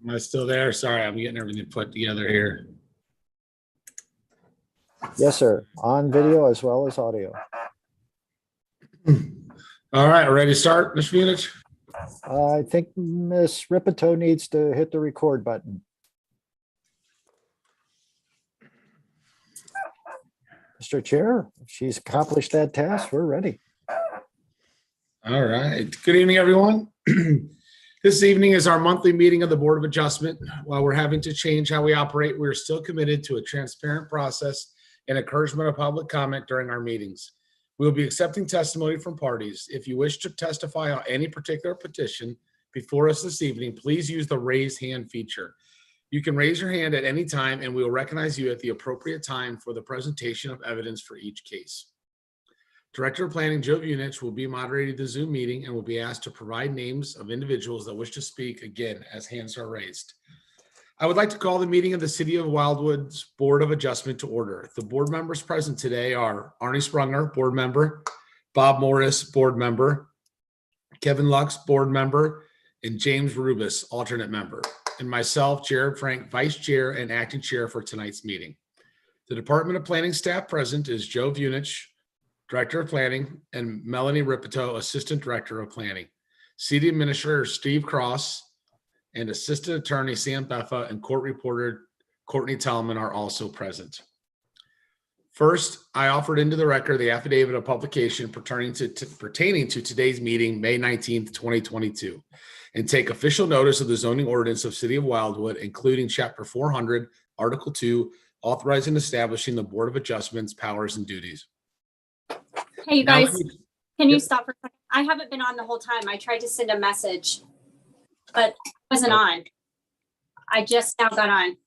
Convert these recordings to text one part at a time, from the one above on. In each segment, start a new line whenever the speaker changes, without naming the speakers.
Am I still there? Sorry, I'm getting everything put together here.
Yes, sir. On video as well as audio.
All right, ready to start, Mr. Munich?
I think Miss Ripito needs to hit the record button. Mr. Chair, if she's accomplished that task, we're ready.
All right. Good evening, everyone. This evening is our monthly meeting of the Board of Adjustment. While we're having to change how we operate, we're still committed to a transparent process and encouragement of public comment during our meetings. We'll be accepting testimony from parties. If you wish to testify on any particular petition before us this evening, please use the raise hand feature. You can raise your hand at any time and we will recognize you at the appropriate time for the presentation of evidence for each case. Director of Planning Joe Unich will be moderating the Zoom meeting and will be asked to provide names of individuals that wish to speak again as hands are raised. I would like to call the meeting of the City of Wildwood's Board of Adjustment to order. The board members present today are Arnie Sprunger, board member, Bob Morris, board member, Kevin Lux, board member, and James Rubis, alternate member, and myself, Jared Frank, vice chair and acting chair for tonight's meeting. The Department of Planning staff present is Joe Unich, Director of Planning, and Melanie Ripito, Assistant Director of Planning. City Administrator Steve Cross and Assistant Attorney Sam Beffa and Court Reporter Courtney Tallman are also present. First, I offered into the record the affidavit of publication pertaining to today's meeting, May 19th, 2022, and take official notice of the zoning ordinance of City of Wildwood, including Chapter 400, Article 2, authorizing and establishing the Board of Adjustments, powers, and duties.
Hey, you guys, can you
Yep.
stop for a second? I haven't been on the whole time. I tried to send a message, but it wasn't on. I just now got on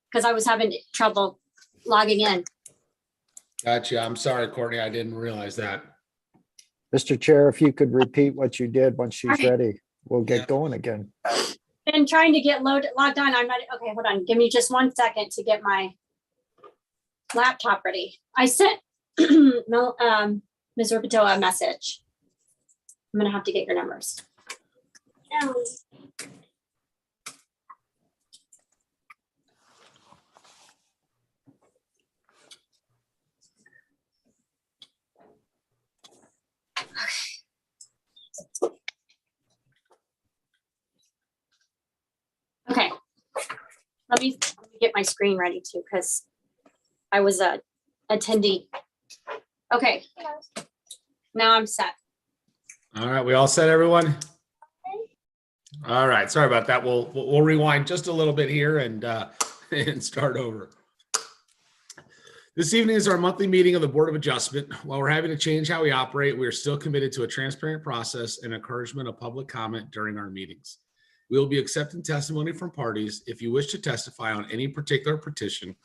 because I was having trouble logging in.
Gotcha. I'm sorry, Courtney. I didn't realize that.
Mr. Chair, if you could repeat what you did once she's
Okay.
ready, we'll
Yeah.
get going again.
Been trying to get logged on. I'm not, okay, hold on. Give me just 1 second to get my laptop ready. I sent Ms. Ripito a message. I'm gonna have to get your numbers. Okay, let me get my screen ready too, because I was a attendee. Okay, now I'm set.
All right, we all set, everyone? All right, sorry about that. We'll rewind just a little bit here and and start over. This evening is our monthly meeting of the Board of Adjustment. While we're having to change how we operate, we are still committed to a transparent process and encouragement of public comment during our meetings. We will be accepting testimony from parties. If you wish to testify on any particular petition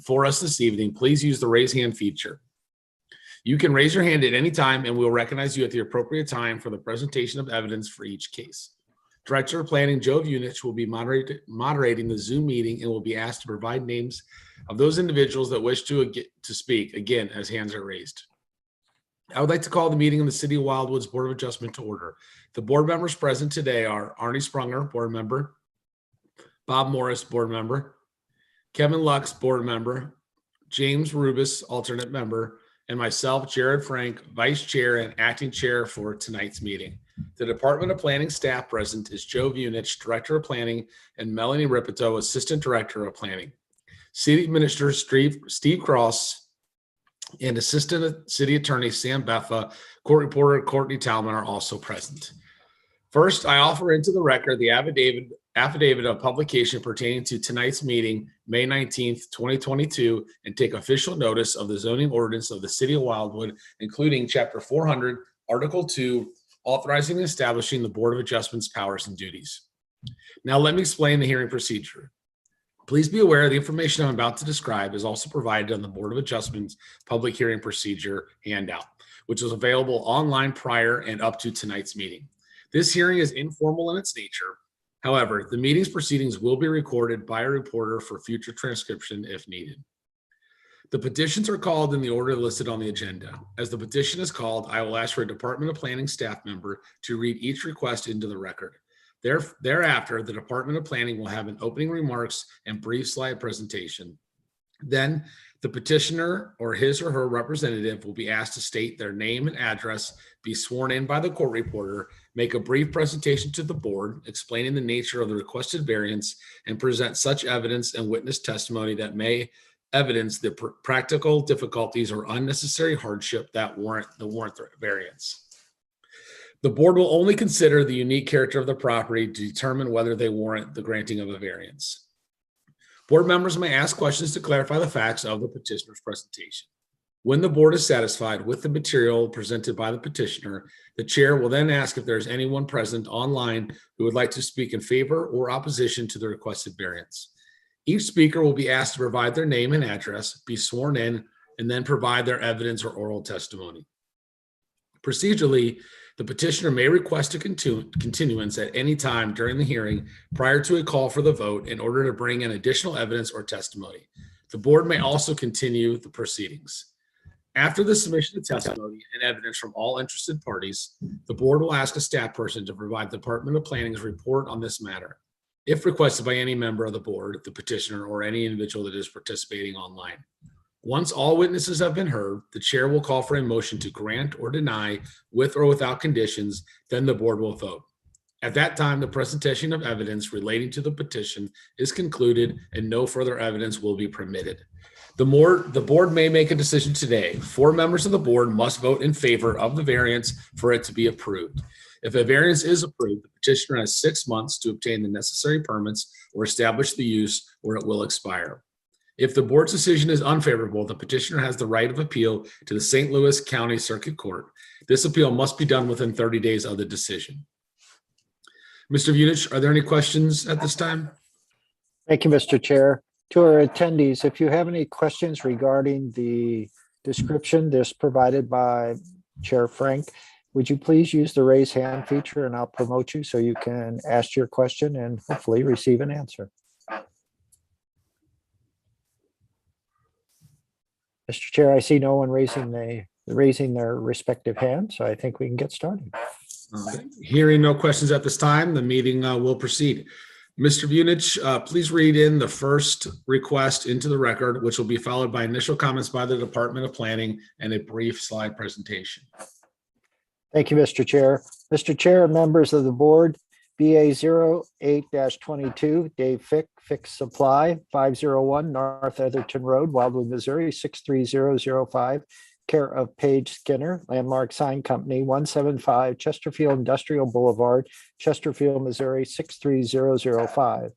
for us this evening, please use the raise hand feature. You can raise your hand at any time and we'll recognize you at the appropriate time for the presentation of evidence for each case. Director of Planning Joe Unich will be moderating the Zoom meeting and will be asked to provide names of those individuals that wish to speak, again, as hands are raised. I would like to call the meeting of the City of Wildwood's Board of Adjustment to order. The board members present today are Arnie Sprunger, board member, Bob Morris, board member, Kevin Lux, board member, James Rubis, alternate member, and myself, Jared Frank, vice chair and acting chair for tonight's meeting. The Department of Planning staff present is Joe Unich, Director of Planning, and Melanie Ripito, Assistant Director of Planning. City Administrator Steve Cross and Assistant City Attorney Sam Beffa, Court Reporter Courtney Tallman are also present. First, I offer into the record the affidavit of publication pertaining to tonight's meeting, May 19th, 2022, and take official notice of the zoning ordinance of the City of Wildwood, including Chapter 400, Article 2, authorizing and establishing the Board of Adjustments, powers, and duties. Now, let me explain the hearing procedure. Please be aware the information I'm about to describe is also provided on the Board of Adjustments public hearing procedure handout, which is available online prior and up to tonight's meeting. This hearing is informal in its nature. However, the meeting's proceedings will be recorded by a reporter for future transcription if needed. The petitions are called in the order listed on the agenda. As the petition is called, I will ask for a Department of Planning staff member to read each request into the record. Thereafter, the Department of Planning will have an opening remarks and brief slide presentation. Then the petitioner or his or her representative will be asked to state their name and address, be sworn in by the court reporter, make a brief presentation to the board explaining the nature of the requested variance, and present such evidence and witness testimony that may evidence the practical difficulties or unnecessary hardship that warrant the variance. The board will only consider the unique character of the property to determine whether they warrant the granting of a variance. Board members may ask questions to clarify the facts of the petitioner's presentation. When the board is satisfied with the material presented by the petitioner, the chair will then ask if there is anyone present online who would like to speak in favor or opposition to the requested variance. Each speaker will be asked to provide their name and address, be sworn in, and then provide their evidence or oral testimony. Procedurally, the petitioner may request a continuance at any time during the hearing prior to a call for the vote in order to bring in additional evidence or testimony. The board may also continue the proceedings. After the submission of testimony and evidence from all interested parties, the board will ask a staff person to provide the Department of Planning's report on this matter, if requested by any member of the board, the petitioner, or any individual that is participating online. Once all witnesses have been heard, the chair will call for a motion to grant or deny with or without conditions, then the board will vote. At that time, the presentation of evidence relating to the petition is concluded and no further evidence will be permitted. The board may make a decision today. 4 members of the board must vote in favor of the variance for it to be approved. If a variance is approved, the petitioner has 6 months to obtain the necessary permits or establish the use, or it will expire. If the board's decision is unfavorable, the petitioner has the right of appeal to the St. Louis County Circuit Court. This appeal must be done within 30 days of the decision. Mr. Vujic, are there any questions at this time?
Thank you, Mr. Chair. To our attendees, if you have any questions regarding the description this provided by Chair Frank, would you please use the raise hand feature and I'll promote you so you can ask your question and hopefully receive an answer. Mr. Chair, I see no one raising their respective hand, so I think we can get started.
Hearing no questions at this time, the meeting will proceed. Mr. Vujic, please read in the first request into the record, which will be followed by initial comments by the Department of Planning and a brief slide presentation.
Thank you, Mr. Chair. Mr. Chair, members of the board, BA 08-22, Dave Fick Supply, 501 North Etherton Road, Wildwood, Missouri, 63005, care of Paige Skinner, Landmark Sign Company, 175 Chesterfield Industrial Boulevard, Chesterfield, Missouri, 63005.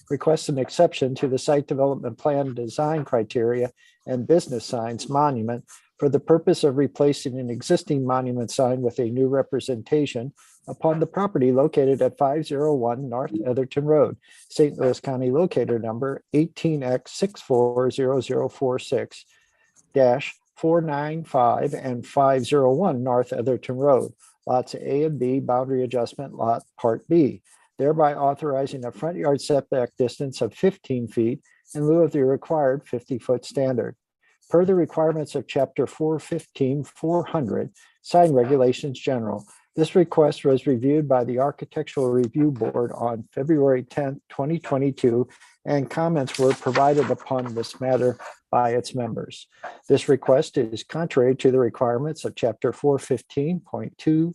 Requests an exception to the site development plan design criteria and business signs monument for the purpose of replacing an existing monument sign with a new representation upon the property located at 501 North Etherton Road, St. Louis County, locator number 18X640046-495 and 501 North Etherton Road, lots A and B, boundary adjustment lot part B, thereby authorizing a front yard setback distance of 15 feet in lieu of the required 50-foot standard. Per the requirements of Chapter 415-400, Sign Regulations General, this request was reviewed by the Architectural Review Board on February 10, 2022, and comments were provided upon this matter by its members. This request is contrary to the requirements of Chapter 415.210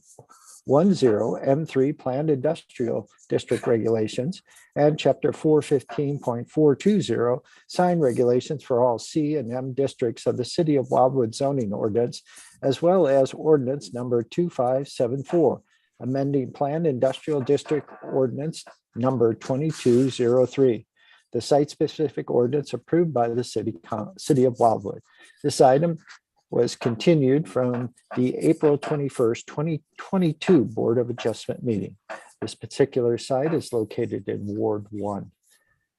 M3 Planned Industrial District Regulations and Chapter 415.420 Sign Regulations for all C and M districts of the City of Wildwood zoning ordinance, as well as ordinance number 2574, amending Planned Industrial District Ordinance number 2203, the site-specific ordinance approved by the City of Wildwood. This item was continued from the April 21st, 2022 Board of Adjustment meeting. This particular site is located in Ward 1.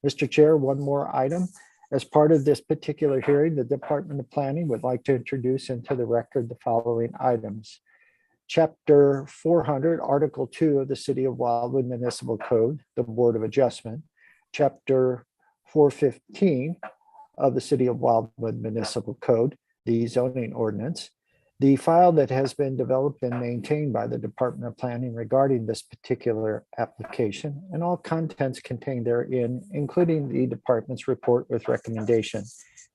Mr. Chair, one more item. As part of this particular hearing, the Department of Planning would like to introduce into the record the following items. Chapter 400, Article 2 of the City of Wildwood Municipal Code, the Board of Adjustment. Chapter 415 of the City of Wildwood Municipal Code, the zoning ordinance. The file that has been developed and maintained by the Department of Planning regarding this particular application and all contents contained therein, including the department's report with recommendation.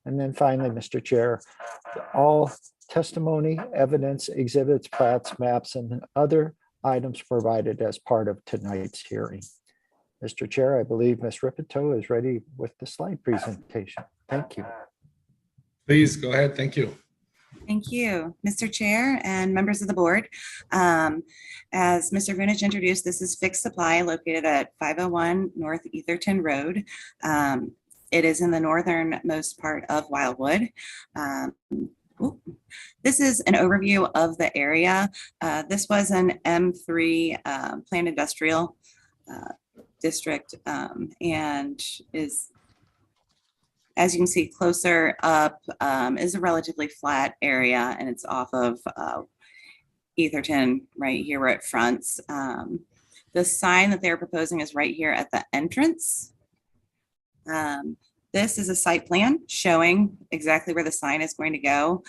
And then finally, Mr. Chair, all testimony, evidence, exhibits, plats, maps, and other items provided as part of tonight's hearing. Mr. Chair, I believe Ms. Ripito is ready with the slide presentation. Thank you.
Please go ahead. Thank you.
Thank you, Mr. Chair and members of the board. As Mr. Vunich introduced, this is Fixed Supply located at 501 North Etherton Road. It is in the northernmost part of Wildwood. This is an overview of the area. This was an M3 planned industrial district and is, as you can see closer up, is a relatively flat area, and it's off of Etherton right here where it fronts. The sign that they're proposing is right here at the entrance. This is a site plan showing exactly where the sign is going to go.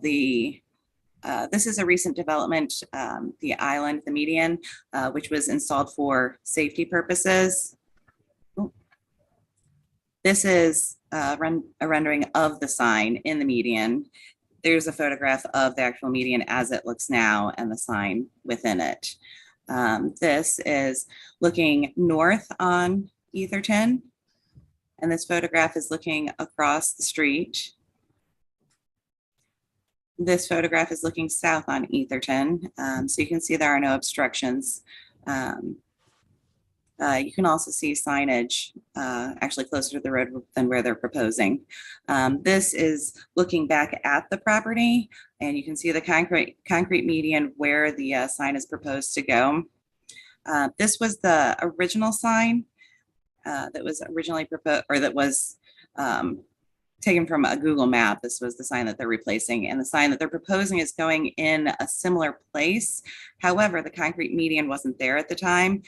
This is a recent development, the island, the median, which was installed for safety purposes. This is a rendering of the sign in the median. There's a photograph of the actual median as it looks now and the sign within it. This is looking north on Etherton, and this photograph is looking across the street. This photograph is looking south on Etherton, so you can see there are no obstructions. You can also see signage actually closer to the road than where they're proposing. This is looking back at the property, and you can see the concrete median where the sign is proposed to go. This was the original sign that was originally proposed, or that was taken from a Google map. This was the sign that they're replacing, and the sign that they're proposing is going in a similar place. However, the concrete median wasn't there at the time.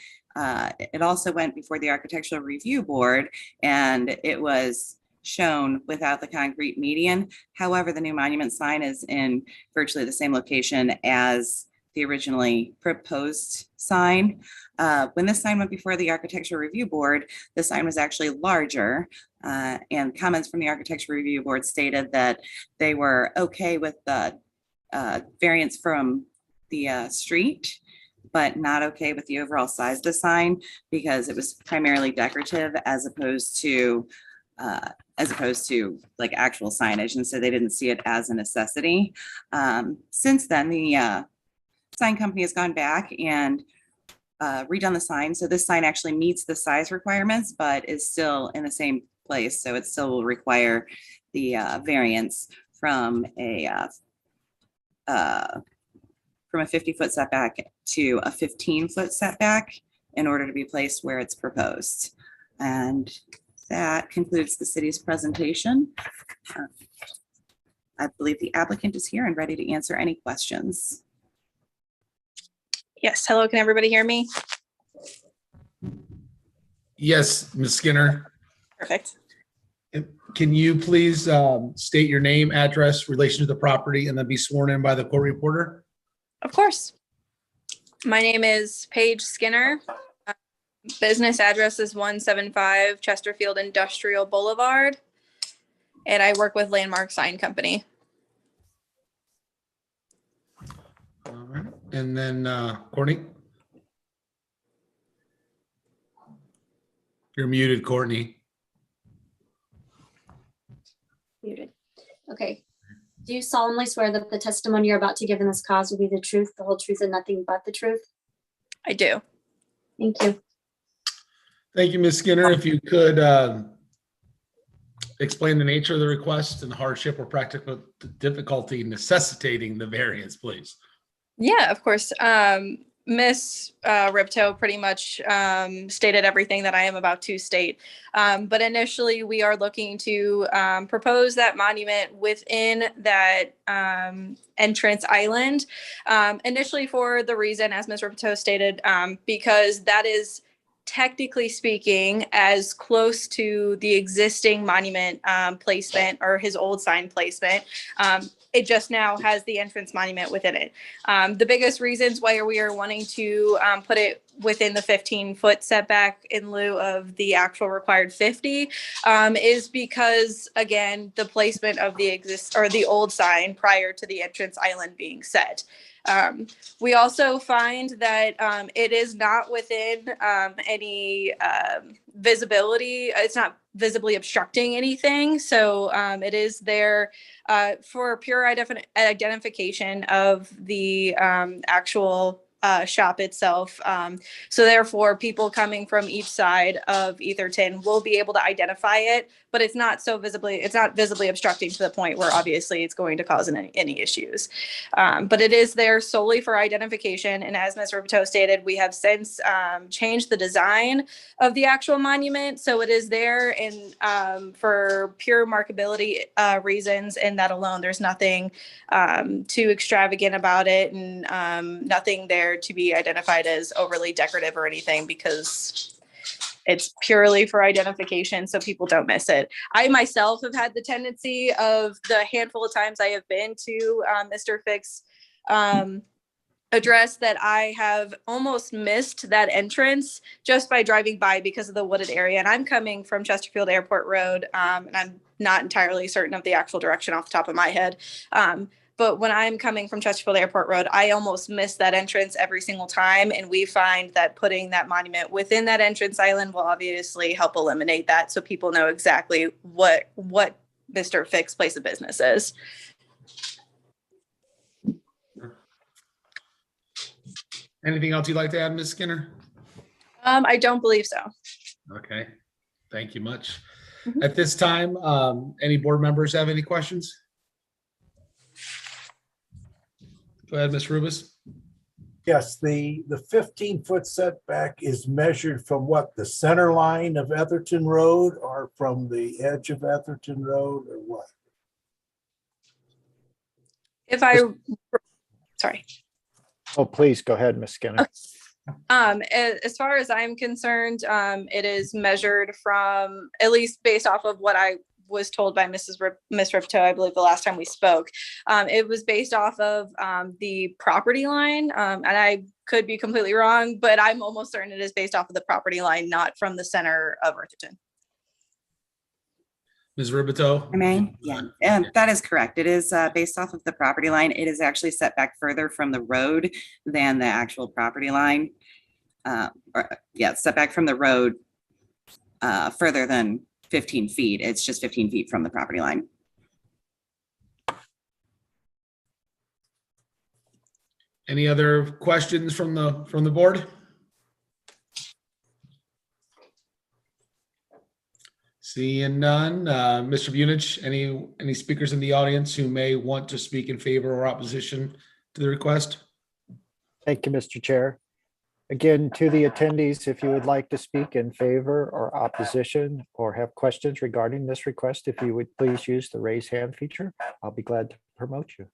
It also went before the Architectural Review Board, and it was shown without the concrete median. However, the new monument sign is in virtually the same location as the originally proposed sign. When this sign went before the Architectural Review Board, the sign was actually larger, and comments from the Architectural Review Board stated that they were okay with the variance from the street, but not okay with the overall size of the sign because it was primarily decorative as opposed to like actual signage, and so they didn't see it as a necessity. Since then, the sign company has gone back and redone the sign, so this sign actually meets the size requirements, but is still in the same place, so it still will require the variance from a 50-foot setback to a 15-foot setback in order to be placed where it's proposed. And that concludes the city's presentation. I believe the applicant is here and ready to answer any questions.
Yes, hello, can everybody hear me?
Yes, Ms. Skinner.
Perfect.
Can you please state your name, address, relation to the property, and then be sworn in by the court reporter?
Of course. My name is Paige Skinner. Business address is 175 Chesterfield Industrial Boulevard, and I work with Landmark Sign Company.
All right. And then Courtney? You're muted, Courtney.
Muted. Okay. Do you solemnly swear that the testimony you're about to give in this cause will be the truth, the whole truth, and nothing but the truth?
I do.
Thank you.
Thank you, Ms. Skinner. If you could explain the nature of the request and hardship or practical difficulty necessitating the variance, please.
Yeah, of course. Miss Ripto pretty much stated everything that I am about to state. But initially, we are looking to propose that monument within that entrance island. Initially, for the reason, as Ms. Ripto stated, because that is technically speaking, as close to the existing monument placement or his old sign placement. It just now has the entrance monument within it. The biggest reasons why we are wanting to put it within the 15-foot setback in lieu of the actual required 50 is because, again, the placement of the old sign prior to the entrance island being set. We also find that it is not within any visibility. It's not visibly obstructing anything. So it is there for pure identification of the actual shop itself. So therefore, people coming from each side of Etherton will be able to identify it, but it's not visibly obstructing to the point where obviously it's going to cause any issues. But it is there solely for identification. And as Ms. Rubitos stated, we have since changed the design of the actual monument. So it is there and for pure markability reasons, and that alone, there's nothing too extravagant about it, and nothing there to be identified as overly decorative or anything, because it's purely for identification so people don't miss it. I myself have had the tendency of the handful of times I have been to Mr. Fick's address that I have almost missed that entrance just by driving by because of the wooded area. And I'm coming from Chesterfield Airport Road, and I'm not entirely certain of the actual direction off the top of my head. But when I'm coming from Chesterfield Airport Road, I almost miss that entrance every single time. And we find that putting that monument within that entrance island will obviously help eliminate that, so people know exactly what Mr. Fick's place of business is.
Anything else you'd like to add, Ms. Skinner?
I don't believe so.
Okay, thank you much.
Mhm.
At this time, any board members have any questions? Go ahead, Ms. Rubis.
Yes, the 15-foot setback is measured from what, the center line of Etherton Road, or from the edge of Etherton Road, or what?
Sorry.
Oh, please go ahead, Ms. Skinner.
As far as I'm concerned, it is measured from, at least based off of what I was told by Miss Ripto, I believe the last time we spoke. It was based off of the property line, and I could be completely wrong, but I'm almost certain it is based off of the property line, not from the center of Etherton.
Ms. Rubito?
I may, yeah, and that is correct. It is based off of the property line. It is actually set back further from the road than the actual property line. Set back from the road further than 15 feet. It's just 15 feet from the property line.
Any other questions from the board? Seeing none, Mr. Bunich, any speakers in the audience who may want to speak in favor or opposition to the request?
Thank you, Mr. Chair. Again, to the attendees, if you would like to speak in favor or opposition or have questions regarding this request, if you would please use the raise hand feature, I'll be glad to promote you.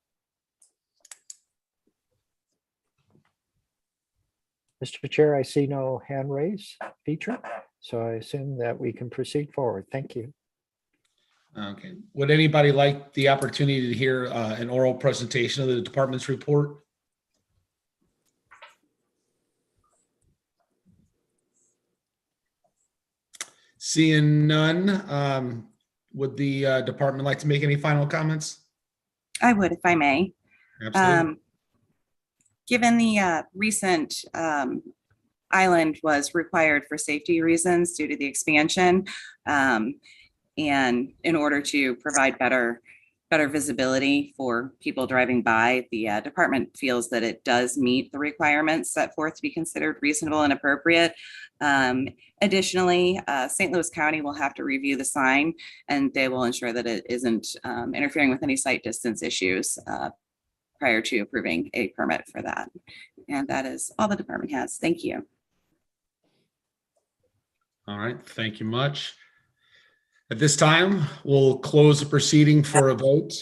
Mr. Chair, I see no hand raise feature, so I assume that we can proceed forward. Thank you.
Okay. Would anybody like the opportunity to hear an oral presentation of the department's report? Seeing none, would the department like to make any final comments?
I would, if I may.
Absolutely.
Given the recent island was required for safety reasons due to the expansion, and in order to provide better visibility for people driving by, the department feels that it does meet the requirements set forth to be considered reasonable and appropriate. Additionally, St. Louis County will have to review the sign, and they will ensure that it isn't interfering with any sight distance issues prior to approving a permit for that. And that is all the department has. Thank you.
All right, thank you much. At this time, we'll close the proceeding for a vote.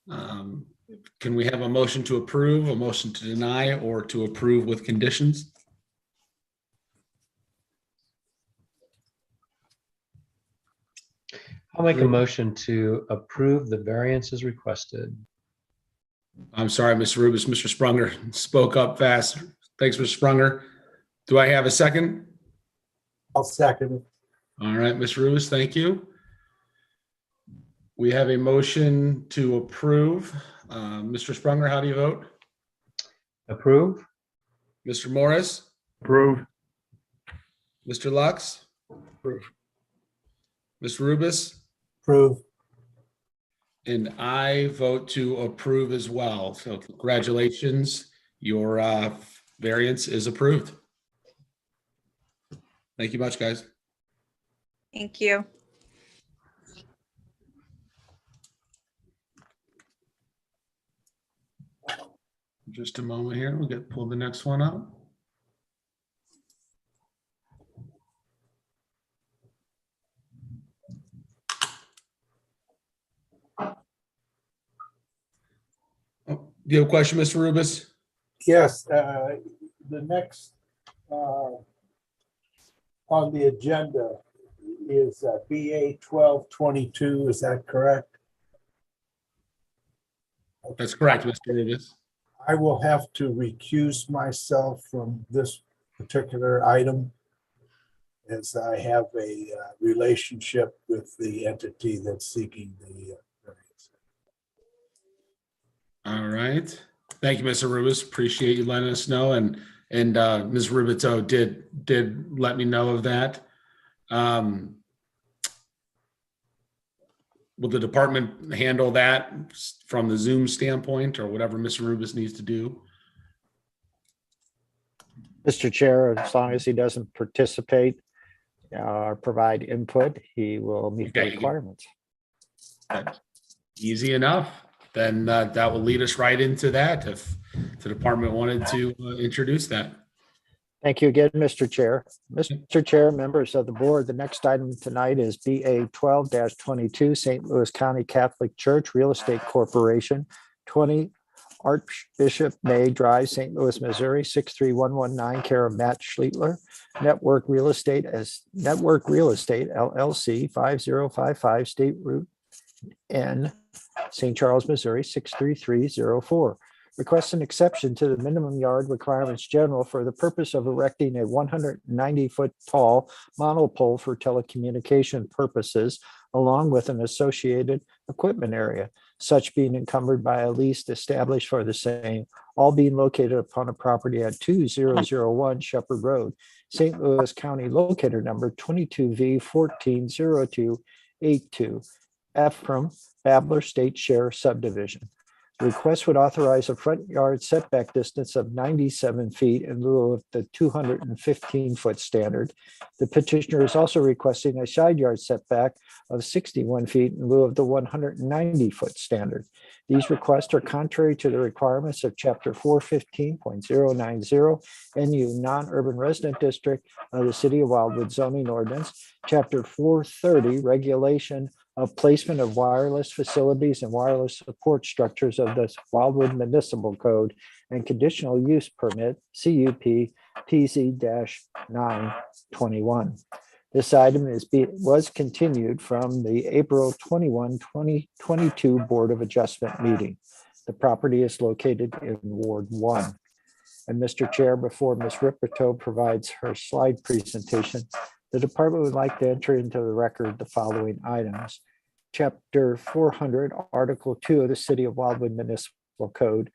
Can we have a motion to approve, a motion to deny, or to approve with conditions?
I'll make a motion to approve the variance as requested.
I'm sorry, Mr. Rubis. Mr. Sprunger spoke up fast. Thanks, Mr. Sprunger. Do I have a second?
I'll second it.
All right, Mr. Rubis, thank you. We have a motion to approve. Mr. Sprunger, how do you vote?
Approve?
Mr. Morris?
Approve.
Mr. Lux?
Approve.
Mr. Rubis?
Approve.
And I vote to approve as well. So congratulations, your variance is approved. Thank you much, guys.
Thank you.
Just a moment here. We'll pull the next one up. Oh, do you have a question, Mr. Rubis?
Yes, the next on the agenda is BA 1222, is that correct?
That's correct, Mr. Rubis.
I will have to recuse myself from this particular item as I have a relationship with the entity that's seeking the variance.
All right. Thank you, Mr. Rubis. Appreciate you letting us know. And Ms. Rubito did let me know of that. Will the department handle that from the Zoom standpoint or whatever Mr. Rubis needs to do?
Mr. Chair, as long as he doesn't participate or provide input, he will meet the
Okay.
requirements.
Easy enough. Then that will lead us right into that if the department wanted to introduce that.
Thank you again, Mr. Chair. Mr. Chair, members of the board, the next item tonight is BA 12-22, St. Louis County Catholic Church Real Estate Corporation, 20 Archbishop May Drive, St. Louis, Missouri, 63119, care of Matt Schlietler. Network Real Estate LLC, 5055 State Route N, St. Charles, Missouri, 63304. Requests an exception to the minimum yard requirements general for the purpose of erecting a 190-foot tall monopole for telecommunication purposes, along with an associated equipment area, such being encumbered by a lease established for the same, all being located upon a property at 2001 Shepherd Road, St. Louis County, locator number 22V140282, Ephraim, Babler State Share Subdivision. The request would authorize a front yard setback distance of 97 feet in lieu of the 215-foot standard. The petitioner is also requesting a side yard setback of 61 feet in lieu of the 190-foot standard. These requests are contrary to the requirements of Chapter 415.090 NU Non-Urban Resident District of the City of Wildwood Zoning Ordinance, Chapter 430 Regulation of Placement of Wireless Facilities and Wireless Support Structures of the Wildwood Municipal Code, and Conditional Use Permit, CUP PZ-921. This item was continued from the April 21, 2022 Board of Adjustment meeting. The property is located in Ward 1. And Mr. Chair, before Ms. Ripperto provides her slide presentation, the department would like to enter into the record the following items. Chapter 400, Article 2 of the City of Wildwood Municipal Code,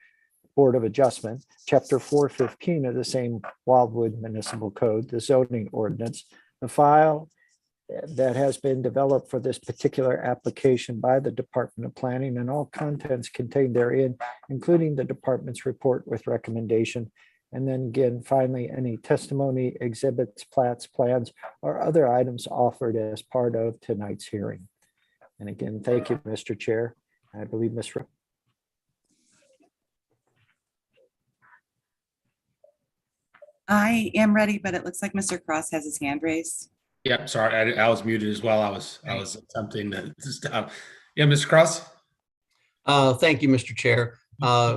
Board of Adjustment, Chapter 415 of the same Wildwood Municipal Code, the zoning ordinance, the file that has been developed for this particular application by the Department of Planning, and all contents contained therein, including the department's report with recommendation. And then again, finally, any testimony, exhibits, plats, plans, or other items offered as part of tonight's hearing. And again, thank you, Mr. Chair. I believe Ms. Rip.
I am ready, but it looks like Mr. Cross has his hand raised.
Yep, sorry, I was muted as well. I was attempting to stop. Yeah, Mr. Cross?
Thank you, Mr. Chair.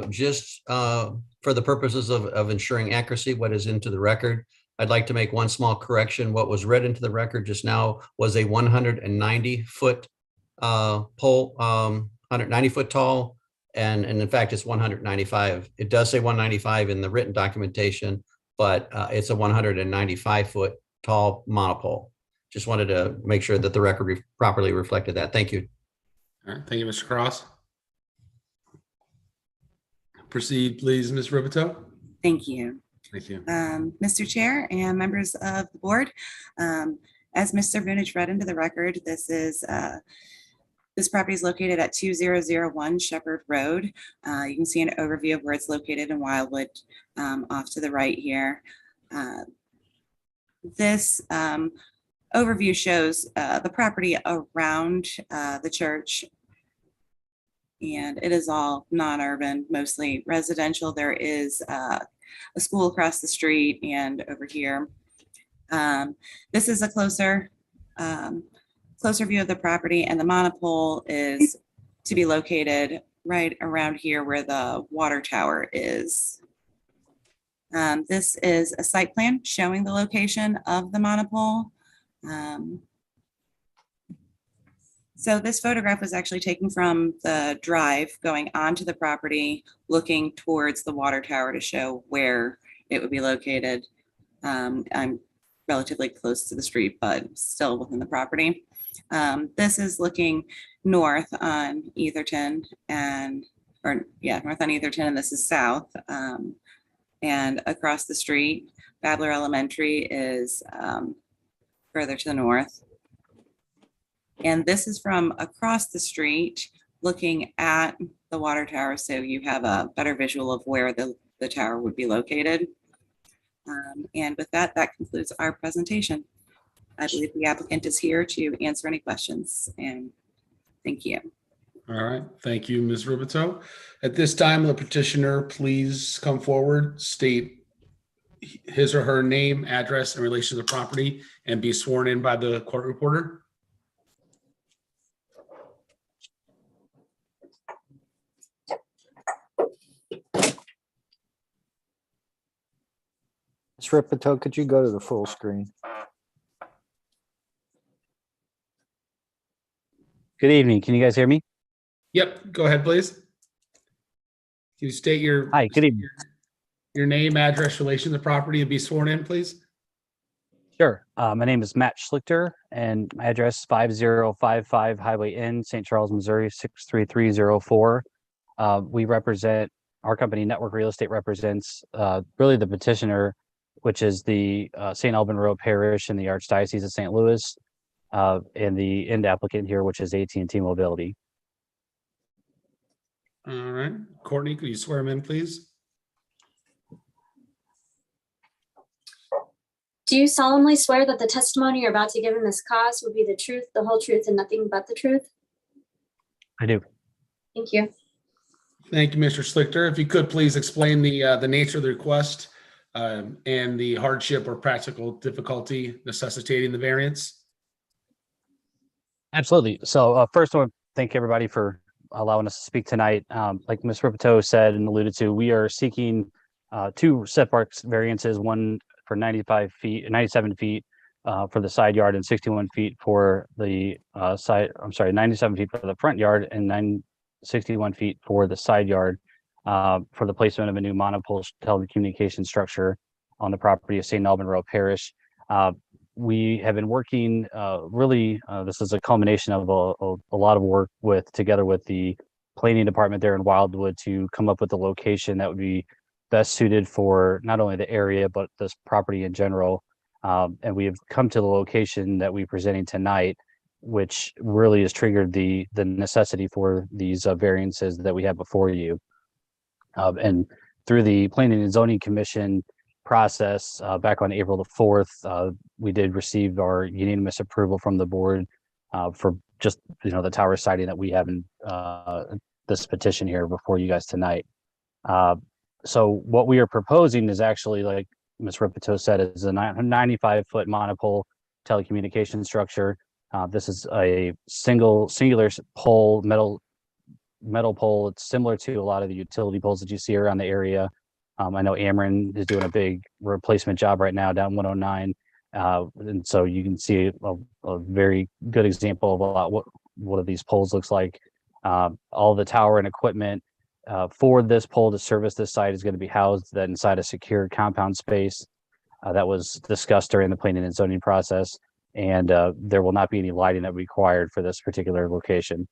Just for the purposes of ensuring accuracy, what is into the record, I'd like to make one small correction. What was read into the record just now was a 190-foot pole, 190 foot tall, and in fact, it's 195. It does say 195 in the written documentation, but it's a 195 foot tall monopole. Just wanted to make sure that the record properly reflected that. Thank you.
All right, thank you, Mr. Cross. Proceed, please, Ms. Ribito.
Thank you.
Thank you.
Mr. Chair and members of the board, as Mr. Vunich read into the record, this property is located at 2001 Shepherd Road. You can see an overview of where it's located in Wildwood off to the right here. This overview shows the property around the church, and it is all non-urban, mostly residential. There is a school across the street and over here. This is a closer view of the property, and the monopole is to be located right around here where the water tower is. This is a site plan showing the location of the monopole. So this photograph was actually taken from the drive going onto the property, looking towards the water tower to show where it would be located. I'm relatively close to the street, but still within the property. This is looking north on Etherton north on Etherton, and this is south. And across the street, Babler Elementary is further to the north. And this is from across the street looking at the water tower, so you have a better visual of where the tower would be located. And with that, that concludes our presentation. I believe the applicant is here to answer any questions, and thank you.
All right, thank you, Ms. Ribito. At this time, the petitioner please come forward, state his or her name, address, in relation to the property, and be sworn in by the court reporter.
Ms. Ripito, could you go to the full screen?
Good evening. Can you guys hear me?
Yep, go ahead, please. Can you state your
Hi, good evening.
your name, address, relation to the property, and be sworn in, please?
Sure. My name is Matt Schlichter, and my address is 5055 Highway N, St. Charles, Missouri, 63304. We represent, our company, Network Real Estate, represents really the petitioner, which is the St. Alban Road Parish in the Archdiocese of St. Louis, and the end applicant here, which is AT&T Mobility.
All right, Courtney, could you swear him in, please?
Do you solemnly swear that the testimony you're about to give in this cause will be the truth, the whole truth, and nothing but the truth?
I do.
Thank you.
Thank you, Mr. Schlichter. If you could please explain the nature of the request and the hardship or practical difficulty necessitating the variance.
Absolutely. So first, I want to thank everybody for allowing us to speak tonight. Like Ms. Ripito said and alluded to, we are seeking two setback variances, one for 97 feet for the side yard and 61 feet for the 97 feet for the front yard and 61 feet for the side yard for the placement of a new monopole telecommunication structure on the property of St. Alban Road Parish. We have been working this is a culmination of a lot of work together with the planning department there in Wildwood to come up with a location that would be best suited for not only the area, but this property in general. And we have come to the location that we're presenting tonight, which really has triggered the necessity for these variances that we have before you. And through the Planning and Zoning Commission process back on April the 4th, we did receive our unanimous approval from the board for just the tower siding that we have in this petition here before you guys tonight. So what we are proposing is actually, like Ms. Ripito said, is a 95-foot monopole telecommunication structure. This is a singular pole, metal pole. It's similar to a lot of the utility poles that you see around the area. I know Ameren is doing a big replacement job right now down 109. And so you can see a very good example of one of these poles looks like. All the tower and equipment for this pole to service this site is going to be housed then inside a secure compound space that was discussed during the planning and zoning process. And there will not be any lighting that required for this particular location.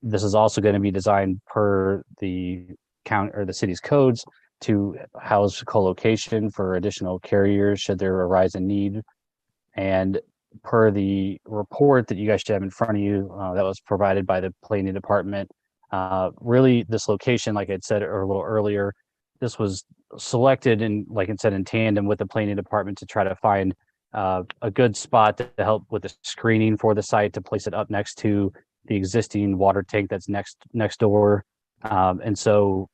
This is also going to be designed per the county or the city's codes to house co-location for additional carriers should there arise a need. And per the report that you guys should have in front of you that was provided by the planning department, really this location, like I said a little earlier, this was selected and like I said in tandem with the planning department to try to find a good spot to help with the screening for the site, to place it up next to the existing water tank that's next door. And so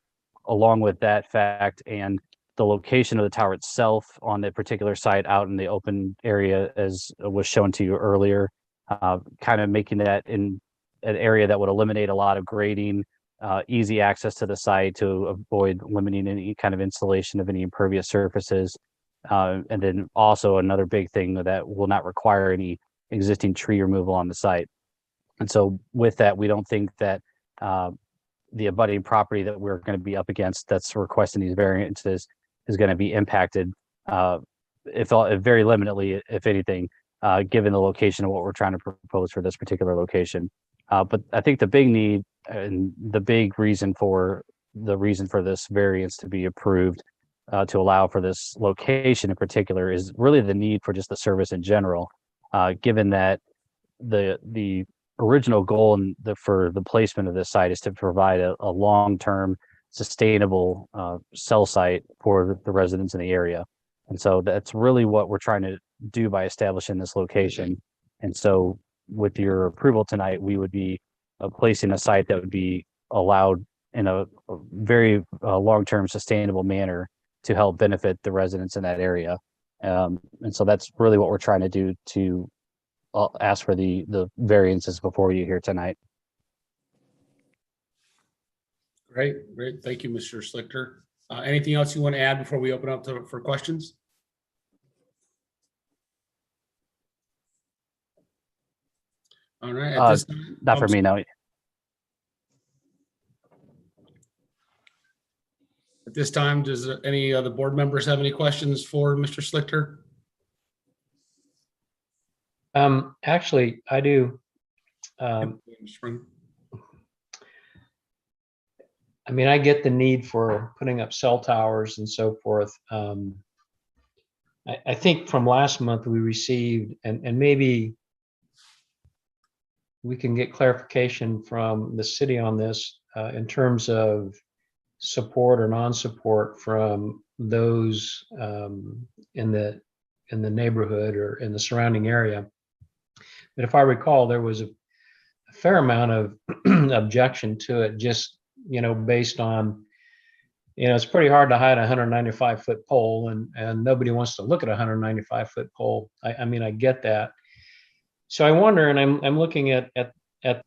along with that fact and the location of the tower itself on the particular site out in the open area, as was shown to you earlier, kind of making that in an area that would eliminate a lot of grading, easy access to the site to avoid limiting any kind of installation of any impervious surfaces. And then also another big thing that will not require any existing tree removal on the site. And so with that, we don't think that the abutting property that we're going to be up against that's requesting these variances is going to be impacted, if very limitedly, if anything, given the location of what we're trying to propose for this particular location. But I think the big need and the big reason for this variance to be approved to allow for this location in particular is really the need for just the service in general, given that the original goal and for the placement of this site is to provide a long-term sustainable cell site for the residents in the area. And so that's really what we're trying to do by establishing this location. And so with your approval tonight, we would be placing a site that would be allowed in a very long-term sustainable manner to help benefit the residents in that area. And so that's really what we're trying to do to ask for the variances before you here tonight.
Great. Thank you, Mr. Slichter. Anything else you want to add before we open up for questions? All right. At this time,
Not for me, no.
At this time, does any of the board members have any questions for Mr. Slichter?
Actually, I do.
Spring.
I mean, I get the need for putting up cell towers and so forth. I think from last month we received, and maybe we can get clarification from the city on this in terms of support or non-support from those in the neighborhood or in the surrounding area. But if I recall, there was a fair amount of objection to it, just based on, it's pretty hard to hide a 195-foot pole, and nobody wants to look at a 195-foot pole. I mean, I get that. So I wonder, and I'm looking at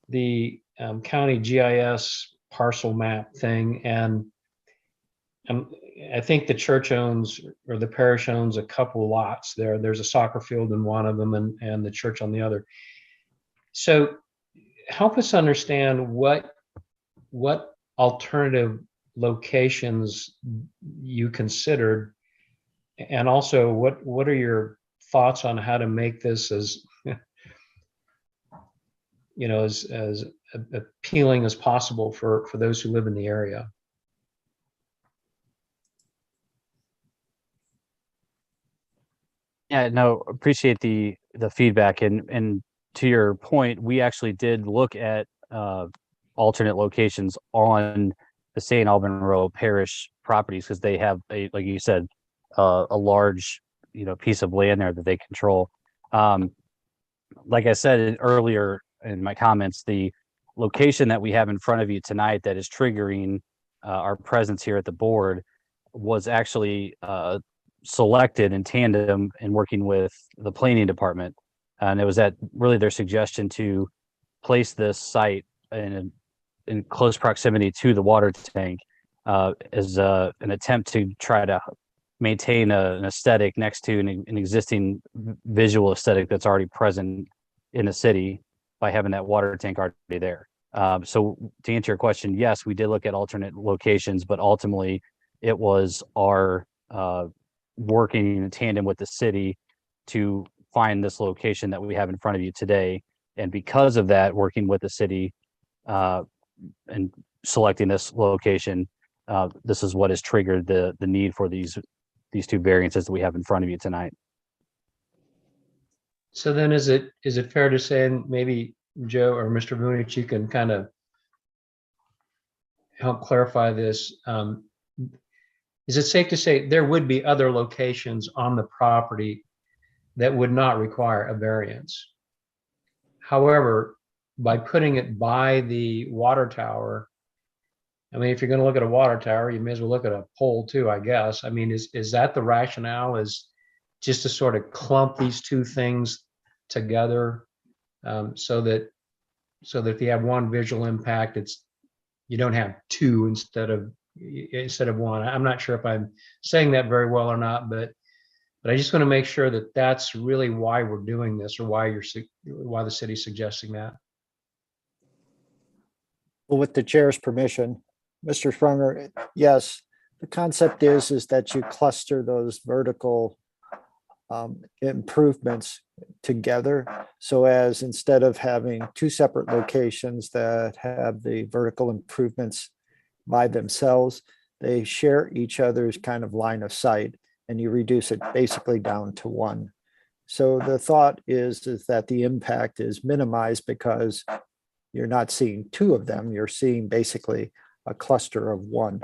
the county GIS parcel map thing, and I think the church owns, or the parish owns, a couple lots there. There's a soccer field in one of them and the church on the other. So help us understand what alternative locations you considered, and also what are your thoughts on how to make this as as appealing as possible for those who live in the area.
Yeah, no, appreciate the feedback, and to your point, we actually did look at alternate locations on the St. Alban Parish properties, because they have like you said, a large piece of land there that they control. Like I said earlier in my comments, the location that we have in front of you tonight that is triggering our presence here at the board was actually selected in tandem in working with the planning department. And it was at really their suggestion to place this site in close proximity to the water tank as an attempt to try to maintain an aesthetic next to an existing visual aesthetic that's already present in the city. by having that water tank already there. So to answer your question, yes, we did look at alternate locations, but ultimately it was our working in tandem with the city to find this location that we have in front of you today. And because of that, working with the city and selecting this location, this is what has triggered the need for these two variances that we have in front of you tonight.
So then is it fair to say, and maybe Joe or Mr. Vunich, you can kind of help clarify this. Is it safe to say there would be other locations on the property that would not require a variance? However, by putting it by the water tower, I mean, if you're going to look at a water tower, you may as well look at a pole too, I guess. I mean, is that the rationale, is just to sort of clump these two things together, so that if you have one visual impact, you don't have two instead of one. I'm not sure if I'm saying that very well or not, but I just want to make sure that that's really why we're doing this, or why the city's suggesting that.
Well, with the chair's permission, Mr. Sprunger, yes, the concept is that you cluster those vertical improvements together. So as instead of having two separate locations that have the vertical improvements by themselves, they share each other's kind of line of sight, and you reduce it basically down to one. So the thought is that the impact is minimized because you're not seeing two of them, you're seeing basically a cluster of one.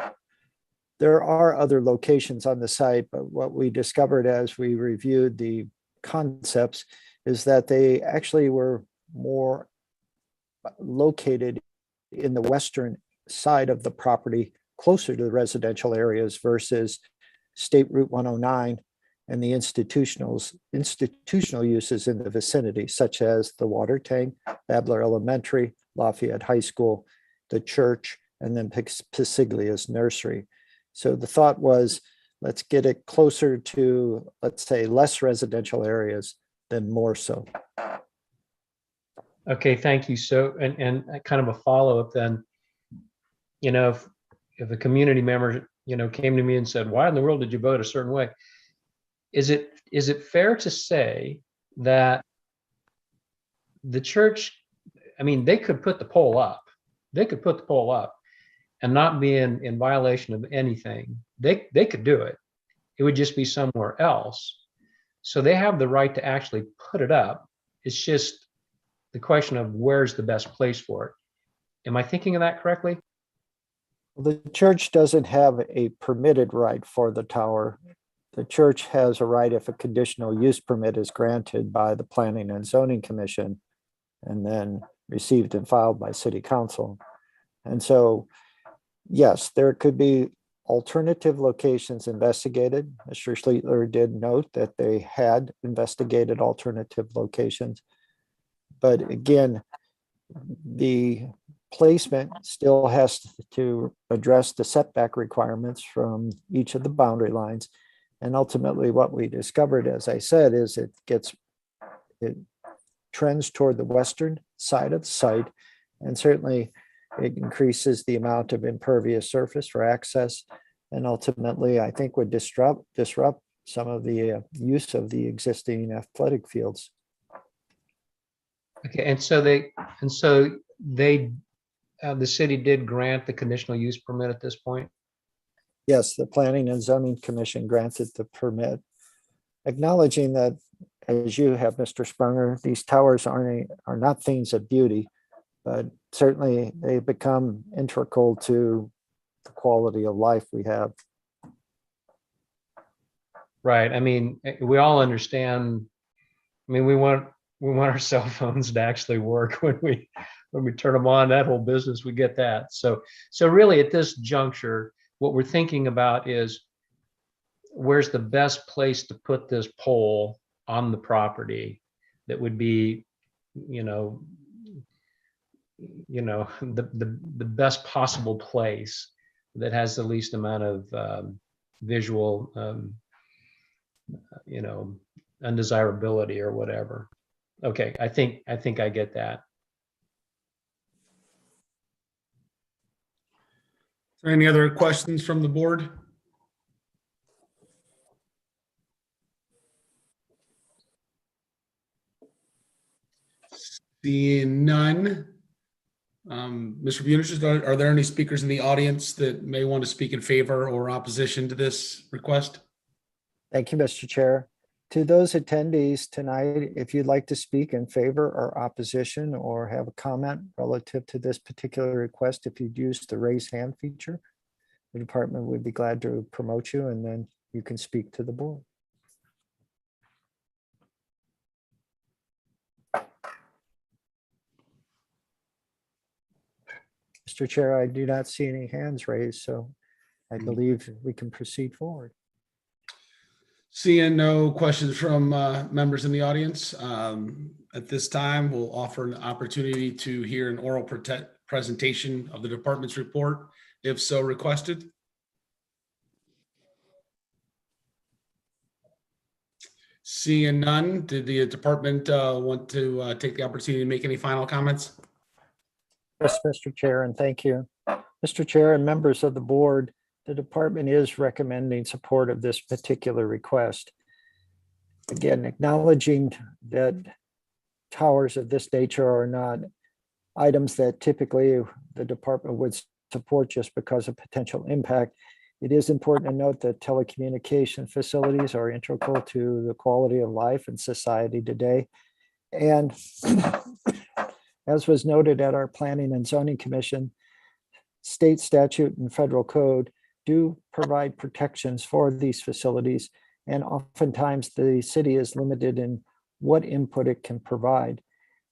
There are other locations on the site, but what we discovered as we reviewed the concepts is that they actually were more located in the western side of the property, closer to the residential areas versus State Route 109 and the institutional uses in the vicinity, such as the water tank, Babler Elementary, Lafayette High School, the church, and then Pisiglia's nursery. So the thought was, let's get it closer to, let's say, less residential areas than more so.
Okay, thank you. So, and kind of a follow-up then, if a community member, came to me and said, why in the world did you vote a certain way? Is it fair to say that the church, I mean, they could put the pole up. They could put the pole up and not be in violation of anything. They could do it. It would just be somewhere else. So they have the right to actually put it up. It's just the question of where's the best place for it. Am I thinking of that correctly?
The church doesn't have a permitted right for the tower. The church has a right if a conditional use permit is granted by the Planning and Zoning Commission and then received and filed by City Council. And so, yes, there could be alternative locations investigated. Mr. Schlietler did note that they had investigated alternative locations. But again, the placement still has to address the setback requirements from each of the boundary lines. And ultimately what we discovered, as I said, is it trends toward the western side of the site. And certainly it increases the amount of impervious surface for access. And ultimately, I think would disrupt some of the use of the existing athletic fields.
Okay, and so the city did grant the conditional use permit at this point?
Yes, the Planning and Zoning Commission granted the permit, acknowledging that, as you have, Mr. Sprunger, these towers are not things of beauty, but certainly they become integral to the quality of life we have.
Right. I mean, we all understand. I mean, we want our cell phones to actually work when we turn them on. That whole business, we get that. So really, at this juncture, what we're thinking about is where's the best place to put this pole on the property that would be, the best possible place that has the least amount of visual, undesirability or whatever. Okay, I think I get that.
there any other questions from the board? Seeing none. Mr. Bunich, are there any speakers in the audience that may want to speak in favor or opposition to this request?
Thank you, Mr. Chair. To those attendees tonight, if you'd like to speak in favor or opposition or have a comment relative to this particular request, if you'd use the raise hand feature, the department would be glad to promote you, and then you can speak to the board. Mr. Chair, I do not see any hands raised, so I believe we can proceed forward.
Seeing no questions from members in the audience, at this time, we'll offer an opportunity to hear an oral presentation of the department's report, if so requested. Seeing none, did the department want to take the opportunity to make any final comments?
Yes, Mr. Chair, and thank you. Mr. Chair and members of the board, the department is recommending support of this particular request. Again, acknowledging that towers of this nature are not items that typically the department would support just because of potential impact. It is important to note that telecommunication facilities are integral to the quality of life in society today. And as was noted at our Planning and Zoning Commission, state statute and federal code do provide protections for these facilities, and oftentimes the city is limited in what input it can provide.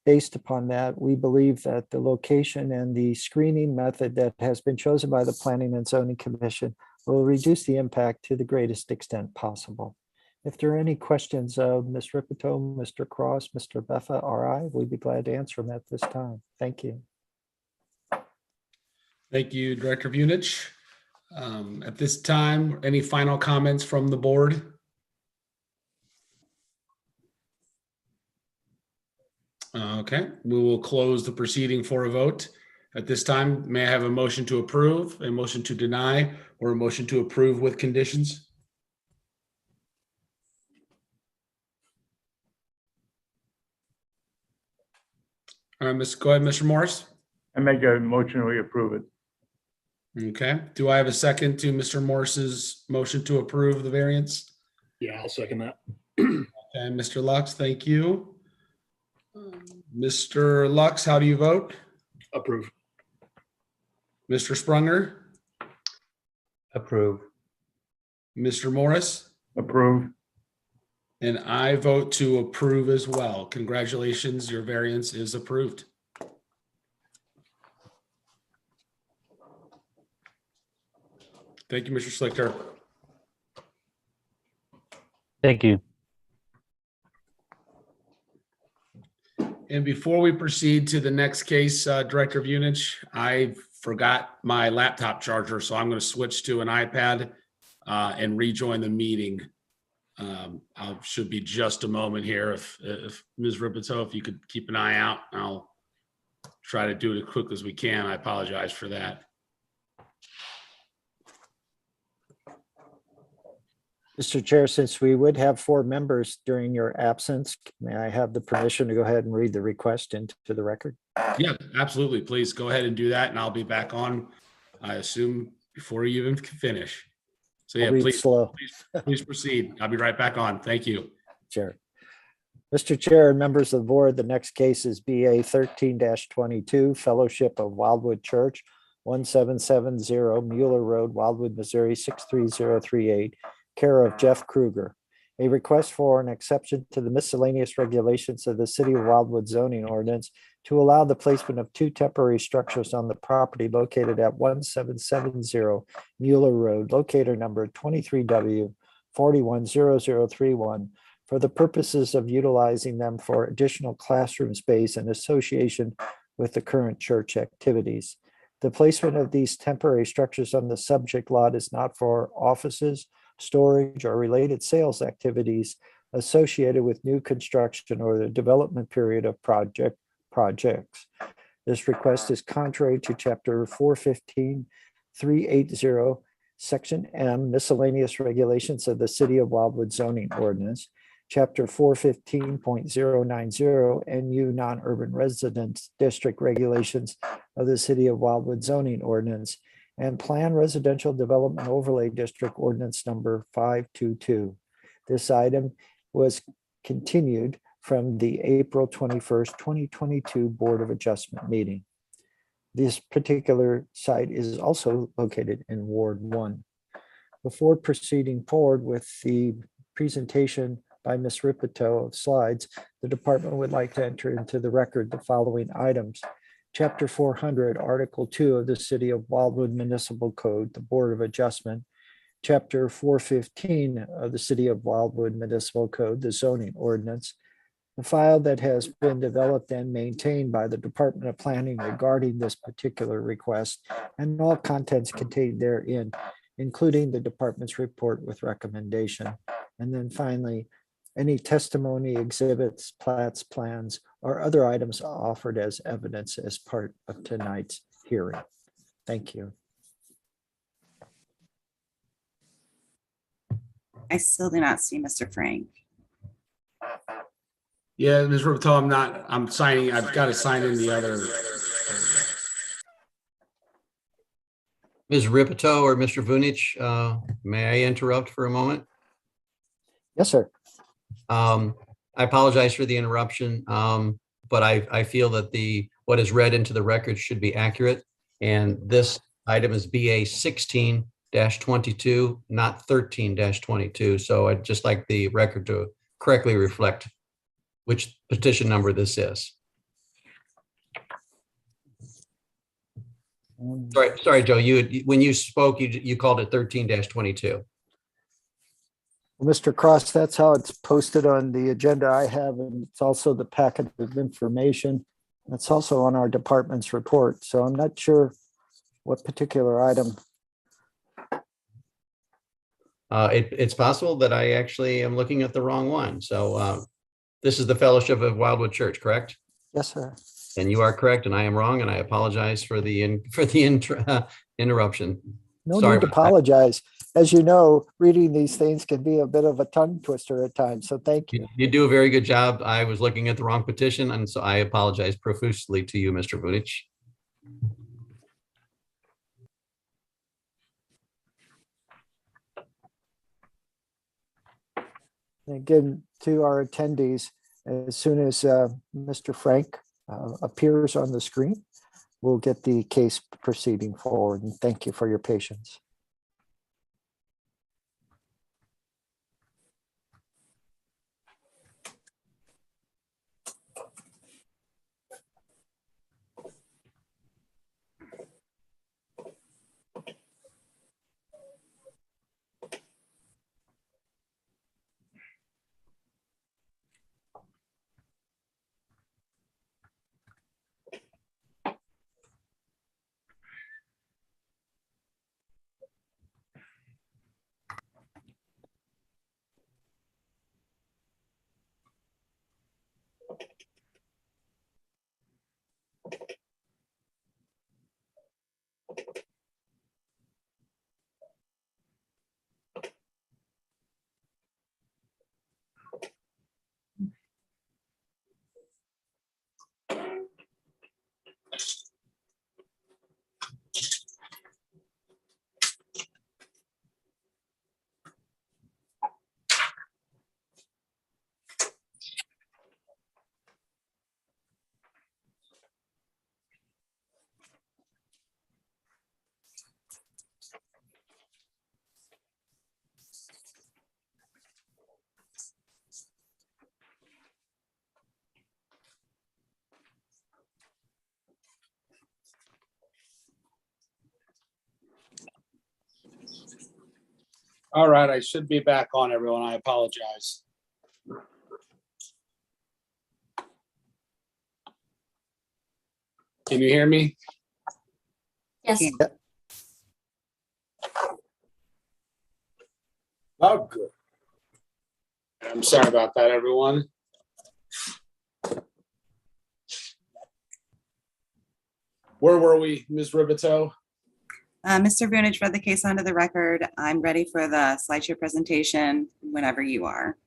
Based upon that, we believe that the location and the screening method that has been chosen by the Planning and Zoning Commission will reduce the impact to the greatest extent possible. If there are any questions of Ms. Ripito, Mr. Cross, Mr. Beffa, or I, we'd be glad to answer them at this time. Thank you.
Thank you, Director Bunich. At this time, any final comments from the board? Okay, we will close the proceeding for a vote. At this time, may I have a motion to approve, a motion to deny, or a motion to approve with conditions? All right, go ahead, Mr. Morris.
I make a motion, we approve it.
Okay, do I have a second to Mr. Morris's motion to approve the variance?
Yeah, I'll second that.
Okay, Mr. Lux, thank you. Mr. Lux, how do you vote?
Approve.
Mr. Sprunger,
Approve.
Mr. Morris,
Approve.
and I vote to approve as well. Congratulations, your variance is approved. Thank you, Mr. Slichter.
Thank you.
And before we proceed to the next case, Director Bunich, I forgot my laptop charger, so I'm going to switch to an iPad and rejoin the meeting. I should be just a moment here. If Ms. Ripito, if you could keep an eye out, I'll try to do it as quick as we can. I apologize for that.
Mr. Chair, since we would have 4 members during your absence, may I have the permission to go ahead and read the request into the record?
Yeah, absolutely. Please go ahead and do that, and I'll be back on, I assume, before you even finish. So yeah,
I'll read
please
slow.
please proceed. I'll be right back on. Thank you.
Chair. Mr. Chair and members of the board, the next case is BA 13-22, Fellowship of Wildwood Church, 1770 Mueller Road, Wildwood, Missouri, 63038, care of Jeff Kruger. A request for an exception to the miscellaneous regulations of the City of Wildwood zoning ordinance to allow the placement of 2 temporary structures on the property located at 1770 Mueller Road, locator number 23W 410031, for the purposes of utilizing them for additional classroom space in association with the current church activities. The placement of these temporary structures on the subject lot is not for offices, storage, or related sales activities associated with new construction or the development period of projects. This request is contrary to Chapter 415, 380, Section M, miscellaneous regulations of the City of Wildwood zoning ordinance, Chapter 415.090, NU non-urban residence district regulations of the City of Wildwood zoning ordinance, and Plan Residential Development Overlay District Ordinance number 522. This item was continued from the April 21st, 2022 Board of Adjustment meeting. This particular site is also located in Ward 1. Before proceeding forward with the presentation by Ms. Ripito of slides, the department would like to enter into the record the following items. Chapter 400, Article 2 of the City of Wildwood Municipal Code, the Board of Adjustment. Chapter 415 of the City of Wildwood Municipal Code, the zoning ordinance. The file that has been developed and maintained by the Department of Planning regarding this particular request, and all contents contained therein, including the department's report with recommendation. And then finally, any testimony, exhibits, plats, plans, or other items offered as evidence as part of tonight's hearing. Thank you.
I still do not see Mr. Frank.
Yeah, Ms. Ripito, I'm signing, I've got to sign in the other.
Ms. Ripito or Mr. Vunich, may I interrupt for a moment?
Yes, sir.
I apologize for the interruption, but I feel that what is read into the record should be accurate. And this item is BA 16-22, not 13-22. So I'd just like the record to correctly reflect which petition number this is. Sorry, Joe, when you spoke, you called it 13-22.
Well, Mr. Cross, that's how it's posted on the agenda I have, and it's also the packet of information. It's also on our department's report, so I'm not sure what particular item.
It's possible that I actually am looking at the wrong one. So this is the Fellowship of Wildwood Church, correct?
Yes, sir.
And you are correct, and I am wrong, and I apologize for the interruption.
No
Sorry
need to
about that.
apologize. As you know, reading these things can be a bit of a tongue twister at times, so thank you.
You do a very good job. I was looking at the wrong petition, and so I apologize profusely to you, Mr. Vunich.
And again, to our attendees, as soon as Mr. Frank appears on the screen, we'll get the case proceeding forward, and thank you for your patience.
All right, I should be back on, everyone. I apologize. Can you hear me?
Yes.
Oh, good. I'm sorry about that, everyone. Where were we, Ms. Ribito?
Mr. Vunich read the case onto the record. I'm ready for the slideshow presentation whenever you are.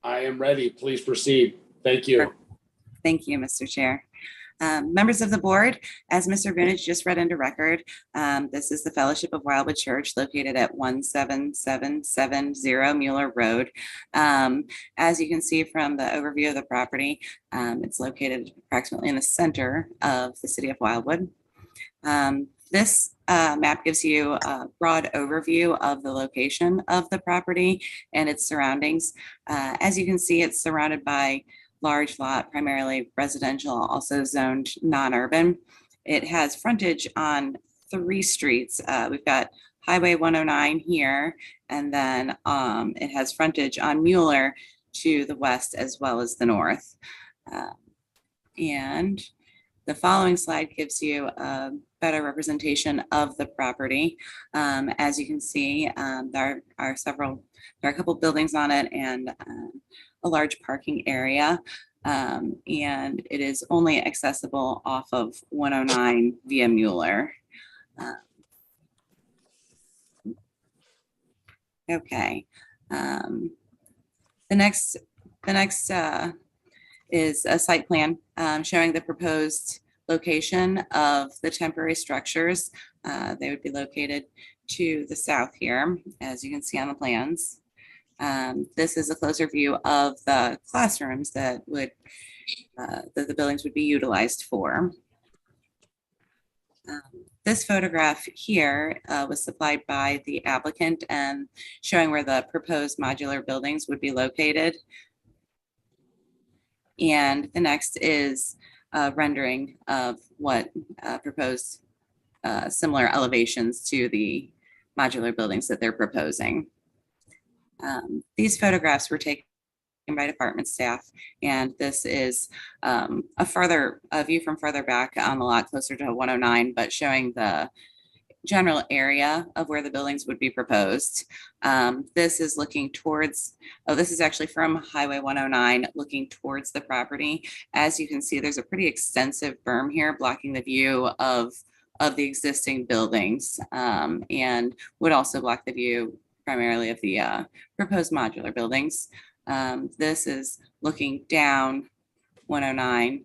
I am ready. Please proceed. Thank you.
Thank you, Mr. Chair. Members of the board, as Mr. Vunich just read into record, this is the Fellowship of Wildwood Church located at 17770 Mueller Road. As you can see from the overview of the property, it's located approximately in the center of the city of Wildwood. This map gives you a broad overview of the location of the property and its surroundings. As you can see, it's surrounded by large lot, primarily residential, also zoned non-urban. It has frontage on 3 streets. We've got Highway 109 here, and then it has frontage on Mueller to the west as well as the north. And the following slide gives you a better representation of the property. As you can see, there are a couple buildings on it and a large parking area. And it is only accessible off of 109 via Mueller. Okay. The next is a site plan showing the proposed location of the temporary structures. They would be located to the south here, as you can see on the plans. This is a closer view of the classrooms that the buildings would be utilized for. This photograph here was supplied by the applicant and showing where the proposed modular buildings would be located. And the next is a rendering of what proposed similar elevations to the modular buildings that they're proposing. These photographs were taken by department staff, and this is a view from further back on the lot closer to 109, but showing the general area of where the buildings would be proposed. This is looking towards, this is actually from Highway 109 looking towards the property. As you can see, there's a pretty extensive berm here blocking the view of the existing buildings, and would also block the view primarily of the proposed modular buildings. This is looking down 109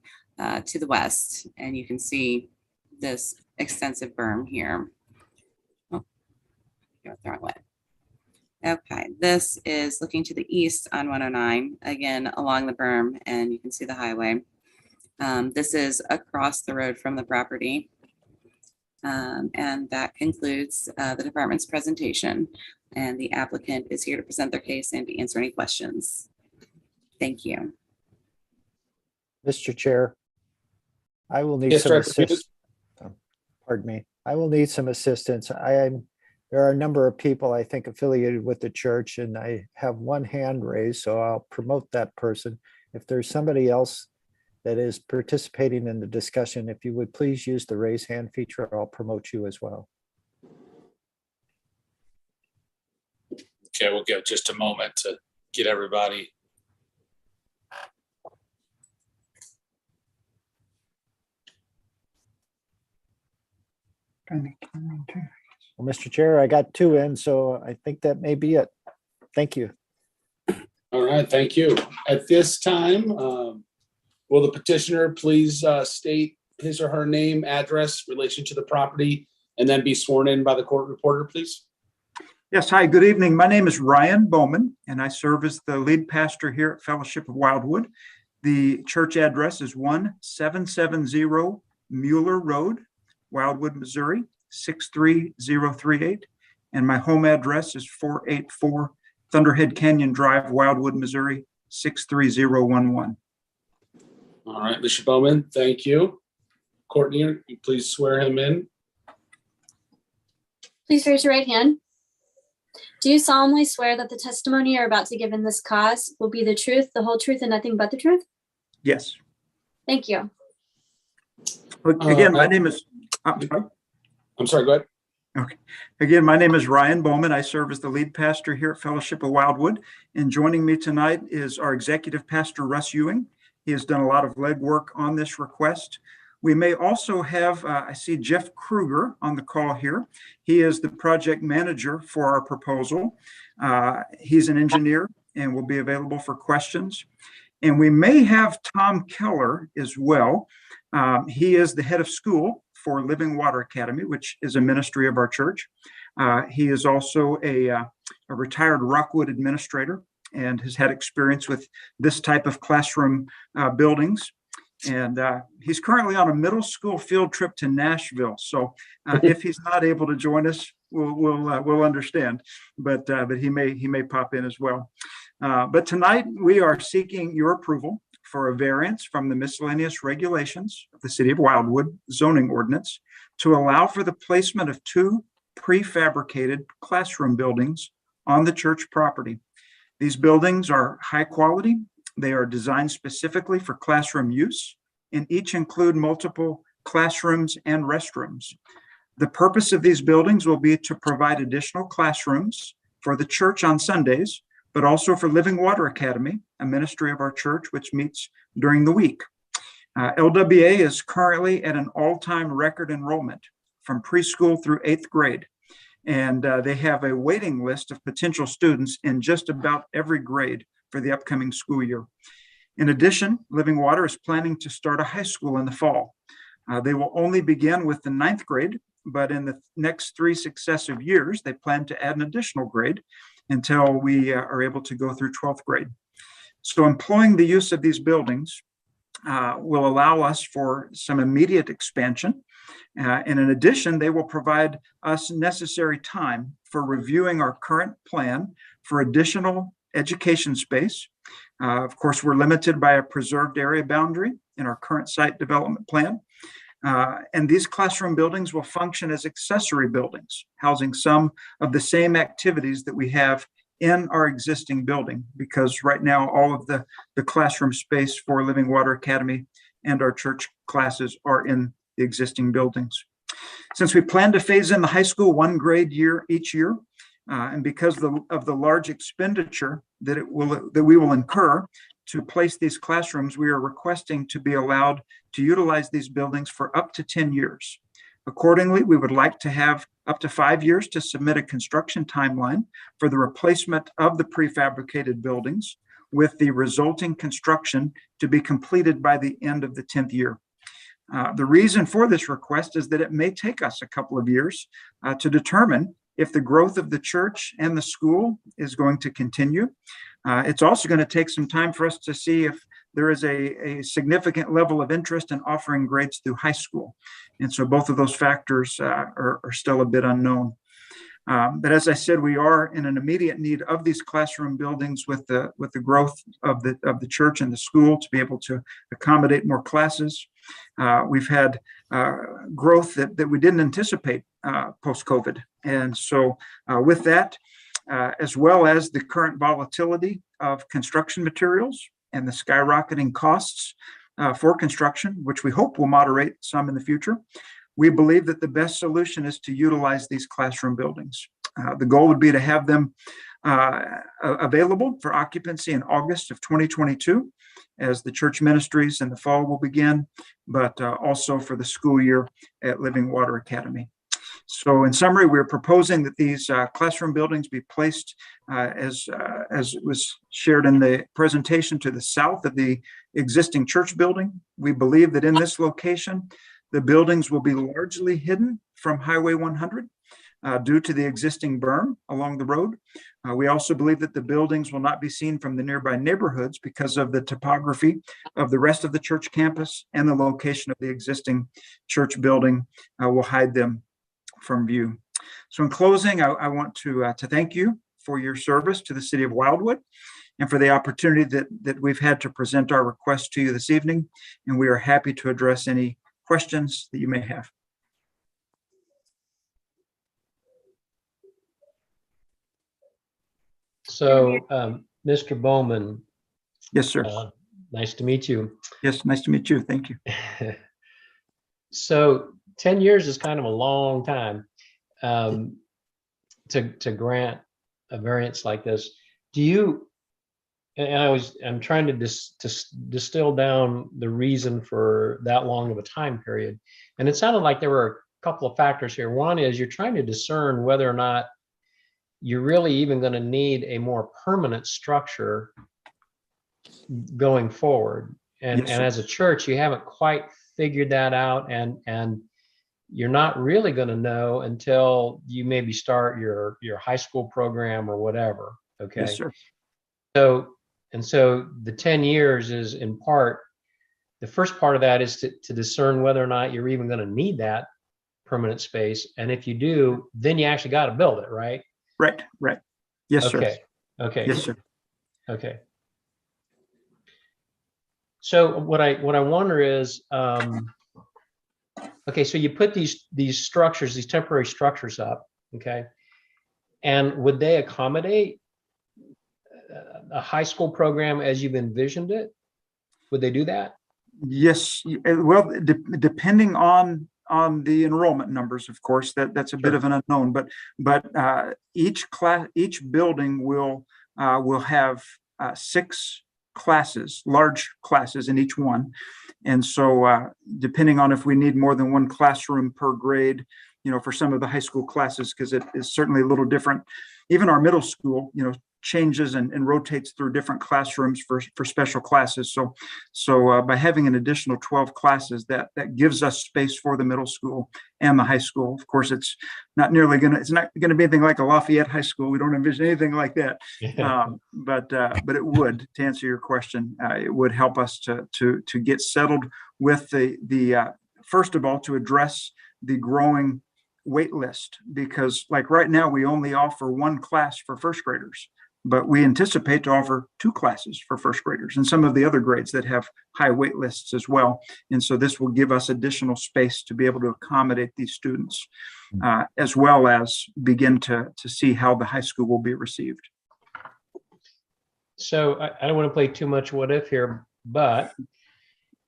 to the west, and you can see this extensive berm here. Oh, the wrong way. Okay, this is looking to the east on 109, again along the berm, and you can see the highway. This is across the road from the property. And that concludes the department's presentation. And the applicant is here to present their case and to answer any questions. Thank you.
Mr. Chair, I will need
Yes,
some
Director Peters.
assistance. Pardon me. I will need some assistance. There are a number of people I think affiliated with the church, and I have one hand raised, so I'll promote that person. If there's somebody else that is participating in the discussion, if you would please use the raise hand feature, I'll promote you as well.
Okay, we'll give just a moment to get everybody.
Well, Mr. Chair, I got 2 in, so I think that may be it. Thank you.
All right, thank you. At this time, will the petitioner please state his or her name, address, relation to the property, and then be sworn in by the court reporter, please?
Yes, hi, good evening. My name is Ryan Bowman, and I serve as the lead pastor here at Fellowship of Wildwood. The church address is 1770 Mueller Road, Wildwood, Missouri, 63038. And my home address is 484 Thunderhead Canyon Drive, Wildwood, Missouri, 63011.
All right, Mr. Bowman, thank you. Courtney, you please swear him in.
Please raise your right hand. Do you solemnly swear that the testimony you're about to give in this cause will be the truth, the whole truth, and nothing but the truth?
Yes.
Thank you.
Again, my name is,
I'm sorry, go ahead.
Okay. Again, my name is Ryan Bowman. I serve as the lead pastor here at Fellowship of Wildwood. And joining me tonight is our executive pastor, Russ Ewing. He has done a lot of legwork on this request. We may also have, I see Jeff Kruger on the call here. He is the project manager for our proposal. He's an engineer and will be available for questions. And we may have Tom Keller as well. He is the head of school for Living Water Academy, which is a ministry of our church. He is also a retired Rockwood administrator and has had experience with this type of classroom buildings. And he's currently on a middle school field trip to Nashville. So if he's not able to join us, we'll understand. But he may pop in as well. But tonight we are seeking your approval for a variance from the miscellaneous regulations of the City of Wildwood zoning ordinance to allow for the placement of 2 prefabricated classroom buildings on the church property. These buildings are high quality. They are designed specifically for classroom use and each include multiple classrooms and restrooms. The purpose of these buildings will be to provide additional classrooms for the church on Sundays, but also for Living Water Academy, a ministry of our church which meets during the week. LWA is currently at an all-time record enrollment from preschool through 8th grade. And they have a waiting list of potential students in just about every grade for the upcoming school year. In addition, Living Water is planning to start a high school in the fall. They will only begin with the 9th grade, but in the next 3 successive years, they plan to add an additional grade until we are able to go through 12th grade. So employing the use of these buildings will allow us for some immediate expansion. And in addition, they will provide us necessary time for reviewing our current plan for additional education space. Of course, we're limited by a preserved area boundary in our current site development plan. And these classroom buildings will function as accessory buildings, housing some of the same activities that we have in our existing building, because right now all of the classroom space for Living Water Academy and our church classes are in the existing buildings. Since we plan to phase in the high school 1 grade year each year, and because of the large expenditure that we will incur to place these classrooms, we are requesting to be allowed to utilize these buildings for up to 10 years. Accordingly, we would like to have up to 5 years to submit a construction timeline for the replacement of the prefabricated buildings, with the resulting construction to be completed by the end of the 10th year. The reason for this request is that it may take us a couple of years to determine if the growth of the church and the school is going to continue. It's also going to take some time for us to see if there is a significant level of interest in offering grades through high school. And so both of those factors are still a bit unknown. But as I said, we are in an immediate need of these classroom buildings with the growth of the church and the school to be able to accommodate more classes. We've had growth that we didn't anticipate post-COVID. And so with that, as well as the current volatility of construction materials and the skyrocketing costs for construction, which we hope will moderate some in the future, we believe that the best solution is to utilize these classroom buildings. The goal would be to have them available for occupancy in August of 2022, as the church ministries in the fall will begin, but also for the school year at Living Water Academy. So in summary, we're proposing that these classroom buildings be placed as was shared in the presentation to the south of the existing church building. We believe that in this location, the buildings will be largely hidden from Highway 100 due to the existing berm along the road. We also believe that the buildings will not be seen from the nearby neighborhoods because of the topography of the rest of the church campus, and the location of the existing church building will hide them from view. So in closing, I want to thank you for your service to the City of Wildwood and for the opportunity that we've had to present our request to you this evening. And we are happy to address any questions that you may have.
So, Mr. Bowman.
Yes, sir.
Nice to meet you.
Yes, nice to meet you. Thank you.
So 10 years is kind of a long time to grant a variance like this. Do you and I'm trying to distill down the reason for that long of a time period. And it sounded like there were a couple of factors here. One is you're trying to discern whether or not you're really even going to need a more permanent structure going forward. And,
Yes,
and
sir.
as a church, you haven't quite figured that out. And you're not really going to know until you maybe start your high school program or whatever. Okay.
Yes, sir.
So the 10 years is in part, the first part of that is to discern whether or not you're even going to need that permanent space. And if you do, then you actually got to build it, right?
Right, right. Yes, sir.
Okay.
Yes, sir.
Okay. So what I wonder is, okay, so you put these structures, these temporary structures up, okay, and would they accommodate a high school program as you've envisioned it? Would they do that?
Yes, well, depending on the enrollment numbers, of course, that's a bit of an unknown, but each building will have 6 classes, large classes in each one. And so depending on if we need more than 1 classroom per grade, for some of the high school classes, because it is certainly a little different. Even our middle school, changes and rotates through different classrooms for special classes. So by having an additional 12 classes, that gives us space for the middle school and the high school. Of course, it's not going to be anything like a Lafayette High School. We don't envision anything like that. But it would, to answer your question, it would help us to get settled with the first of all, to address the growing wait list, because like right now we only offer 1 class for first graders, but we anticipate to offer 2 classes for first graders and some of the other grades that have high wait lists as well. And so this will give us additional space to be able to accommodate these students, as well as begin to see how the high school will be received.
So I don't want to play too much what if here, but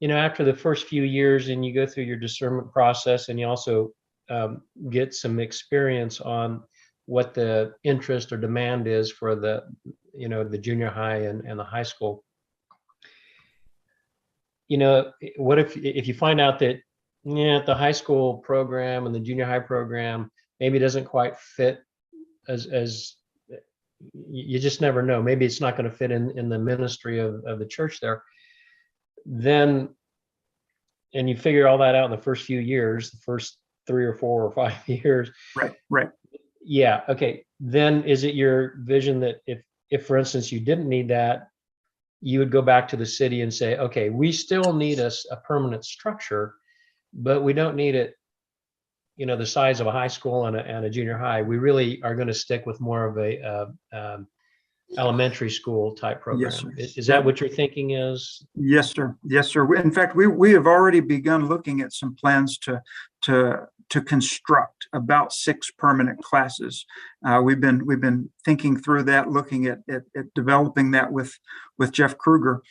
after the first few years and you go through your discernment process and you also get some experience on what the interest or demand is for the junior high and the high school. What if you find out that the high school program and the junior high program maybe doesn't quite fit as you just never know. Maybe it's not going to fit in the ministry of the church there. Then, and you figure all that out in the first few years, the first 3 or 4 or 5 years.
Right.
Yeah. Okay. Then is it your vision that if for instance, you didn't need that, you would go back to the city and say, okay, we still need a permanent structure, but we don't need it, the size of a high school and a junior high. We really are going to stick with more of a elementary school type program.
Yes, sir.
Is that what your thinking is?
Yes, sir. Yes, sir. In fact, we have already begun looking at some plans to construct about 6 permanent classes. We've been thinking through that, looking at developing that with Jeff Kruger.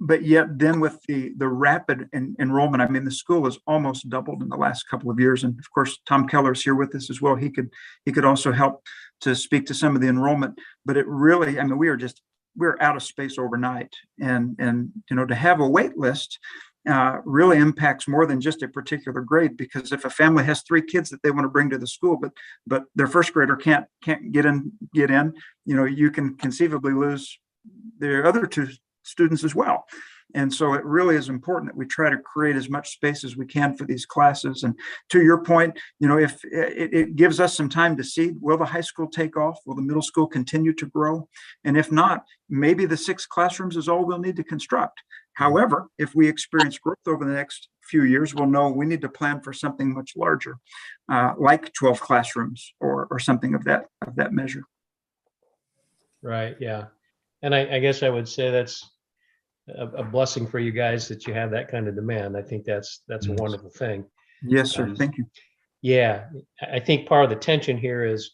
But yet then with the rapid enrollment, I mean, the school has almost doubled in the last couple of years. And of course, Tom Keller's here with us as well. He could also help to speak to some of the enrollment, but it really, I mean, we're out of space overnight. And to have a wait list really impacts more than just a particular grade, because if a family has 3 kids that they want to bring to the school, but their first grader can't get in, you can conceivably lose the other 2 students as well. And so it really is important that we try to create as much space as we can for these classes. And to your point, if it gives us some time to see, will the high school take off? Will the middle school continue to grow? And if not, maybe the 6 classrooms is all we'll need to construct. However, if we experience growth over the next few years, we'll know we need to plan for something much larger, like 12 classrooms or something of that measure.
Right. Yeah. And I guess I would say that's a blessing for you guys that you have that kind of demand. I think that's a wonderful thing.
Yes, sir. Thank you.
Yeah. I think part of the tension here is,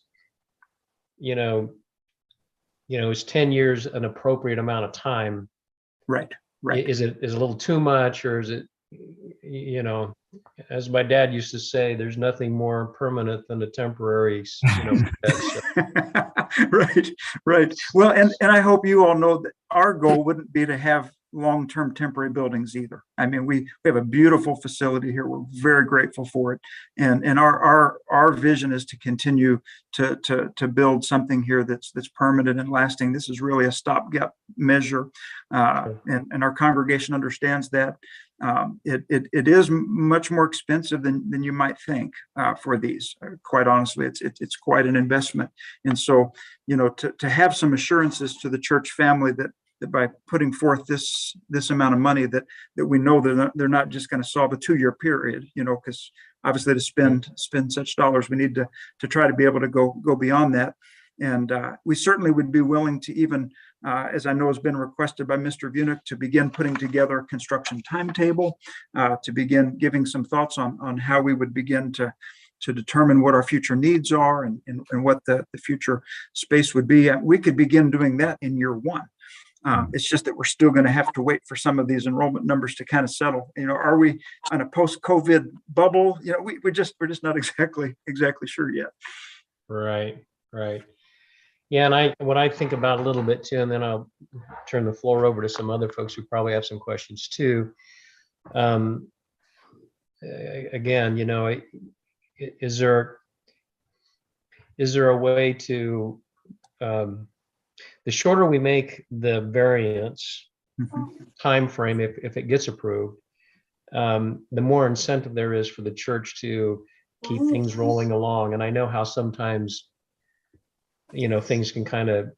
is 10 years an appropriate amount of time?
Right.
Is it a little too much, or is it, as my dad used to say, there's nothing more permanent than a temporary,
Right, right. Well, and I hope you all know that our goal wouldn't be to have long-term temporary buildings either. I mean, we have a beautiful facility here. We're very grateful for it. And our vision is to continue to build something here that's permanent and lasting. This is really a stopgap measure. And our congregation understands that. It is much more expensive than you might think for these. Quite honestly, it's quite an investment. And so, to have some assurances to the church family that by putting forth this amount of money that we know that they're not just going to solve a 2-year period, because obviously to spend such dollars, we need to try to be able to go beyond that. And we certainly would be willing to even, as I know has been requested by Mr. Vunick, to begin putting together a construction timetable, to begin giving some thoughts on how we would begin to determine what our future needs are and what the future space would be. We could begin doing that in year 1. It's just that we're still going to have to wait for some of these enrollment numbers to kind of settle. Are we on a post-COVID bubble? We're just not exactly sure yet.
Right. Yeah, and what I think about a little bit too, and then I'll turn the floor over to some other folks who probably have some questions too. Again, is there a way to, the shorter we make the variance time frame, if it gets approved, the more incentive there is for the church to keep things rolling along. And I know how sometimes, things can kind of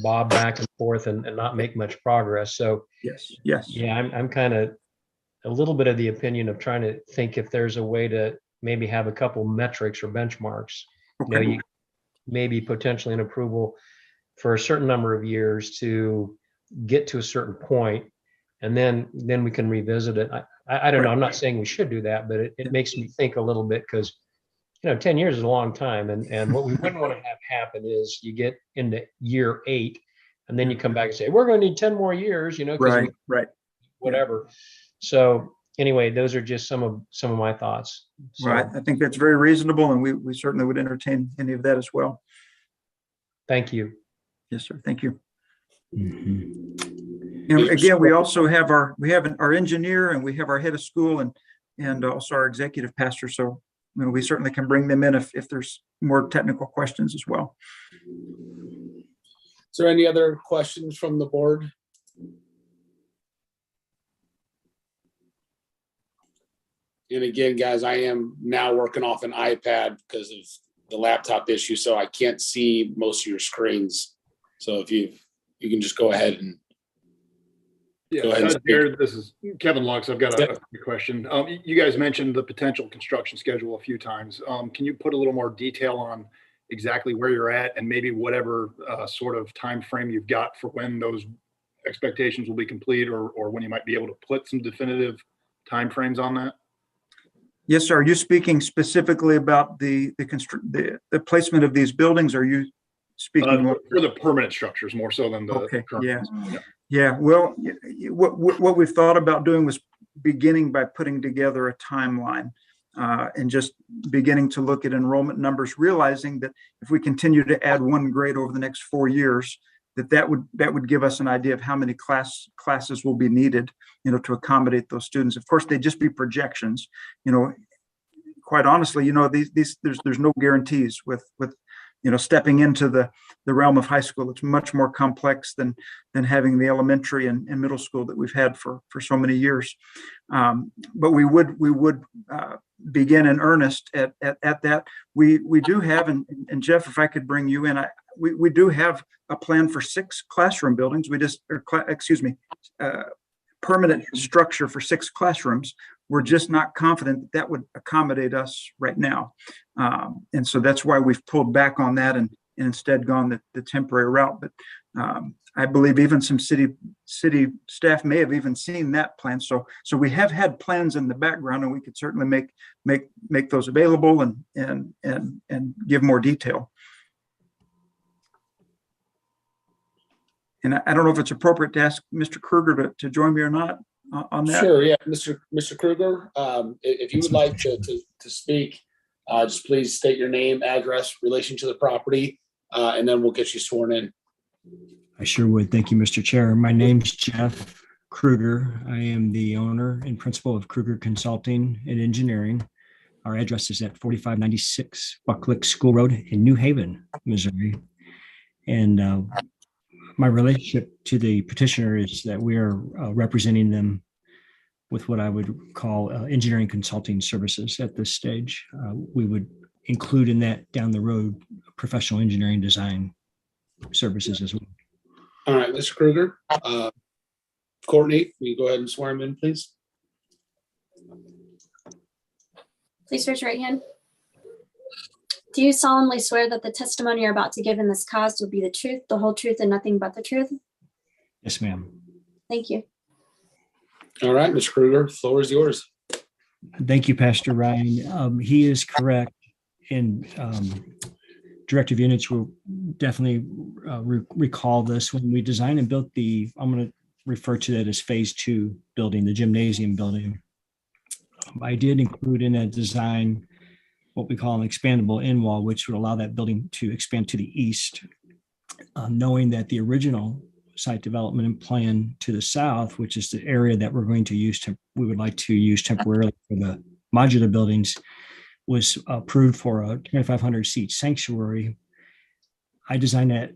bob back and forth and not make much progress. So
yes,
yeah, I'm kind of a little bit of the opinion of trying to think if there's a way to maybe have a couple metrics or benchmarks.
Okay.
You maybe potentially an approval for a certain number of years to get to a certain point, and then we can revisit it. I don't know. I'm not saying we should do that, but it makes me think a little bit, because 10 years is a long time, and what we wouldn't want to have happen is you get into year 8 and then you come back and say, we're going to need 10 more years, because
right.
whatever. So anyway, those are just some of my thoughts. So,
Right. I think that's very reasonable, and we certainly would entertain any of that as well.
thank you.
Yes, sir. Thank you. And again, we also have our engineer, and we have our head of school, and also our executive pastor. So we certainly can bring them in if there's more technical questions as well.
Is there any other questions from the board? And again, guys, I am now working off an iPad because of the laptop issue, so I can't see most of your screens. So if you can just go ahead and go ahead.
Jared, this is Kevin Lux. I've got a question. You guys mentioned the potential construction schedule a few times. Can you put a little more detail on exactly where you're at, and maybe whatever sort of time frame you've got for when those expectations will be complete, or when you might be able to put some definitive time frames on that?
Yes, sir. Are you speaking specifically about the placement of these buildings? Are you speaking
for the permanent structures more so than the
okay?
current
Yeah. Yeah. Well, what we've thought about doing was beginning by putting together a timeline and just beginning to look at enrollment numbers, realizing that if we continue to add 1 grade over the next 4 years, that would give us an idea of how many classes will be needed, to accommodate those students. Of course, they'd just be projections. Quite honestly, there's no guarantees with stepping into the realm of high school. It's much more complex than having the elementary and middle school that we've had for so many years. But we would begin in earnest at that. We do have, and Jeff, if I could bring you in, we do have a plan for 6 classroom buildings. Permanent structure for 6 classrooms. We're just not confident that would accommodate us right now. And so that's why we've pulled back on that and instead gone the temporary route. But I believe even some city staff may have even seen that plan. So we have had plans in the background, and we could certainly make those available and give more detail. And I don't know if it's appropriate to ask Mr. Kruger to join me or not on that.
Sure, yeah, Mr. Kruger, if you would like to speak, just please state your name, address, relation to the property, and then we'll get you sworn in.
I sure would. Thank you, Mr. Chair. My name's Jeff Kruger. I am the owner and principal of Kruger Consulting and Engineering. Our address is at 4596 Bucklick School Road in New Haven, Missouri. And my relationship to the petitioner is that we are representing them with what I would call engineering consulting services at this stage. We would include in that down the road professional engineering design services as well.
All right, Mr. Kruger. Courtney, will you go ahead and swear him in, please?
Please raise your right hand. Do you solemnly swear that the testimony you're about to give in this cause will be the truth, the whole truth, and nothing but the truth?
Yes, ma'am.
Thank you.
All right, Mr. Kruger, the floor is yours.
Thank you, Pastor Ryan. He is correct. And directive units will definitely recall this. When we designed and built I'm going to refer to that as phase 2 building, the gymnasium building. I did include in that design what we call an expandable end wall, which would allow that building to expand to the east, knowing that the original site development plan to the south, which is the area that we're going to use, we would like to use temporarily for the modular buildings, was approved for a 2,500 seat sanctuary. I designed that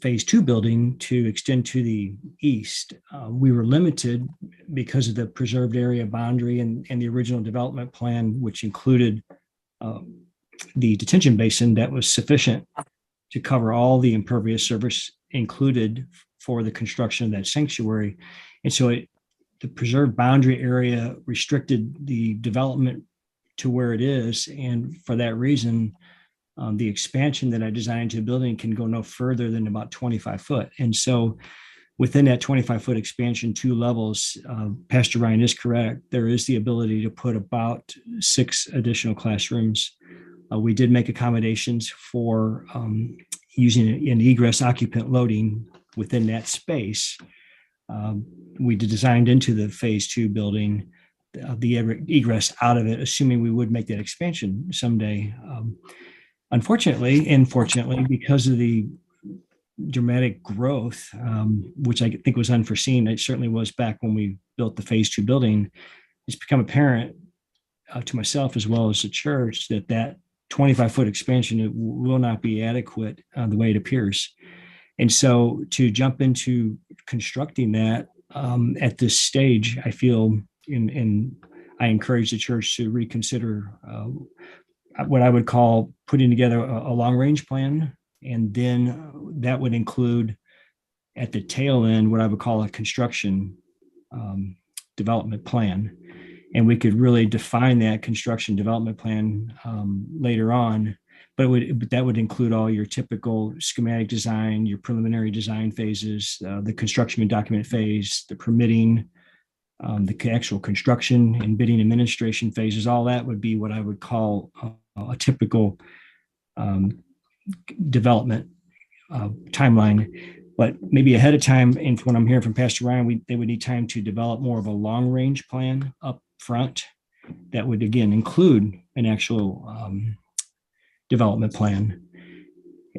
phase 2 building to extend to the east. We were limited because of the preserved area boundary and the original development plan, which included the detention basin that was sufficient to cover all the impervious surface included for the construction of that sanctuary. And so the preserved boundary area restricted the development to where it is. And for that reason, the expansion that I designed to the building can go no further than about 25 foot. And so within that 25-foot expansion, 2 levels, Pastor Ryan is correct. There is the ability to put about 6 additional classrooms. We did make accommodations for using an egress occupant loading within that space. We designed into the phase 2 building the egress out of it, assuming we would make that expansion someday. Unfortunately, and fortunately, because of the dramatic growth, which I think was unforeseen, it certainly was back when we built the phase 2 building, it's become apparent to myself as well as the church that 25-foot expansion it will not be adequate the way it appears. And so to jump into constructing that at this stage, I feel, and I encourage the church to reconsider what I would call putting together a long-range plan. And then that would include at the tail end, what I would call a construction development plan. And we could really define that construction development plan later on, but that would include all your typical schematic design, your preliminary design phases, the construction and document phase, the permitting, the actual construction and bidding administration phases. All that would be what I would call a typical development timeline, but maybe ahead of time. And when I'm hearing from Pastor Ryan, they would need time to develop more of a long range plan up front that would again include an actual development plan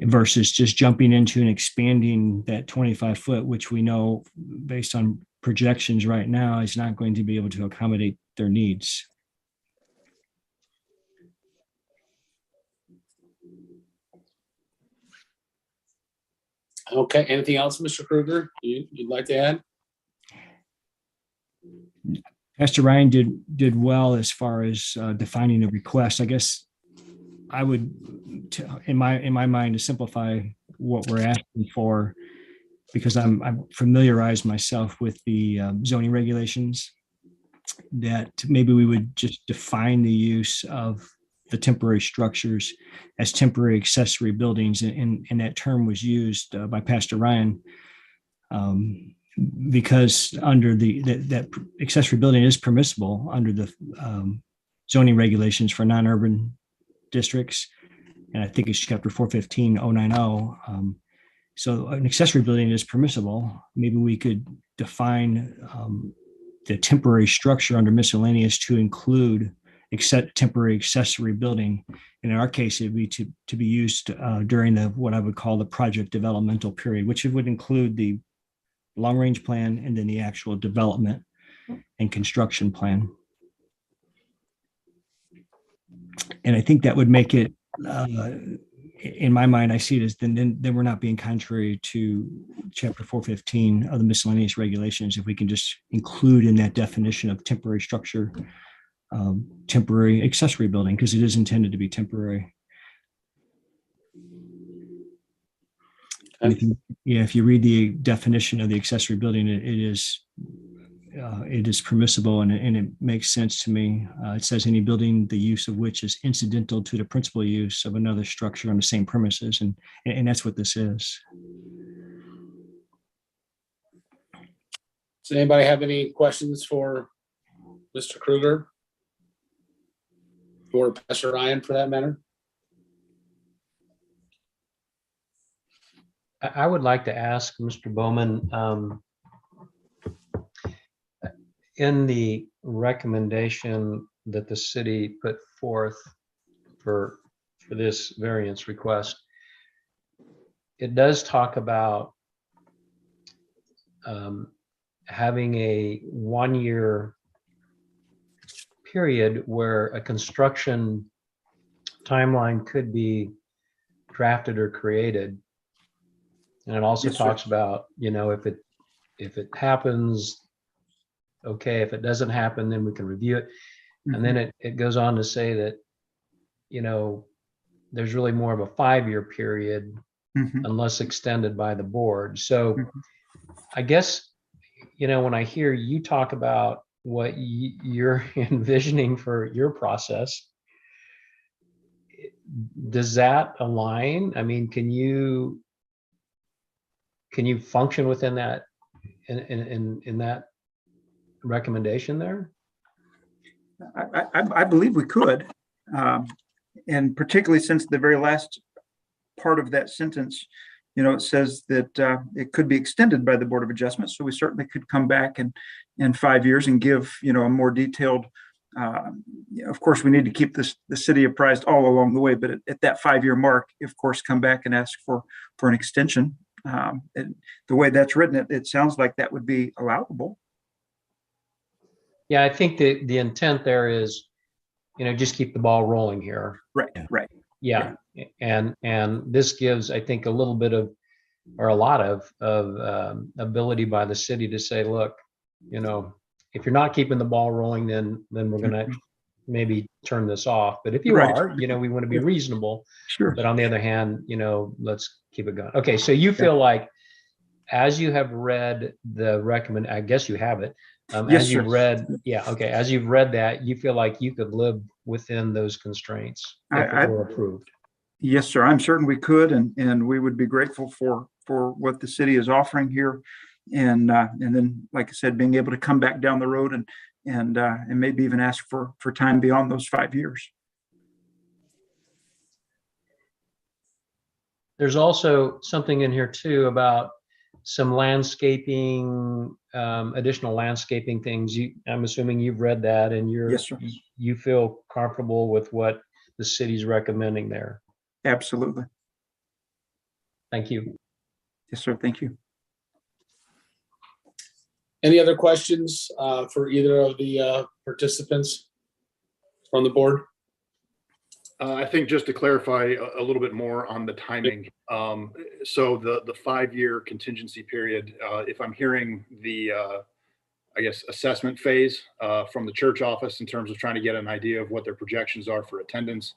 versus just jumping into and expanding that 25-foot, which we know based on projections right now is not going to be able to accommodate their needs.
Okay, anything else, Mr. Kruger, you'd like to add?
Pastor Ryan did well as far as defining the request. I guess I would, in my mind, to simplify what we're asking for, because I'm familiarized myself with the zoning regulations, that maybe we would just define the use of the temporary structures as temporary accessory buildings, and that term was used by Pastor Ryan because under that accessory building is permissible under the zoning regulations for non-urban districts, and I think it's chapter 415-090. So an accessory building is permissible. Maybe we could define the temporary structure under miscellaneous to include temporary accessory building. And in our case, it'd be to be used during what I would call the project developmental period, which would include the long range plan and then the actual development and construction plan. And I think that would make it, in my mind, I see it as then we're not being contrary to Chapter 415 of the miscellaneous regulations if we can just include in that definition of temporary structure, temporary accessory building, because it is intended to be temporary. And if you read the definition of the accessory building, it is permissible and it makes sense to me. It says any building, the use of which is incidental to the principal use of another structure on the same premises. And that's what this is.
Does anybody have any questions for Mr. Kruger? Or Pastor Ryan for that matter?
I would like to ask Mr. Bowman, in the recommendation that the city put forth for this variance request, it does talk about having a 1-year period where a construction timeline could be drafted or created. And it also talks about, if it happens, okay, if it doesn't happen, then we can review it. And then it goes on to say that, there's really more of a 5-year period unless extended by the board. So I guess, when I hear you talk about what you're envisioning for your process, does that align? I mean, can you function within that in that recommendation there?
I believe we could, and particularly since the very last part of that sentence, it says that it could be extended by the Board of Adjustment. So we certainly could come back in 5 years and give a more detailed. Of course, we need to keep the city apprised all along the way, but at that 5-year mark, of course, come back and ask for an extension. And the way that's written, it sounds like that would be allowable.
Yeah, I think the intent there is, just keep the ball rolling here.
Right.
Yeah. And this gives, I think, a little bit of, or a lot of ability by the city to say, look, if you're not keeping the ball rolling, then we're going to maybe turn this off. But if you are, we want to be reasonable.
Sure.
But on the other hand, let's keep it going. Okay. So you feel like, as you have read the I guess you have it.
Yes,
as you've
sir.
read, as you've read that, you feel like you could live within those constraints if it were approved.
Yes, sir. I'm certain we could, and we would be grateful for what the city is offering here, and then, like I said, being able to come back down the road and maybe even ask for time beyond those 5 years.
There's also something in here too about some landscaping, additional landscaping things. I'm assuming you've read that and
Yes, sir.
you feel comfortable with what the city's recommending there.
Absolutely.
Thank you.
Yes, sir. Thank you.
Any other questions for either of the participants from the board?
I think just to clarify a little bit more on the timing. So the 5-year contingency period, if I'm hearing the, I guess, assessment phase from the church office in terms of trying to get an idea of what their projections are for attendance.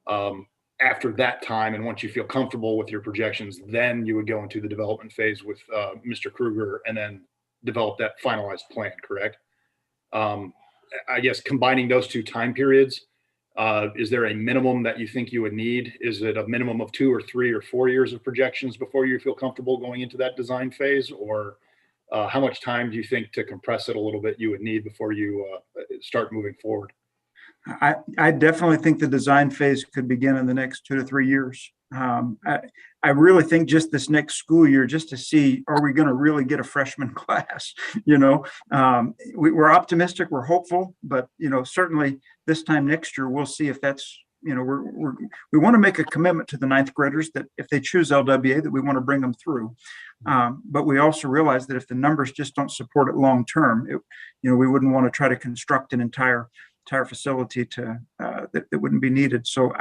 After that time, and once you feel comfortable with your projections, then you would go into the development phase with Mr. Kruger and then develop that finalized plan, correct? I guess combining those two time periods, is there a minimum that you think you would need? Is it a minimum of 2 or 3 or 4 years of projections before you feel comfortable going into that design phase? Or how much time do you think, to compress it a little bit, you would need before you start moving forward?
I definitely think the design phase could begin in the next 2 to 3 years. I really think just this next school year, just to see, are we going to really get a freshman class? We're optimistic, we're hopeful, but certainly this time next year, we'll see if that's, we want to make a commitment to the ninth graders that if they choose LWA, that we want to bring them through. But we also realize that if the numbers just don't support it long term, we wouldn't want to try to construct an entire facility that wouldn't be needed. So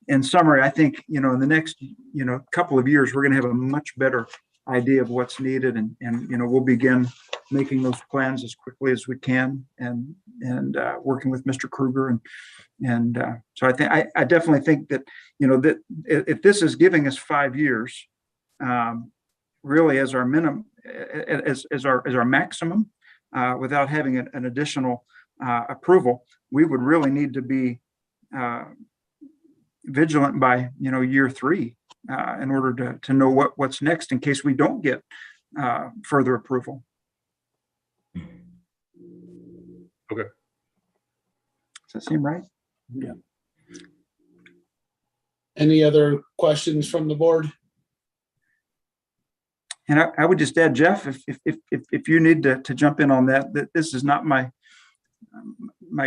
in summary, I think, in the next, couple of years, we're going to have a much better idea of what's needed, and we'll begin making those plans as quickly as we can, and working with Mr. Kruger. And so I definitely think that, that if this is giving us 5 years, really as our minimum, as our maximum, without having an additional approval, we would really need to be vigilant by year 3 in order to know what's next in case we don't get further approval.
Okay.
Does that seem right?
Yeah. Any other questions from the board?
And I would just add, Jeff, if you need to jump in on that this is not my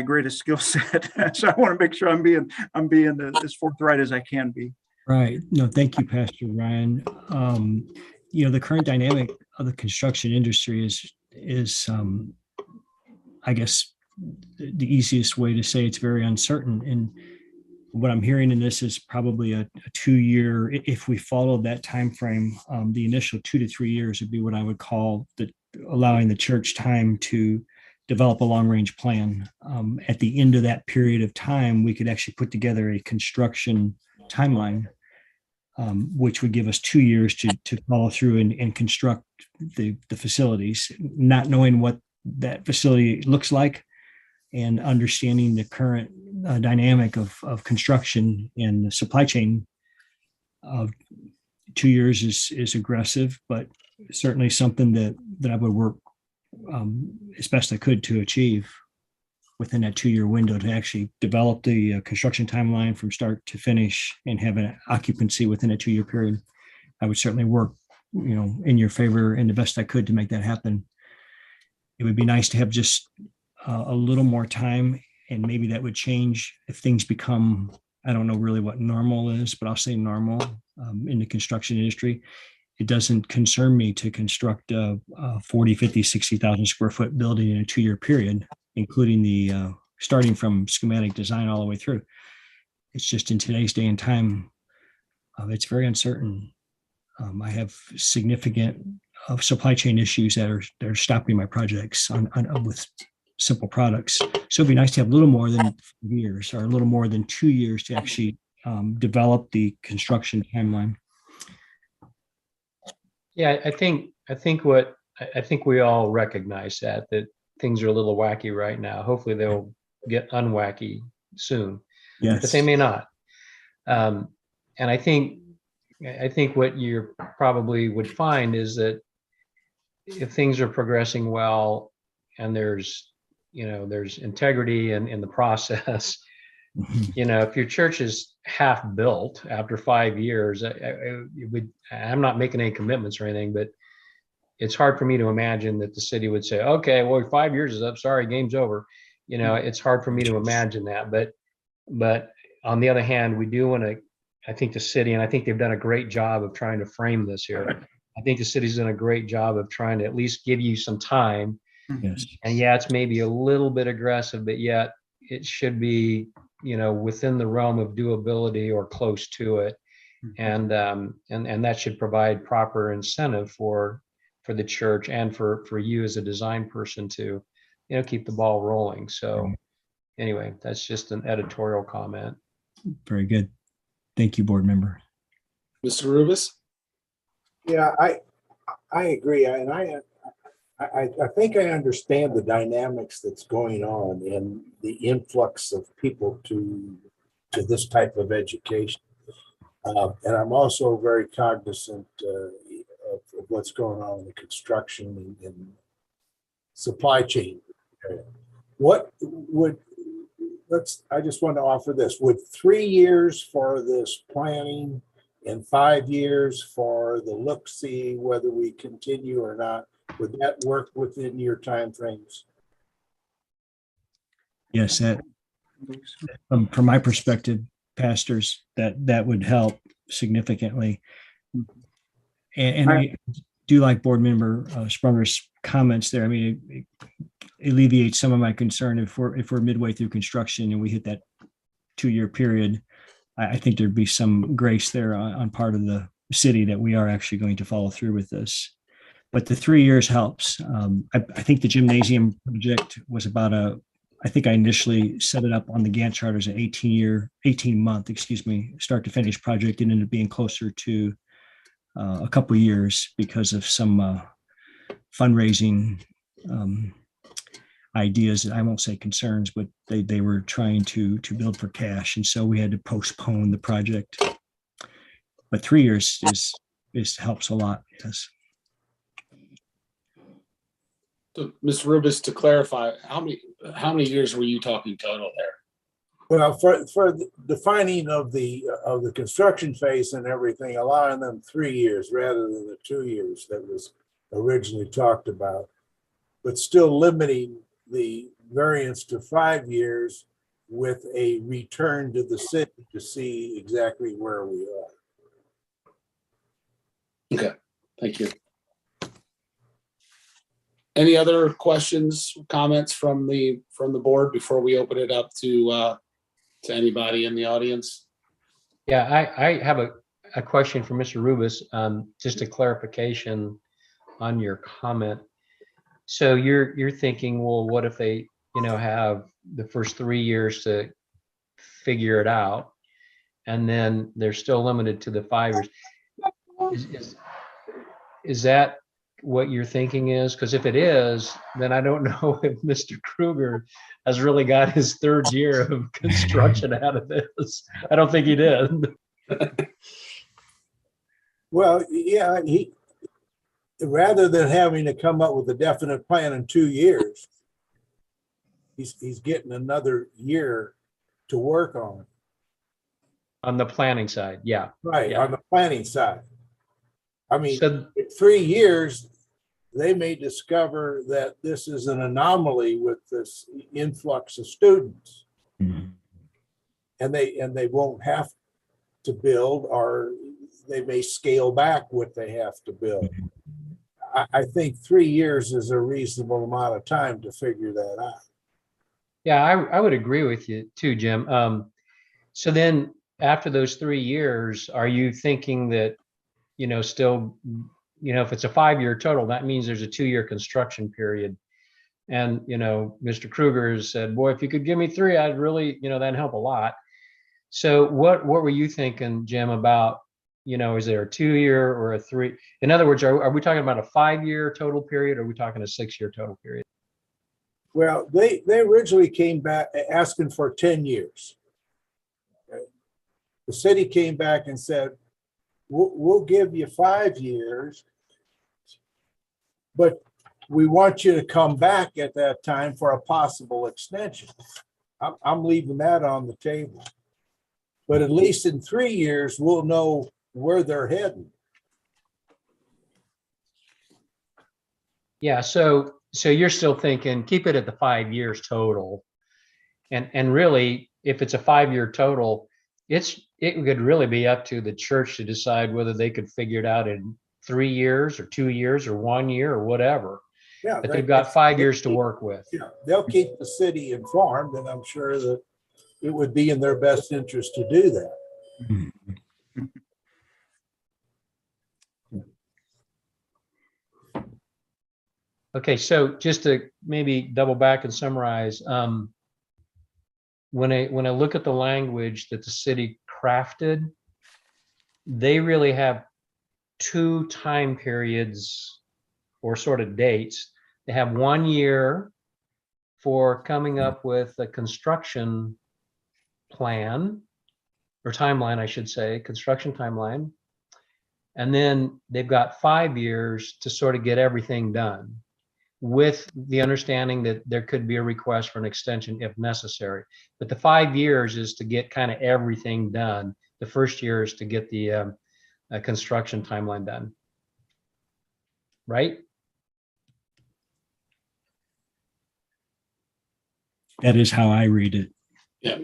greatest skill set, so I want to make sure I'm being as forthright as I can be.
Right. No, thank you, Pastor Ryan. The current dynamic of the construction industry is I guess the easiest way to say it's very uncertain. And what I'm hearing in this is probably a 2-year, if we follow that time frame, the initial 2 to 3 years would be what I would call allowing the church time to develop a long-range plan. At the end of that period of time, we could actually put together a construction timeline, which would give us 2 years to follow through and construct the facilities, not knowing what that facility looks like and understanding the current dynamic of construction and the supply chain. 2 years is aggressive, but certainly something that I would work as best I could to achieve within that 2-year window, to actually develop the construction timeline from start to finish and have an occupancy within a 2-year period. I would certainly work, in your favor and the best I could to make that happen. It would be nice to have just a little more time, and maybe that would change if things become, I don't know really what normal is, but I'll say normal in the construction industry. It doesn't concern me to construct a 40, 50, 60,000 square foot building in a 2-year period, including the starting from schematic design all the way through. It's just in today's day and time, it's very uncertain. I have significant supply chain issues that are stopping my projects with simple products. So it'd be nice to have a little more than 5 years or a little more than 2 years to actually develop the construction timeline.
Yeah, I think we all recognize that things are a little wacky right now. Hopefully they'll get unwacky soon,
Yes.
but they may not. And I think what you probably would find is that if things are progressing well and there's integrity in the process, if your church is half built after 5 years, I'm not making any commitments or anything, but it's hard for me to imagine that the city would say, okay, well, 5 years is up, sorry, game's over. It's hard for me to imagine that, but on the other hand, we do want to, I think the city, and I think they've done a great job of trying to frame this here. I think the city's done a great job of trying to at least give you some time.
Yes.
And yeah, it's maybe a little bit aggressive, but yet it should be, within the realm of doability or close to it. And that should provide proper incentive for the church and for you as a design person to, keep the ball rolling. So anyway, that's just an editorial comment.
Very good. Thank you, board member.
Mr. Rubis?
Yeah, I agree. And I think I understand the dynamics that's going on and the influx of people to this type of education. And I'm also very cognizant of what's going on in the construction and supply chain area. I just want to offer this. Would 3 years for this planning and 5 years for the look-see, whether we continue or not. Would that work within your timeframes?
Yes, that, from my perspective, pastors, that would help significantly. And I do like board member Sprunger's comments there. I mean, it alleviates some of my concern if we're midway through construction and we hit that 2-year period. I think there'd be some grace there on part of the city that we are actually going to follow through with this. But the 3 years helps. I think the gymnasium project was about I think I initially set it up on the Gantt chart as an 18-month, start to finish project. It ended up being closer to a couple of years because of some fundraising ideas. I won't say concerns, but they were trying to build for cash, and so we had to postpone the project. But 3 years is helps a lot. Yes.
So, Mr. Rubis, to clarify, how many years were you talking total there?
Well, for the defining of the construction phase and everything, allowing them 3 years rather than the 2 years that was originally talked about, but still limiting the variance to 5 years with a return to the city to see exactly where we are.
Okay, thank you. Any other questions, comments from the board before we open it up to anybody in the audience?
Yeah, I have a question for Mr. Rubis, just a clarification on your comment. So you're thinking, well, what if they, have the first 3 years to figure it out, and then they're still limited to the 5 years? Is that what your thinking is? Because if it is, then I don't know if Mr. Kruger has really got his 3rd year of construction out of this. I don't think he did.
Well, yeah, he rather than having to come up with a definite plan in 2 years, he's getting another year to work on.
On the planning side, yeah.
Right,
Yeah.
on the planning side. I mean,
So,
in 3 years, they may discover that this is an anomaly with this influx of students.
Mhm.
And they won't have to build, or they may scale back what they have to build. I think 3 years is a reasonable amount of time to figure that out.
yeah, I would agree with you too, Jim. So then after those 3 years, are you thinking that, still, if it's a 5-year total, that means there's a 2-year construction period. And, Mr. Kruger has said, boy, if you could give me 3, I'd really, that'd help a lot. So what were you thinking, Jim, about, is there a 2-year or a 3? In other words, are we talking about a 5-year total period, or are we talking a 6-year total period?
Well, they originally came back asking for 10 years. Okay. The city came back and said, we'll give you 5 years, but we want you to come back at that time for a possible extension. I'm leaving that on the table. But at least in 3 years, we'll know where they're heading.
Yeah, so you're still thinking, keep it at the 5 years total. And really, if it's a 5-year total, it could really be up to the church to decide whether they could figure it out in 3 years or 2 years or 1 year or whatever.
Yeah,
But they've got 5 years to work with.
Yeah, they'll keep the city informed, and I'm sure that it would be in their best interest to do that.
Okay, so just to maybe double back and summarize, when I look at the language that the city crafted, they really have 2 time periods or sort of dates. They have 1 year for coming up with a construction plan, or timeline, I should say, construction timeline. And then they've got 5 years to sort of get everything done, with the understanding that there could be a request for an extension if necessary. But the 5 years is to get kind of everything done. The first year is to get the a construction timeline done. Right?
That is how I read it.
Yeah.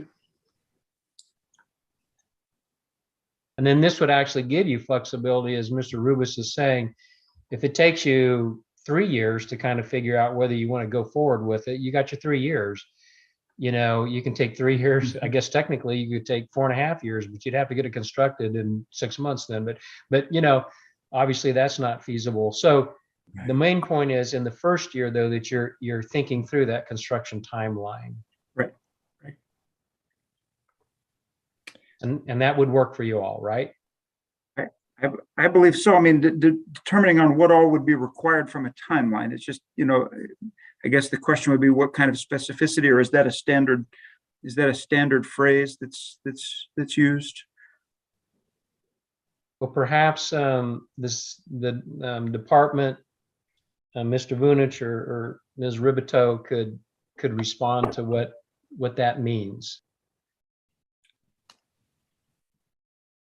And then this would actually give you flexibility, as Mr. Rubus is saying. If it takes you 3 years to kind of figure out whether you want to go forward with it, you got your 3 years. You know, you can take 3 years. I guess technically you could take 4.5 years, but you'd have to get it constructed in 6 months then. But you know, obviously that's not feasible. So the main point is in the first year, though, that you're thinking through that construction timeline.
Right.
And that would work for you all, right?
I believe so. I mean, determining on what all would be required from a timeline, it's just, you know, I guess the question would be what kind of specificity, or is that a standard phrase that's used?
Well, perhaps the department, Mr. Vunich or Ms. Ribiteau could respond to what that means.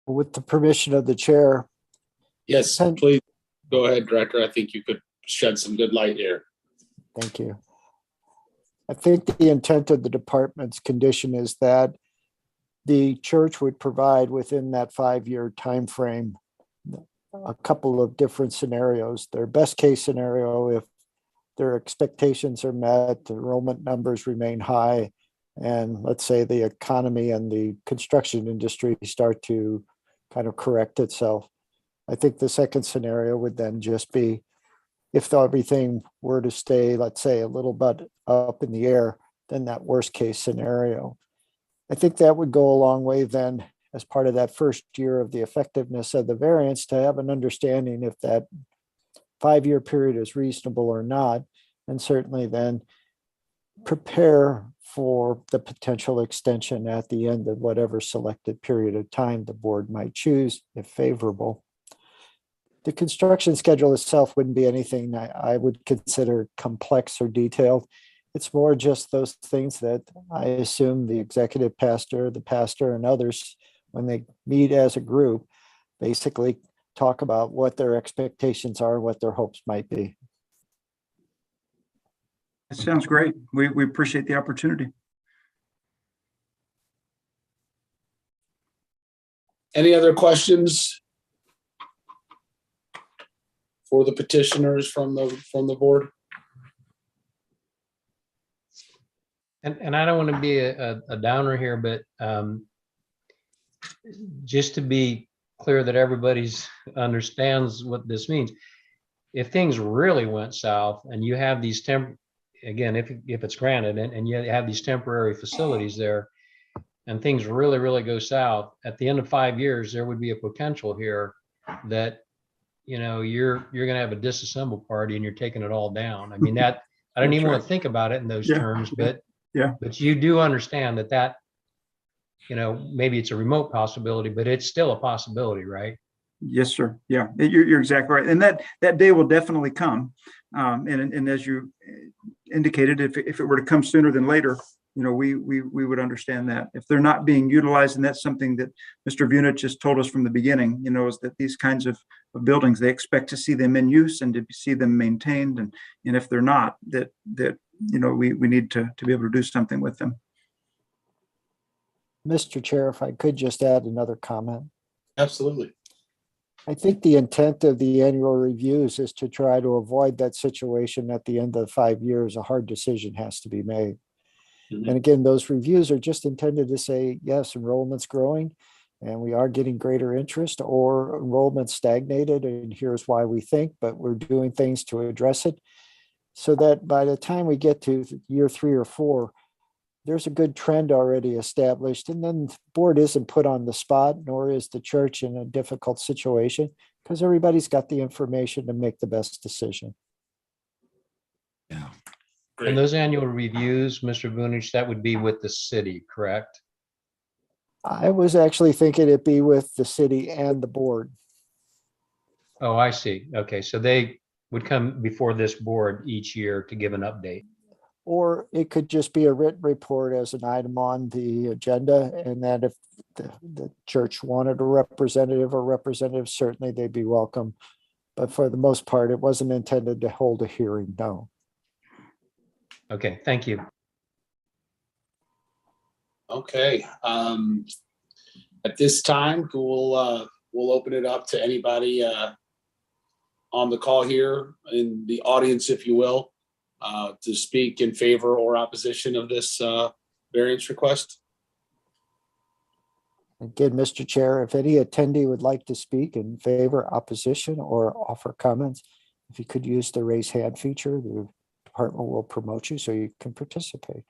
With the permission of the chair.
Yes, please go ahead, Director. I think you could shed some good light here.
Thank you. I think the intent of the department's condition is that the church would provide within that 5-year time frame a couple of different scenarios. Their best case scenario, if their expectations are met, the enrollment numbers remain high, and let's say the economy and the construction industry start to kind of correct itself. I think the second scenario would then just be if everything were to stay, let's say, a little bit up in the air, then that worst case scenario. I think that would go a long way then as part of that first year of the effectiveness of the variance to have an understanding if that 5-year period is reasonable or not, and certainly then prepare for the potential extension at the end of whatever selected period of time the board might choose, if favorable. The construction schedule itself wouldn't be anything I would consider complex or detailed. It's more just those things that I assume the executive pastor, the pastor, and others, when they meet as a group, basically talk about what their expectations are, what their hopes might be.
That sounds great. We appreciate the opportunity.
Any other questions for the petitioners from the board?
And I don't want to be a downer here, but just to be clear that everybody's understands what this means. If things really went south and you have these again, if it's granted and you have these temporary facilities there and things really go south, at the end of 5 years, there would be a potential here that, you know, you're going to have a disassemble party and you're taking it all down. I mean, that I don't even want to think about it in those terms, but you do understand that, you know, maybe it's a remote possibility, but it's still a possibility, right?
Yes, sir. Yeah, you're exactly right. And that day will definitely come. And as you indicated, if it were to come sooner than later, you know, we would understand that. If they're not being utilized, and that's something that Mr. Vunich just told us from the beginning, you know, is that these kinds of buildings, they expect to see them in use and to see them maintained. And if they're not, that you know, we need to be able to do something with them.
Mr. Chair, if I could just add another comment.
Absolutely.
I think the intent of the annual reviews is to try to avoid that situation at the end of 5 years. A hard decision has to be made. Mm-hmm. And again, those reviews are just intended to say, yes, enrollment's growing and we are getting greater interest, or enrollment stagnated and here's why we think, but we're doing things to address it. So that by the time we get to year 3 or 4, there's a good trend already established, and then the board isn't put on the spot, nor is the church in a difficult situation, because everybody's got the information to make the best decision.
Yeah.
Great.
And those annual reviews, Mr. Vunich, that would be with the city, correct?
I was actually thinking it'd be with the city and the board.
Oh, I see. Okay, so they would come before this board each year to give an update.
Or it could just be a written report as an item on the agenda, and that if the church wanted a representative or representatives, certainly they'd be welcome. But for the most part, it wasn't intended to hold a hearing, no.
Okay, thank you.
Okay. At this time, we'll open it up to anybody on the call here in the audience, if you will, to speak in favor or opposition of this variance request.
Again, Mr. Chair, if any attendee would like to speak in favor, opposition, or offer comments, if you could use the raise hand feature, the department will promote you so you can participate.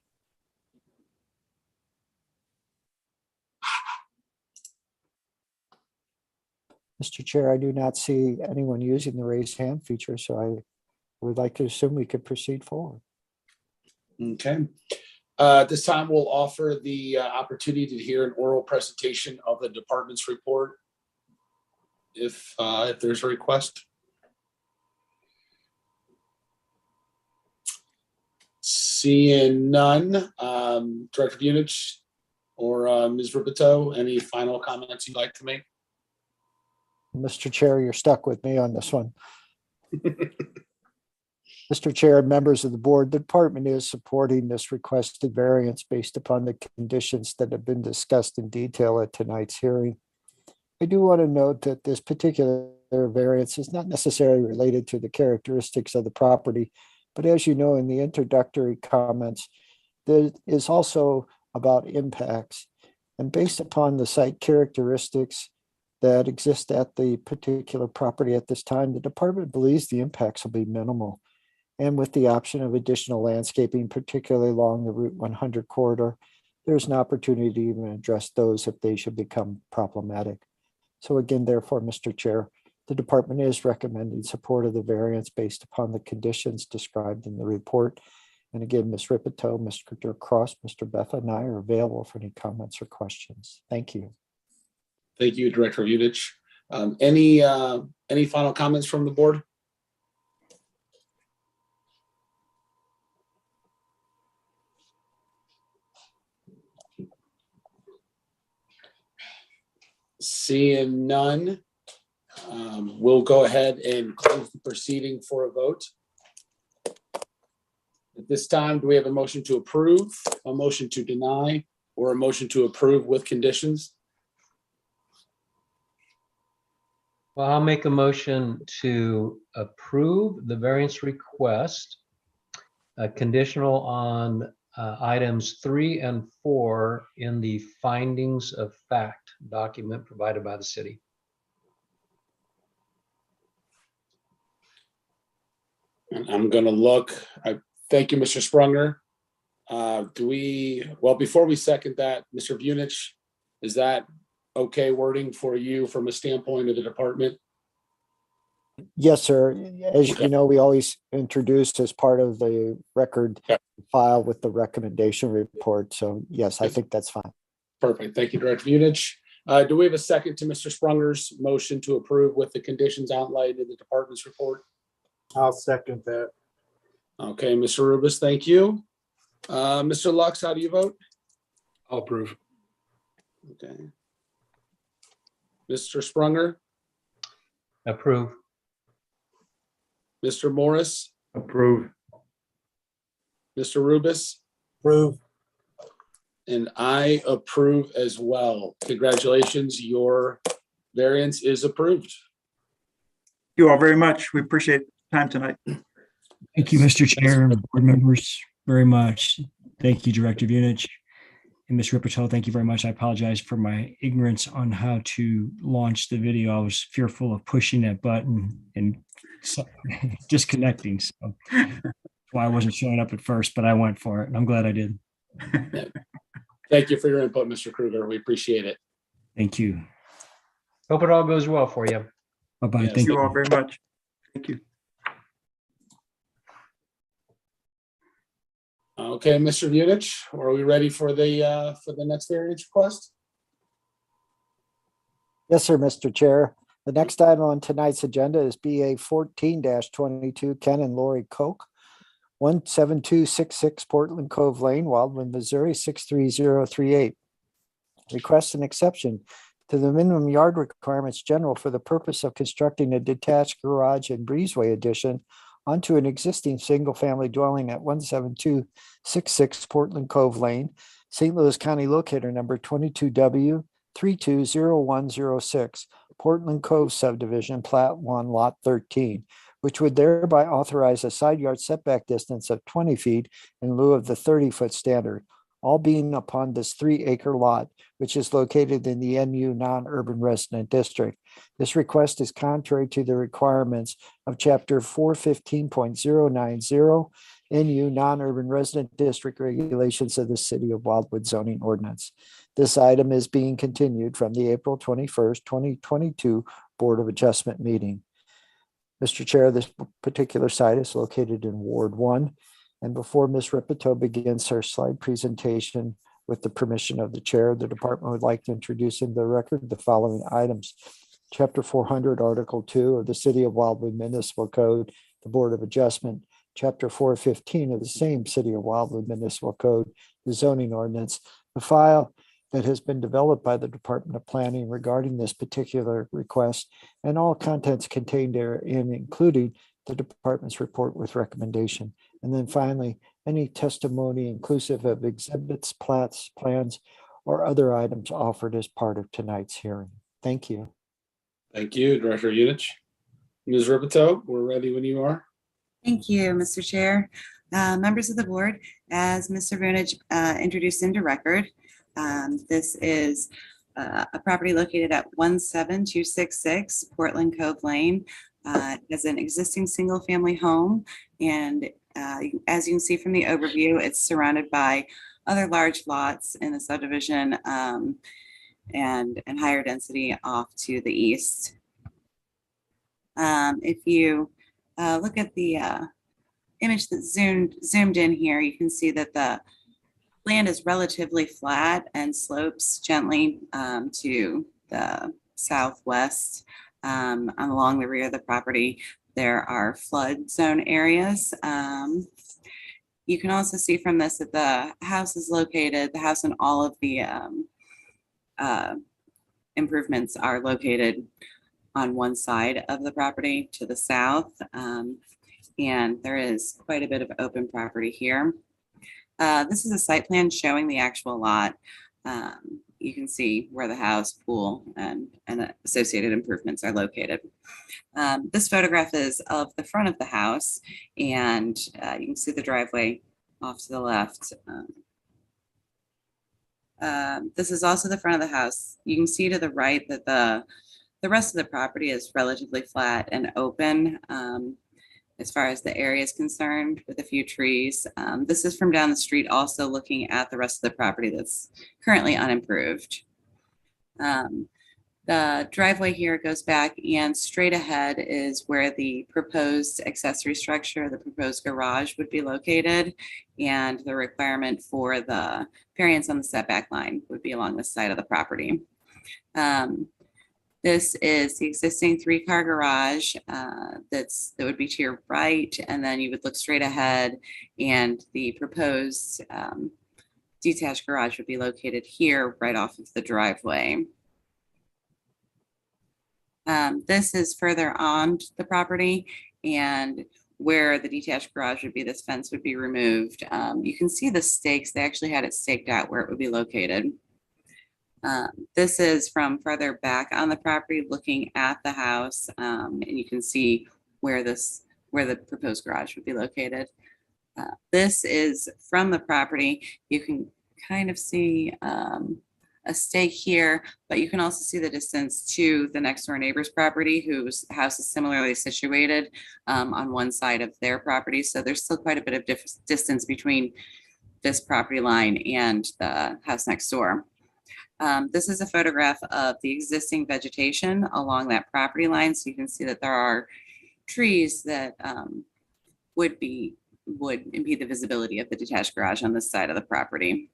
Mr. Chair, I do not see anyone using the raise hand feature, so I would like to assume we could proceed forward.
Okay. This time we'll offer the opportunity to hear an oral presentation of the department's report if there's a request. Seeing none, Director Bunich or Ms. Ripito, any final comments you'd like to make?
Mr. Chair, you're stuck with me on this one. Mr. Chair, members of the board, the department is supporting this requested variance based upon the conditions that have been discussed in detail at tonight's hearing. I do want to note that this particular variance is not necessarily related to the characteristics of the property, but as you know, in the introductory comments, there is also about impacts. And based upon the site characteristics that exist at the particular property at this time, the department believes the impacts will be minimal. And with the option of additional landscaping, particularly along the Route 100 corridor, there's an opportunity to even address those if they should become problematic. So again, therefore, Mr. Chair, the department is recommending support of the variance based upon the conditions described in the report. And again, Ms. Ripito, Mr. Cross, Mr. Betha, and I are available for any comments or questions. Thank you.
Thank you, Director Bunich. Any final comments from the board? Seeing none, we'll go ahead and close the proceeding for a vote. At this time, do we have a motion to approve, a motion to deny, or a motion to approve with conditions?
Well, I'll make a motion to approve the variance request, conditional on items 3 and 4 in the findings of fact document provided by the city.
And I'm going to look. Thank you, Mr. Sprunger. Before we second that, Mr. Bunich, is that okay wording for you from a standpoint of the department?
Yes, sir. As
Okay.
you know, we always introduced as part of the record
Yeah.
file with the recommendation report. So yes, I think that's fine.
Perfect. Thank you, Director Bunich. Do we have a second to Mr. Sprunger's motion to approve with the conditions outlined in the department's report?
I'll second that.
Okay, Mr. Rubis, thank you. Mr. Lux, how do you vote?
I'll approve.
Okay. Mr. Sprunger,
Approve.
Mr. Morris,
Approve.
Mr. Rubis,
Approve.
and I approve as well. Congratulations, your variance is approved.
Thank you all very much. We appreciate the time tonight.
Thank you, Mr. Chair and board members, very much. Thank you, Director Bunich. And Ms. Ripito, thank you very much. I apologize for my ignorance on how to launch the video. I was fearful of pushing that button and disconnecting. So that's why I wasn't showing up at first, but I went for it and I'm glad I did.
Thank you for your input, Mr. Kruger. We appreciate it.
Thank you.
Hope it all goes well for you.
Bye-bye.
Yes.
Thank
Thank you
you.
all very much. Thank you.
Okay, Mr. Bunich, are we ready for the next variance request?
Yes, sir, Mr. Chair. The next item on tonight's agenda is BA 14-22 Ken and Lori Koch, 17266 Portland Cove Lane, Wildwood, Missouri 63038. requests an exception to the minimum yard requirements general for the purpose of constructing a detached garage and breezeway addition onto an existing single-family dwelling at 17266 Portland Cove Lane, St. Louis County locator number 22W 320106, Portland Cove subdivision, Plat 1, Lot 13, which would thereby authorize a side yard setback distance of 20 feet in lieu of the 30-foot standard, all being upon this 3-acre lot, which is located in the NU non-urban resident district. This request is contrary to the requirements of Chapter 415.090 NU non-urban resident district regulations of the City of Wildwood zoning ordinance. This item is being continued from the April 21st, 2022 Board of Adjustment meeting. Mr. Chair, this particular site is located in Ward 1. And before Ms. Ripito begins her slide presentation, with the permission of the chair, the department would like to introduce into the record the following items. Chapter 400, Article 2 of the City of Wildwood Municipal Code, the Board of Adjustment. Chapter 415 of the same City of Wildwood Municipal Code, the zoning ordinance. The file that has been developed by the Department of Planning regarding this particular request, and all contents contained therein, including the department's report with recommendation. And then finally, any testimony inclusive of exhibits, plats, plans, or other items offered as part of tonight's hearing. Thank you.
Thank you, Director Unich. Ms. Ripito, we're ready when you are.
Thank you, Mr. Chair. Members of the board, as Mr. Vunich introduced into record, this is a property located at 17266 Portland Cove Lane. As an existing single-family home, and as you can see from the overview, it's surrounded by other large lots in the subdivision and higher density off to the east. If you look at the image that's zoomed in here, you can see that the land is relatively flat and slopes gently to the southwest. Along the rear of the property, there are flood zone areas. You can also see from this that the house is located, the house and all of the improvements are located on one side of the property to the south. And there is quite a bit of open property here. This is a site plan showing the actual lot. You can see where the house, pool, and associated improvements are located. This photograph is of the front of the house, and you can see the driveway off to the left. This is also the front of the house. You can see to the right that the rest of the property is relatively flat and open as far as the area is concerned, with a few trees. This is from down the street, also looking at the rest of the property that's currently unimproved. The driveway here goes back, and straight ahead is where the proposed accessory structure, the proposed garage, would be located, and the requirement for the variance on the setback line would be along the side of the property. This is the existing 3-car garage that would be to your right, and then you would look straight ahead, and the proposed detached garage would be located here right off of the driveway. This is further on the property, and where the detached garage would be, this fence would be removed. You can see the stakes. They actually had it staked out where it would be located. This is from further back on the property looking at the house, and you can see where the proposed garage would be located. This is from the property. You can kind of see a stake here, but you can also see the distance to the next door neighbor's property, whose house is similarly situated on one side of their property. So there's still quite a bit of distance between this property line and the house next door. This is a photograph of the existing vegetation along that property line. So you can see that there are trees that would impede the visibility of the detached garage on this side of the property.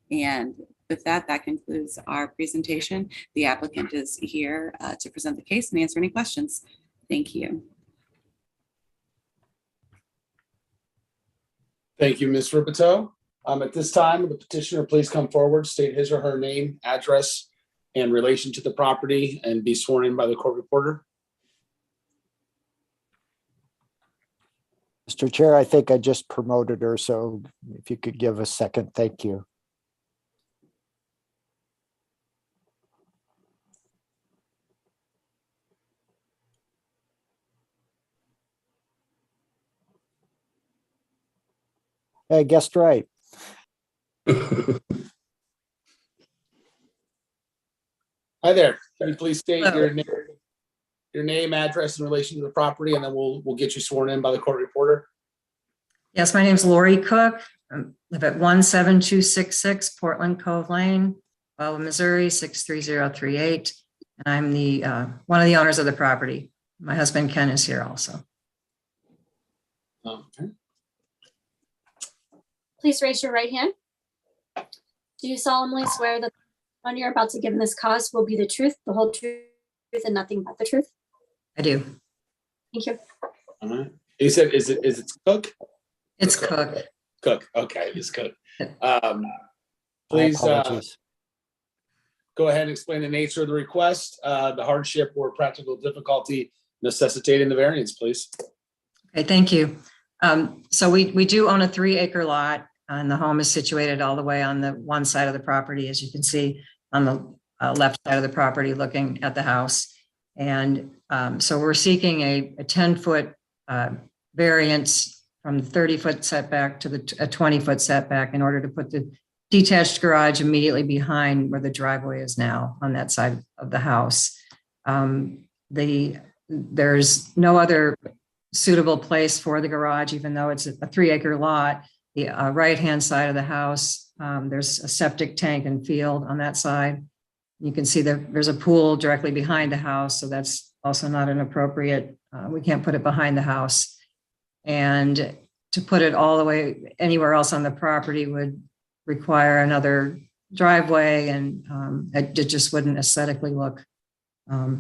And with that, that concludes our presentation. The applicant is here to present the case and answer any questions. Thank you.
Thank you, Ms. Ripito. At this time, will the petitioner please come forward, state his or her name, address, and relation to the property, and be sworn in by the court reporter?
Mr. Chair, I think I just promoted her, so if you could give a second, thank you. I guessed right.
Hi there. Can you please state your name, address, in relation to the property, and then we'll get you sworn in by the court reporter.
Yes, my name's Lori Cook. I live at 17266 Portland Cove Lane, Wildwood, Missouri, 63038. And I'm the one of the owners of the property. My husband Ken is here also.
Okay.
Please raise your right hand. Do you solemnly swear that the one you're about to give in this cause will be the truth, the whole truth, and nothing but the truth?
I do.
Thank you.
All right. You said, is it Cook?
It's Cook.
Cook. Okay, it's Cook.
My
Please
apologies.
go ahead and explain the nature of the request, the hardship or practical difficulty necessitating the variance, please.
Okay, thank you. So we do own a 3-acre lot, and the home is situated all the way on the one side of the property, as you can see on the left side of the property looking at the house. And so we're seeking a 10-foot variance from the 30-foot setback to a 20-foot setback in order to put the detached garage immediately behind where the driveway is now on that side of the house. There's no other suitable place for the garage, even though it's a 3-acre lot. The right-hand side of the house, there's a septic tank and field on that side. You can see that there's a pool directly behind the house, so that's also not an appropriate, we can't put it behind the house. And to put it all the way anywhere else on the property would require another driveway, and it just wouldn't aesthetically look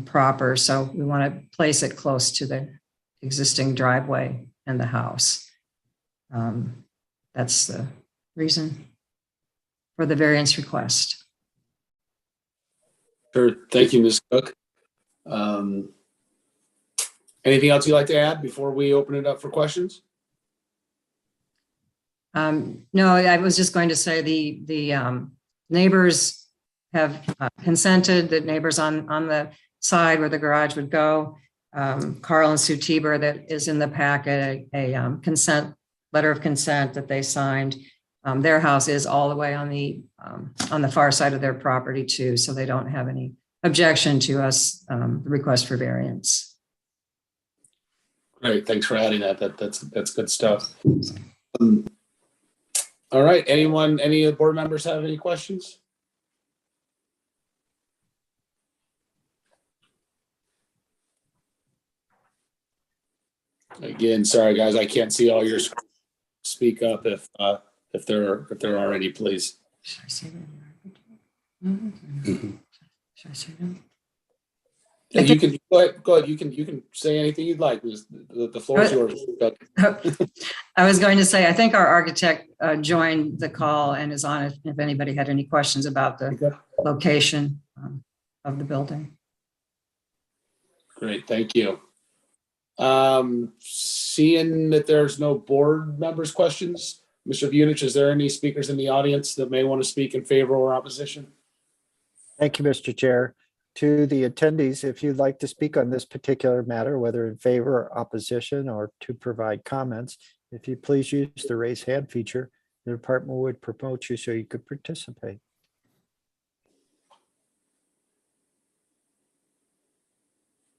proper. So we want to place it close to the existing driveway and the house. That's the reason for the variance request.
Sure. Thank you, Ms. Cook. Anything else you'd like to add before we open it up for questions?
No, I was just going to say the neighbors have consented, the neighbors on the side where the garage would go. Carl and Sue Tieber, that is in the packet, a consent, letter of consent that they signed. Their house is all the way on the far side of their property too, so they don't have any objection to us, the request for variance.
Great, thanks for adding that. That's good stuff. All right, any of the board members have any questions? Again, sorry guys, I can't see all your screens. Speak up if they're already, please.
Should I say that? Should I say that?
Yeah, you can go ahead. You can say anything you'd like. The floor is yours.
I was going to say, I think our architect joined the call and is on it if anybody had any questions about the location of the building.
Great, thank you. Seeing that there's no board members' questions, Mr. Bunich, is there any speakers in the audience that may want to speak in favor or opposition?
Thank you, Mr. Chair. To the attendees, if you'd like to speak on this particular matter, whether in favor or opposition or to provide comments, if you please use the raise hand feature, the department would promote you so you could participate.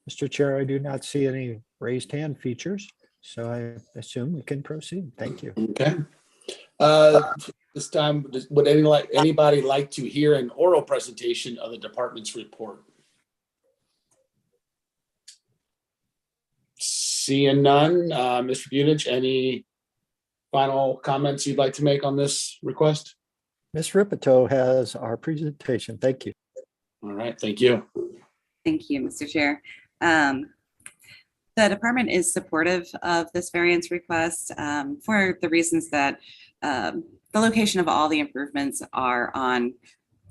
Mr. Chair, I do not see any raised hand features, so I assume we can proceed. Thank you.
Okay. This time, would anybody like to hear an oral presentation of the department's report? Seeing none, Mr. Bunich, any final comments you'd like to make on this request?
Ms. Ripito has our presentation. Thank you.
All right, thank you.
Thank you, Mr. Chair. The department is supportive of this variance request for the reasons that the location of all the improvements are on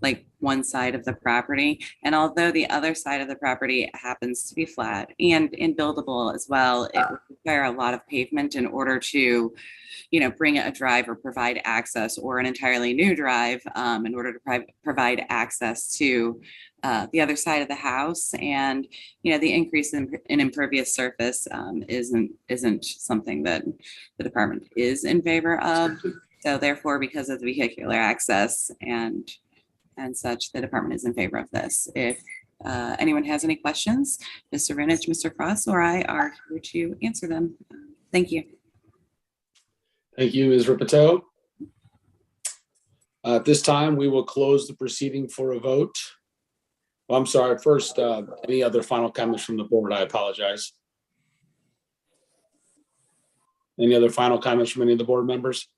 like one side of the property. And although the other side of the property happens to be flat and buildable as well, it would require a lot of pavement in order to, bring a drive or provide access, or an entirely new drive in order to provide access to the other side of the house. And, the increase in impervious surface isn't something that the department is in favor of. So therefore, because of the vehicular access and such, the department is in favor of this. If anyone has any questions, Mr. Rinich, Mr. Cross, or I are here to answer them. Thank you.
Thank you, Ms. Ripito. At this time, we will close the proceeding for a vote. Well, I'm sorry, first, any other final comments from the board? I apologize. Any other final comments from any of the board members?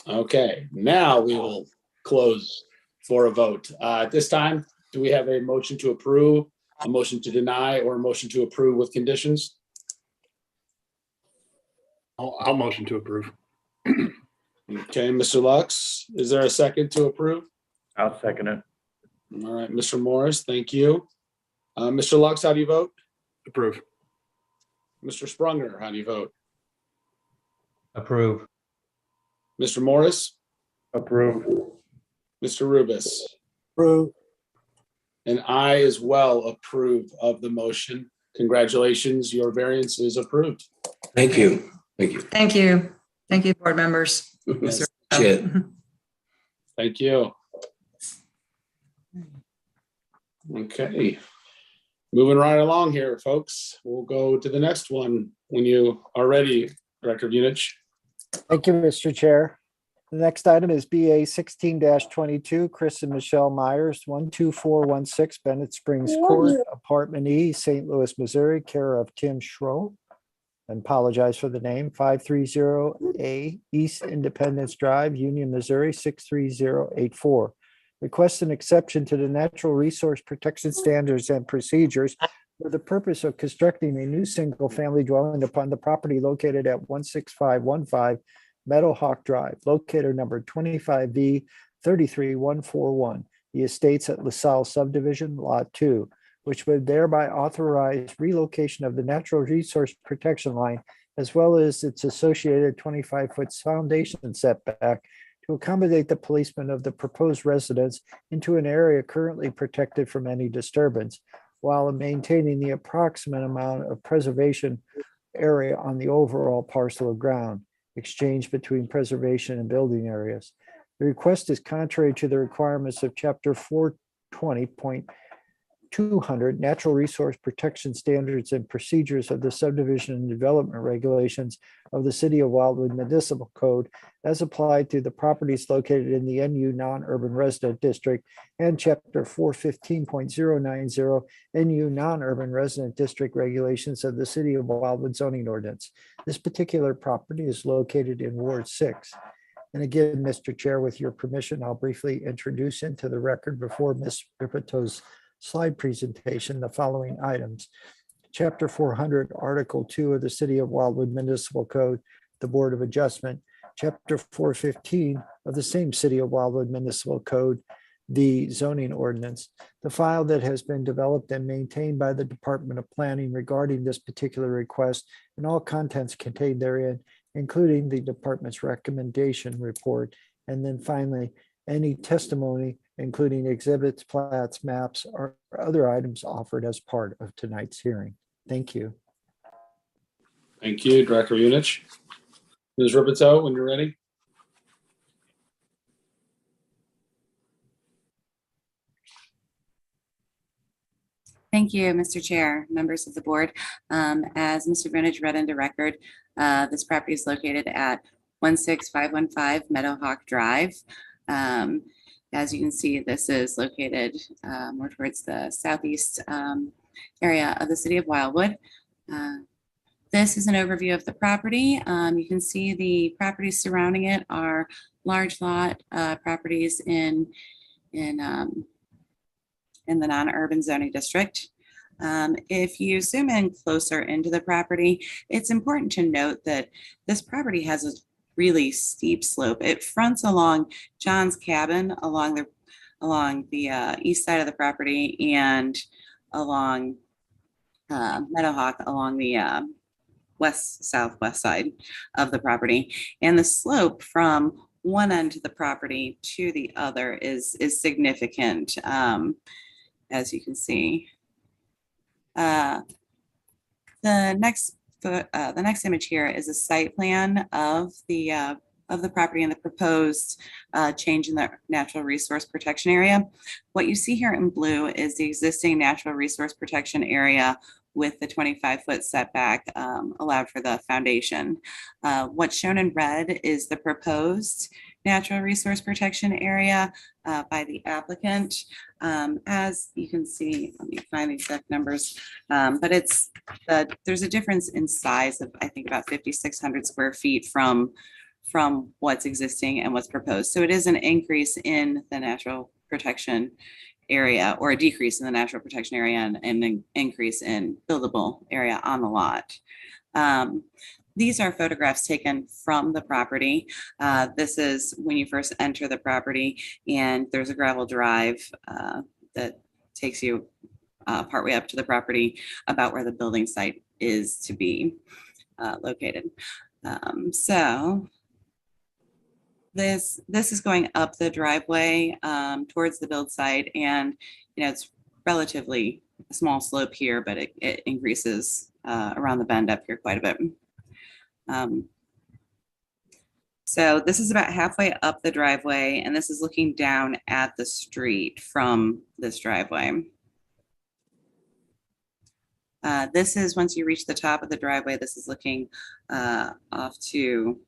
Okay, now we will close for a vote. At this time, do we have a motion to approve, a motion to deny, or a motion to approve with conditions?
I'll motion to approve.
Okay, Mr. Lux, is there a second to approve?
I'll second it.
All right, Mr. Morris, thank you. Mr. Lux, how do you vote?
Approve.
Mr. Sprunger, how do you vote?
Approve.
Mr. Morris?
Approve.
Mr. Rubis?
Approve.
And I as well approve of the motion. Congratulations, your variance is approved.
Thank you. Thank you.
Thank you. Thank you, board members.
Yes.
Shit.
Thank you. Okay. Moving right along here, folks. We'll go to the next one when you are ready, Director Unich.
Thank you, Mr. Chair. The next item is BA 16-22, Chris and Michelle Myers, 12416 Bennett Springs Court, Apartment E, St. Louis, Missouri, care of Tim Schroe. I apologize for the name, 530A East Independence Drive, Union, Missouri, 63084. Request an exception to the natural resource protection standards and procedures for the purpose of constructing a new single-family dwelling upon the property located at 16515 Meadowhawk Drive, locator number 25V 33141, the Estates at LaSalle Subdivision, Lot 2, which would thereby authorize relocation of the natural resource protection line, as well as its associated 25-foot foundation setback to accommodate the placement of the proposed residence into an area currently protected from any disturbance, while maintaining the approximate amount of preservation area on the overall parcel of ground exchanged between preservation and building areas. The request is contrary to the requirements of Chapter 420.200 Natural Resource Protection Standards and Procedures of the Subdivision and Development Regulations of the City of Wildwood Municipal Code as applied to the properties located in the NU Non-Urban Resident District and Chapter 415.090 NU Non-Urban Resident District Regulations of the City of Wildwood Zoning Ordinance. This particular property is located in Ward 6. And again, Mr. Chair, with your permission, I'll briefly introduce into the record before Ms. Ripito's slide presentation the following items. Chapter 400, Article 2 of the City of Wildwood Municipal Code, the Board of Adjustment. Chapter 415 of the same City of Wildwood Municipal Code, the zoning ordinance. The file that has been developed and maintained by the Department of Planning regarding this particular request and all contents contained therein, including the department's recommendation report. And then finally, any testimony, including exhibits, plats, maps, or other items offered as part of tonight's hearing. Thank you.
Thank you, Director Unich. Ms. Ripito, when you're ready.
Thank you, Mr. Chair, members of the board. As Mr. Greenwich read into record, this property is located at 16515 Meadowhawk Drive. As you can see, this is located more towards the southeast area of the City of Wildwood. This is an overview of the property. You can see the properties surrounding it are large lot properties in the non-urban zoning district. If you zoom in closer into the property, it's important to note that this property has a really steep slope. It fronts along John's cabin along the east side of the property and along Meadowhawk along the southwest side of the property. And the slope from one end of the property to the other is significant, as you can see. The next image here is a site plan of the property and the proposed change in the natural resource protection area. What you see here in blue is the existing natural resource protection area with the 25-foot setback allowed for the foundation. What's shown in red is the proposed natural resource protection area by the applicant. As you can see, let me find the exact numbers, but there's a difference in size of, I think, about 5,600 square feet from what's existing and what's proposed. So it is an increase in the natural protection area, or a decrease in the natural protection area, and an increase in buildable area on the lot. These are photographs taken from the property. This is when you first enter the property, and there's a gravel drive that takes you partway up to the property about where the building site is to be located. So this is going up the driveway towards the build site, and it's relatively a small slope here, but it increases around the bend up here quite a bit. So this is about halfway up the driveway, and this is looking down at the street from this driveway. This is once you reach the top of the driveway, this is looking off to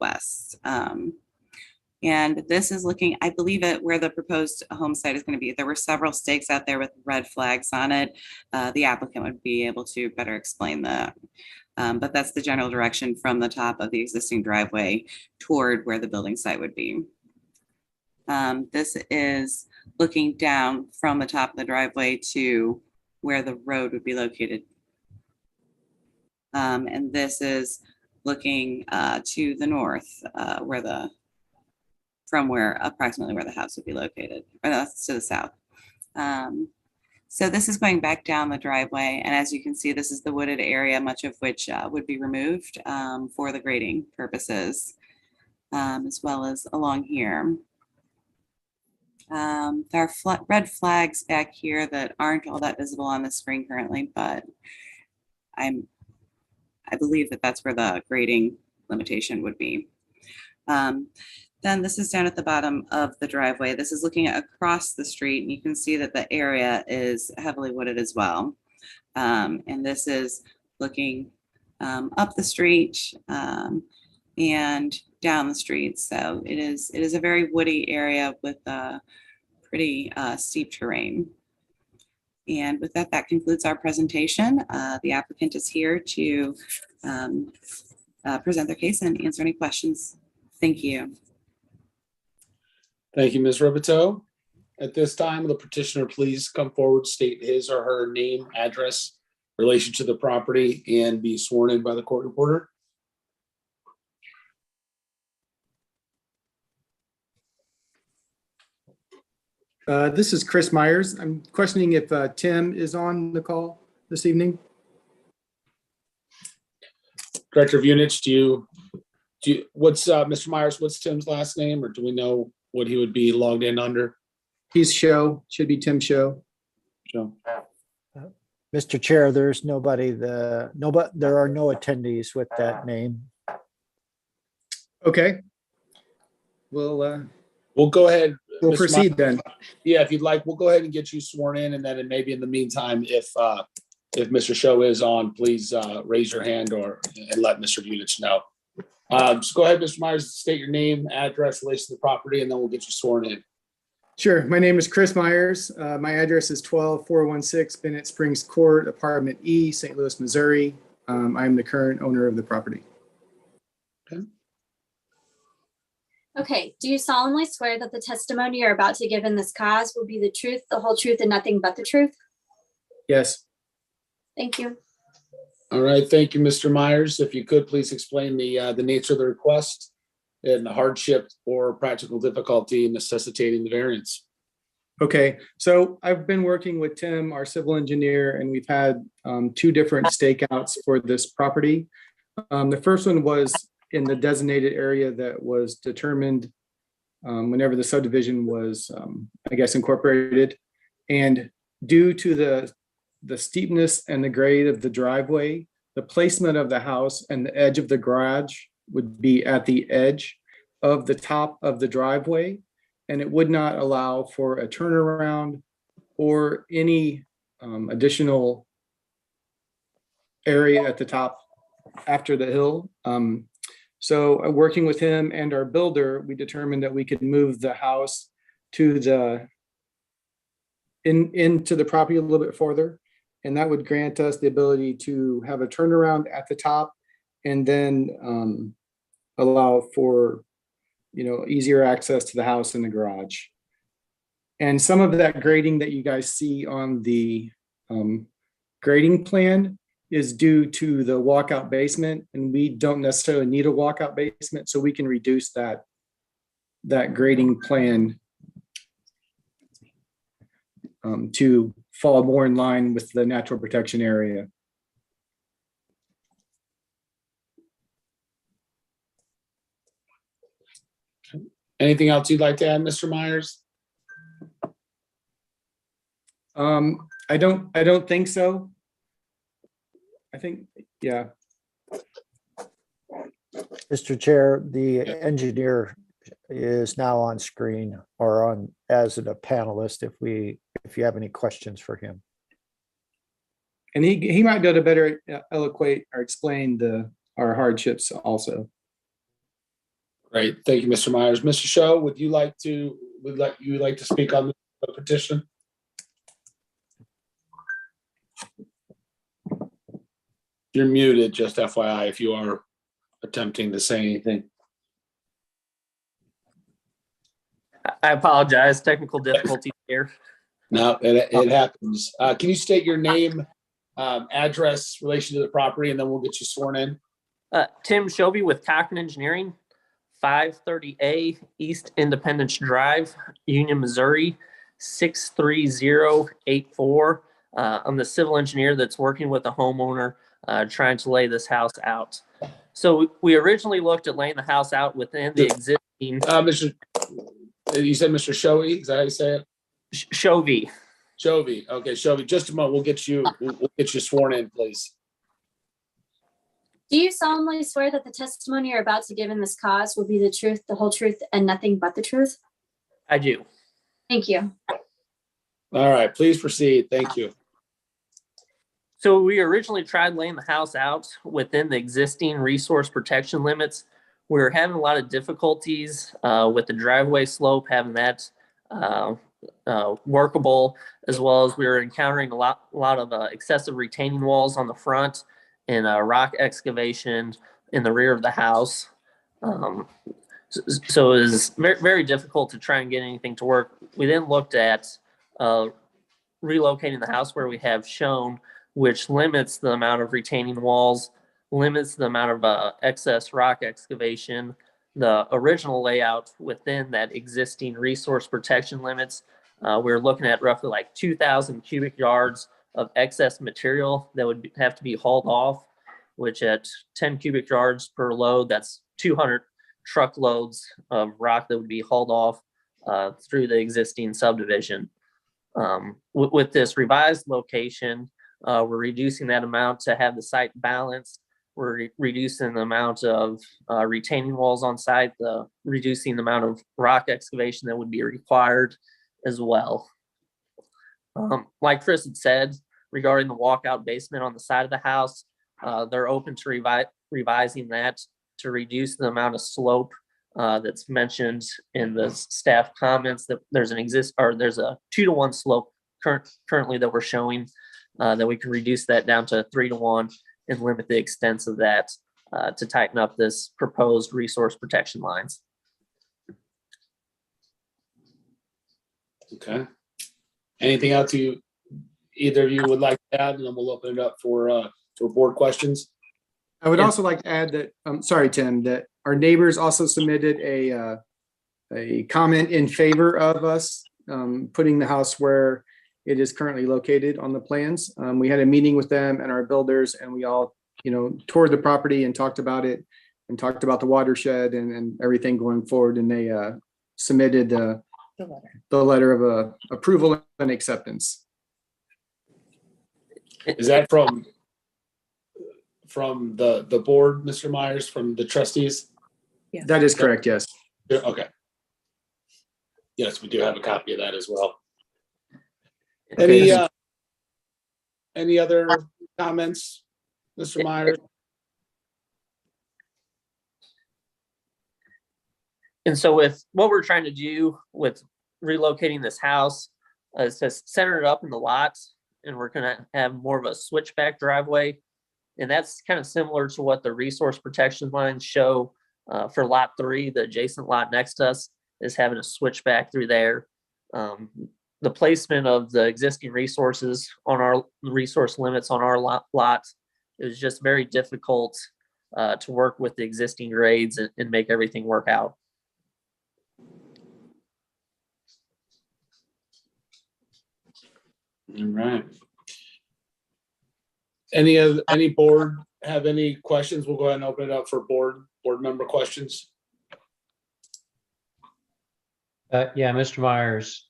west. And this is looking, I believe, at where the proposed home site is going to be. There were several stakes out there with red flags on it. The applicant would be able to better explain that. But that's the general direction from the top of the existing driveway toward where the building site would be. This is looking down from the top of the driveway to where the road would be located. And this is looking to the north, approximately where the house would be located, or that's to the south. So this is going back down the driveway, and as you can see, this is the wooded area, much of which would be removed for the grading purposes, as well as along here. There are red flags back here that aren't all that visible on the screen currently, but I believe that that's where the grading limitation would be. Then this is down at the bottom of the driveway. This is looking across the street, and you can see that the area is heavily wooded as well. And this is looking up the street and down the street. So it is a very woody area with pretty steep terrain. And with that, that concludes our presentation. The applicant is here to present their case and answer any questions. Thank you.
Thank you, Ms. Roboto. At this time, will the petitioner please come forward, state his or her name, address, relation to the property, and be sworn in by the court reporter?
This is Chris Myers. I'm questioning if Tim is on the call this evening.
Director of Units, what's Mr. Myers, what's Tim's last name, or do we know what he would be logged in under?
He's Show, should be Tim Show.
Joe.
Mr. Chair, there's nobody, there are no attendees with that name.
Okay. We'll
go ahead.
We'll
Mr.
proceed then.
Yeah, if you'd like, we'll go ahead and get you sworn in, and then maybe in the meantime, if Mr. Show is on, please raise your hand and let Mr. Units know. Just go ahead, Mr. Myers, state your name, address, relation to the property, and then we'll get you sworn in.
Sure. My name is Chris Myers. My address is 12416 Bennett Springs Court, Apartment E, St. Louis, Missouri. I'm the current owner of the property.
Okay.
Okay, do you solemnly swear that the testimony you're about to give in this cause will be the truth, the whole truth, and nothing but the truth?
Yes.
Thank you.
All right, thank you, Mr. Myers. If you could please explain the nature of the request and the hardship or practical difficulty necessitating the variance.
Okay, so I've been working with Tim, our civil engineer, and we've had two different stakeouts for this property. The first one was in the designated area that was determined whenever the subdivision was, I guess, incorporated. And due to the steepness and the grade of the driveway, the placement of the house and the edge of the garage would be at the edge of the top of the driveway, and it would not allow for a turnaround or any additional area at the top after the hill. So working with him and our builder, we determined that we could move the house to into the property a little bit further. And that would grant us the ability to have a turnaround at the top and then allow for, easier access to the house and the garage. And some of that grading that you guys see on the grading plan is due to the walkout basement, and we don't necessarily need a walkout basement, so we can reduce that grading plan to fall more in line with the natural protection area.
Anything else you'd like to add, Mr. Myers?
I don't think so. I think, yeah.
Mr. Chair, the engineer is now on screen or on as a panelist if you have any questions for him.
And he might be able to better eloquate or explain our hardships also.
Great, thank you, Mr. Myers. Mr. Show, would you like to speak on the petition? You're muted, just FYI, if you are attempting to say anything.
I apologize, technical difficulties here.
No, it happens. Can you state your name, address, relation to the property, and then we'll get you sworn in?
Tim Shovey with Cochran Engineering, 530A East Independence Drive, Union, Missouri, 63084. I'm the civil engineer that's working with the homeowner trying to lay this house out. So we originally looked at laying the house out within the existing.
You said Mr. Shovey, is that how you say it?
Shovey.
Shovey. Okay, Shovey. Just a moment. We'll get you sworn in, please.
Do you solemnly swear that the testimony you're about to give in this cause will be the truth, the whole truth, and nothing but the truth?
I do.
Thank you.
All right, please proceed. Thank you.
So we originally tried laying the house out within the existing resource protection limits. We were having a lot of difficulties with the driveway slope, having that workable, as well as we were encountering a lot of excessive retaining walls on the front and rock excavation in the rear of the house. So it was very, very difficult to try and get anything to work. We then looked at relocating the house where we have shown, which limits the amount of retaining walls, limits the amount of excess rock excavation. The original layout within that existing resource protection limits, we're looking at roughly like 2,000 cubic yards of excess material that would have to be hauled off, which at 10 cubic yards per load, that's 200 truckloads of rock that would be hauled off through the existing subdivision. With this revised location, we're reducing that amount to have the site balanced. We're reducing the amount of retaining walls on site, reducing the amount of rock excavation that would be required as well. Like Chris had said, regarding the walkout basement on the side of the house, they're open to revising that to reduce the amount of slope that's mentioned in the staff comments, that there's a 2-to-1 slope currently that we're showing, that we can reduce that down to 3-to-1 and limit the extents of that to tighten up this proposed resource protection lines.
Okay. Anything else either of you would like to add, and then we'll open it up for for board questions?
I would
Yeah.
also like to add that, sorry, Tim, that our neighbors also submitted a comment in favor of us putting the house where it is currently located on the plans. We had a meeting with them and our builders, and we all, toured the property and talked about it and talked about the watershed and everything going forward. And they submitted the letter of approval and acceptance.
Is that from the board, Mr. Myers, from the trustees?
That is correct, yes.
Yeah, okay. Yes, we do have a copy of that as well. Any other comments, Mr. Myers?
And so with what we're trying to do with relocating this house is to center it up in the lots, and we're gonna have more of a switchback driveway. And that's kind of similar to what the resource protection lines show for lot 3, the adjacent lot next to us is having a switchback through there. The placement of the existing resources on our resource limits on our lot is just very difficult to work with the existing grades and make everything work out.
All right. Any board have any questions? We'll go ahead and open it up for board member questions.
Yeah, Mr. Myers,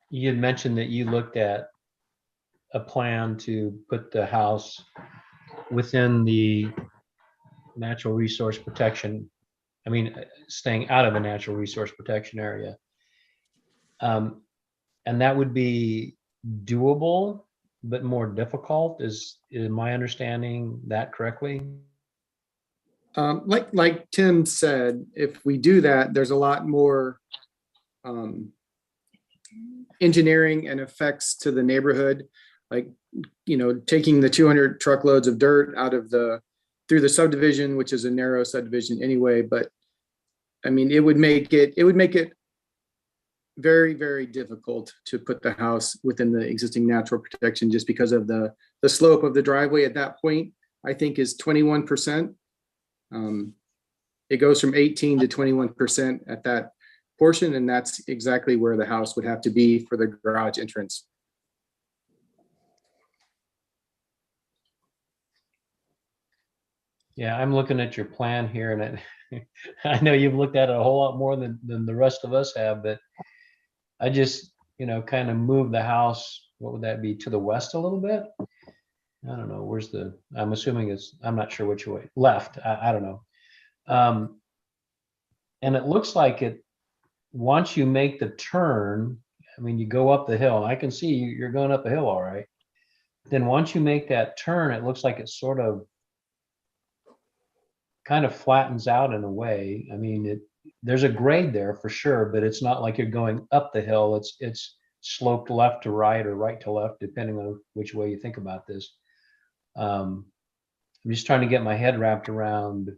you had mentioned that you looked at a plan to put the house within the natural resource protection. I mean, staying out of the natural resource protection area. And that would be doable, but more difficult. Is my understanding that correctly?
Like Tim said, if we do that, there's a lot more engineering and effects to the neighborhood, like, taking the 200 truckloads of dirt out of through the subdivision, which is a narrow subdivision anyway. But I mean, it would make it very, very difficult to put the house within the existing natural protection just because of the slope of the driveway at that point, I think is 21%. It goes from 18 to 21% at that portion, and that's exactly where the house would have to be for the garage entrance.
Yeah, I'm looking at your plan here, and I know you've looked at it a whole lot more than the rest of us have, but I just, kind of move the house, what would that be, to the west a little bit? I don't know, I'm assuming I'm not sure which way, left, I don't know. And it looks like once you make the turn, I mean, you go up the hill, and I can see you're going up the hill all right. Then once you make that turn, it looks like it sort of kind of flattens out in a way. I mean, there's a grade there for sure, but it's not like you're going up the hill. It's sloped left to right or right to left, depending on which way you think about this. I'm just trying to get my head wrapped around,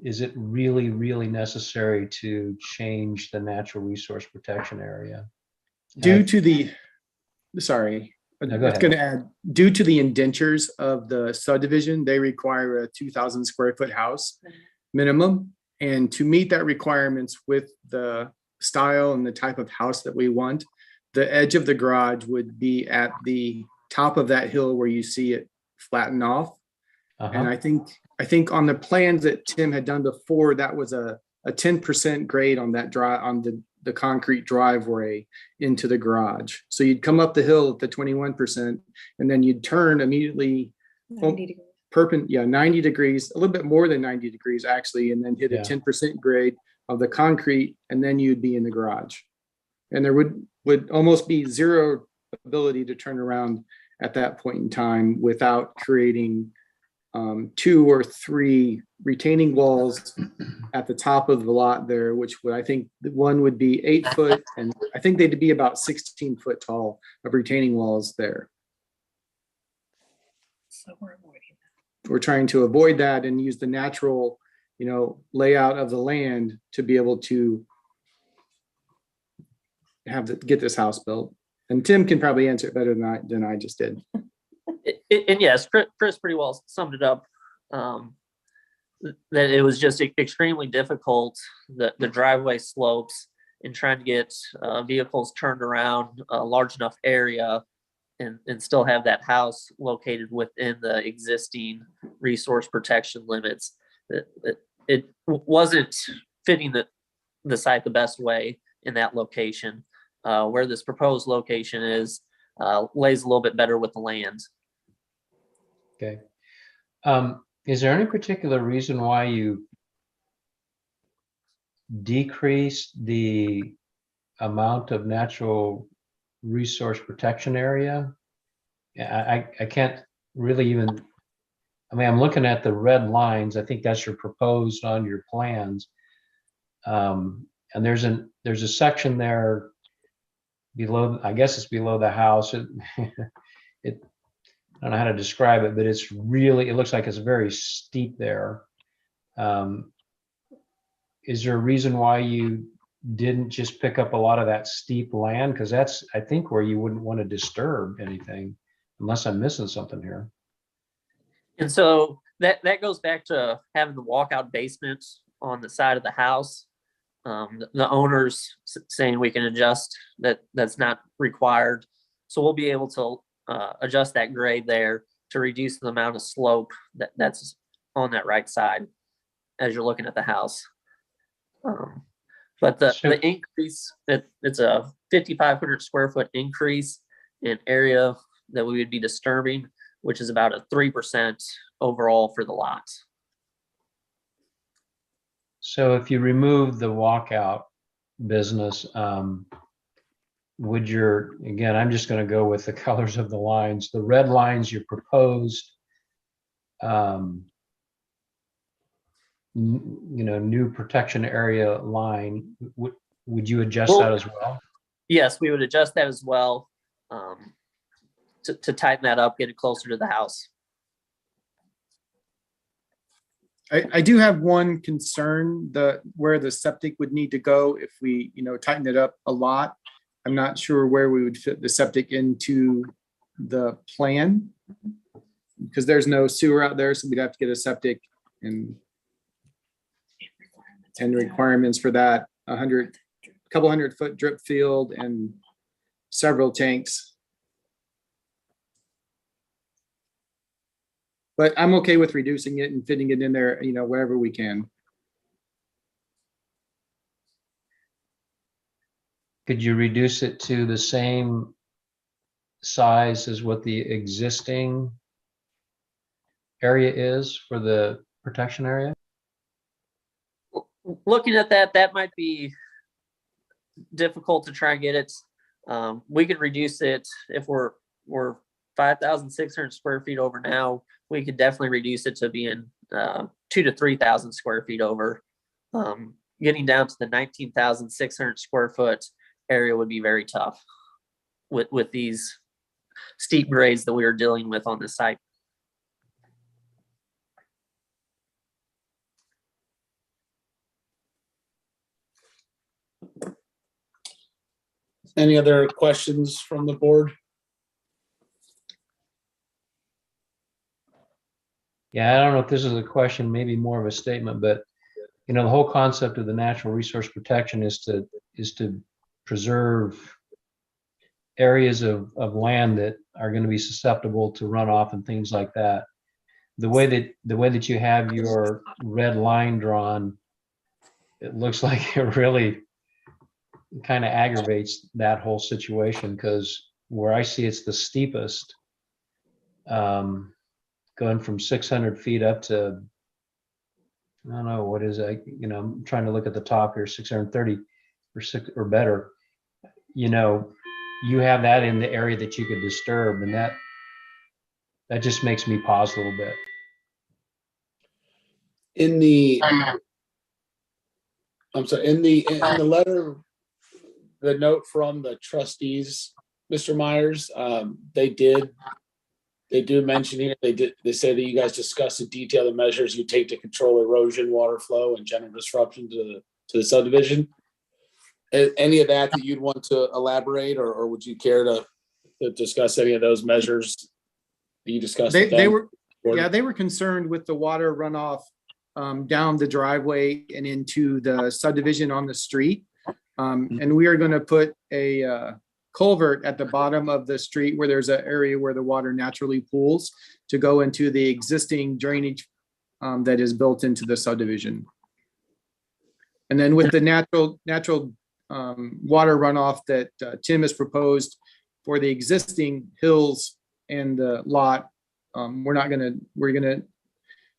is it really, really necessary to change the natural resource protection area?
Due to the indentures of the subdivision, they require a 2,000 square foot house minimum. And to meet that requirements with the style and the type of house that we want, the edge of the garage would be at the top of that hill where you see it flatten off. And I think on the plans that Tim had done before, that was a 10% grade on that on the concrete driveway into the garage. So you'd come up the hill at the 21%, and then you'd turn immediately 90 degrees, a little bit more than 90 degrees actually, and then hit a 10% grade of the concrete, and then you'd be in the garage. And there would almost be zero ability to turn around at that point in time without creating 2 or 3 retaining walls at the top of the lot there, which I think one would be 8 foot, and I think they'd be about 16 foot tall of retaining walls there.
So we're avoiding that.
We're trying to avoid that and use the natural, layout of the land to be able to get this house built And Tim can probably answer it better than I just did.
And yes, Chris pretty well summed it up. That it was just extremely difficult, the driveway slopes, and trying to get vehicles turned around a large enough area and still have that house located within the existing resource protection limits. It wasn't fitting the site the best way in that location. Where this proposed location is, lays a little bit better with the land.
Okay. Is there any particular reason why you decreased the amount of natural resource protection area? I can't really even, I mean, I'm looking at the red lines. I think that's your proposed on your plans. And there's a section there below, I guess it's below the house. I don't know how to describe it, but it's really, it looks like it's very steep there. Is there a reason why you didn't just pick up a lot of that steep land? Because that's, I think, where you wouldn't want to disturb anything, unless I'm missing something here.
And so that goes back to having the walkout basement on the side of the house. The owners saying we can adjust that's not required. So we'll be able to adjust that grade there to reduce the amount of slope that's on that right side as you're looking at the house. But the increase, it's a 5,500 square foot increase in area that we would be disturbing, which is about a 3% overall for the lot.
So if you remove the walkout business, would your, again, I'm just going to go with the colors of the lines, the red lines you proposed, new protection area line, would you adjust that as well?
Yes, we would adjust that as well, to tighten that up, get it closer to the house.
I do have one concern, where the septic would need to go if we, tighten it up a lot. I'm not sure where we would fit the septic into the plan, because there's no sewer out there, so we'd have to get a septic and requirements for that, couple hundred foot drip field and several tanks. But I'm okay with reducing it and fitting it in there, wherever we can.
Could you reduce it to the same size as what the existing area is for the protection area?
Looking at that might be difficult to try and get it. We could reduce it if we're 5,600 square feet over now. We could definitely reduce it to being 2,000 to 3,000 square feet over. Getting down to the 19,600 square foot area would be very tough with these steep grades that we are dealing with on this site.
Any other questions from the board?
Yeah, I don't know if this is a question, maybe more of a statement, but the whole concept of the natural resource protection is to preserve areas of land that are going to be susceptible to runoff and things like that. The way that you have your red line drawn, it looks like it really kind of aggravates that whole situation, because where I see it's the steepest, going from 600 feet up to, I don't know, what is it? I'm trying to look at the top here, 630 or better. You have that in the area that you could disturb, and that just makes me pause a little bit.
In the letter, the note from the trustees, Mr. Myers, they do mention here, they say that you guys discussed in detail the measures you take to control erosion, water flow, and general disruption to the subdivision. Any of that you'd want to elaborate, or would you care to discuss any of those measures that you discussed? with
They
them?
were, yeah, they were concerned with the water runoff down the driveway and into the subdivision on the street. And we are going to put a culvert at the bottom of the street where there's an area where the water naturally pools to go into the existing drainage that is built into the subdivision. And then with the natural water runoff that Tim has proposed for the existing hills and the lot, we're gonna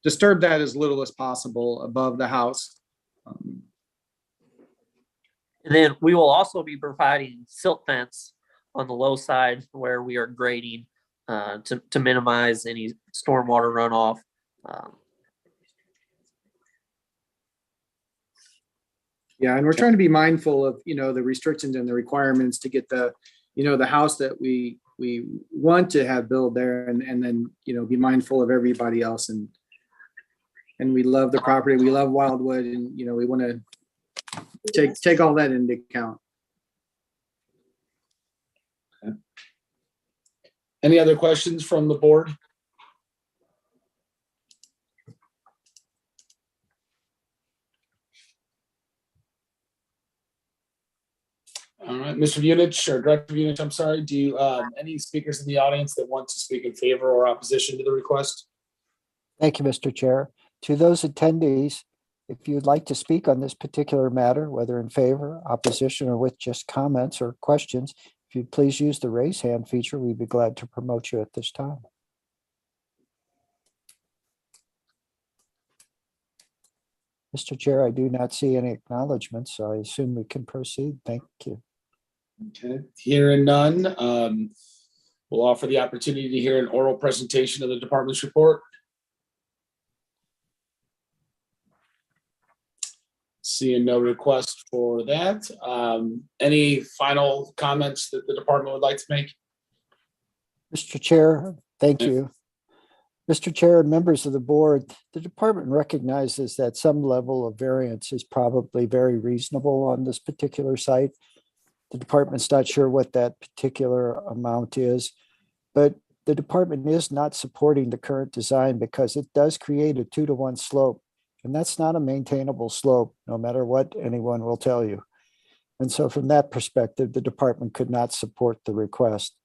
disturb that as little as possible above the house.
And then we will also be providing silt fence on the low side where we are grading to minimize any stormwater runoff.
Yeah, and we're trying to be mindful of, the restrictions and the requirements to get the house that we want to have built there, and then, be mindful of everybody else. And we love the property, we love Wildwood, and, we want to take all that into account.
Any other questions from the board? All right, Mr. Unich, or Director Unich, I'm sorry, do you, any speakers in the audience that want to speak in favor or opposition to the request?
Thank you, Mr. Chair. To those attendees, if you'd like to speak on this particular matter, whether in favor, opposition, or with just comments or questions, if you'd please use the raise hand feature, we'd be glad to promote you at this time. Mr. Chair, I do not see any acknowledgements, so I assume we can proceed. Thank you.
Okay, hearing none, we'll offer the opportunity to hear an oral presentation of the department's report. Seeing no request for that. Any final comments that the department would like to make?
Mr. Chair, thank you. Mr. Chair and members of the board, the department recognizes that some level of variance is probably very reasonable on this particular site. The department's not sure what that particular amount is, but the department is not supporting the current design because it does create a 2-to-1 slope. And that's not a maintainable slope, no matter what anyone will tell you. And so from that perspective, the department could not support the request.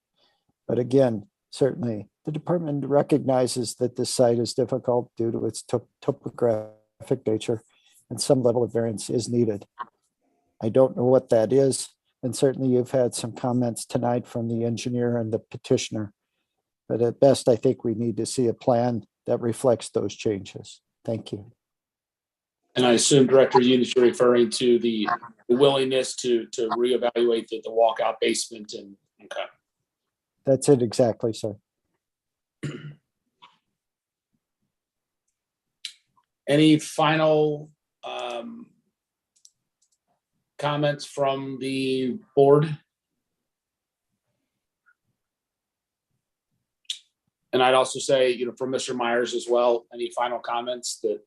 But again, certainly the department recognizes that this site is difficult due to its topographic nature, and some level of variance is needed. I don't know what that is. And certainly you've had some comments tonight from the engineer and the petitioner. But at best, I think we need to see a plan that reflects those changes. Thank you.
And I assume Director Unich, you're referring to the willingness to reevaluate the walkout basement and, okay.
That's it exactly, sir.
Any final comments from the board? And I'd also say, from Mr. Myers as well, any final comments that,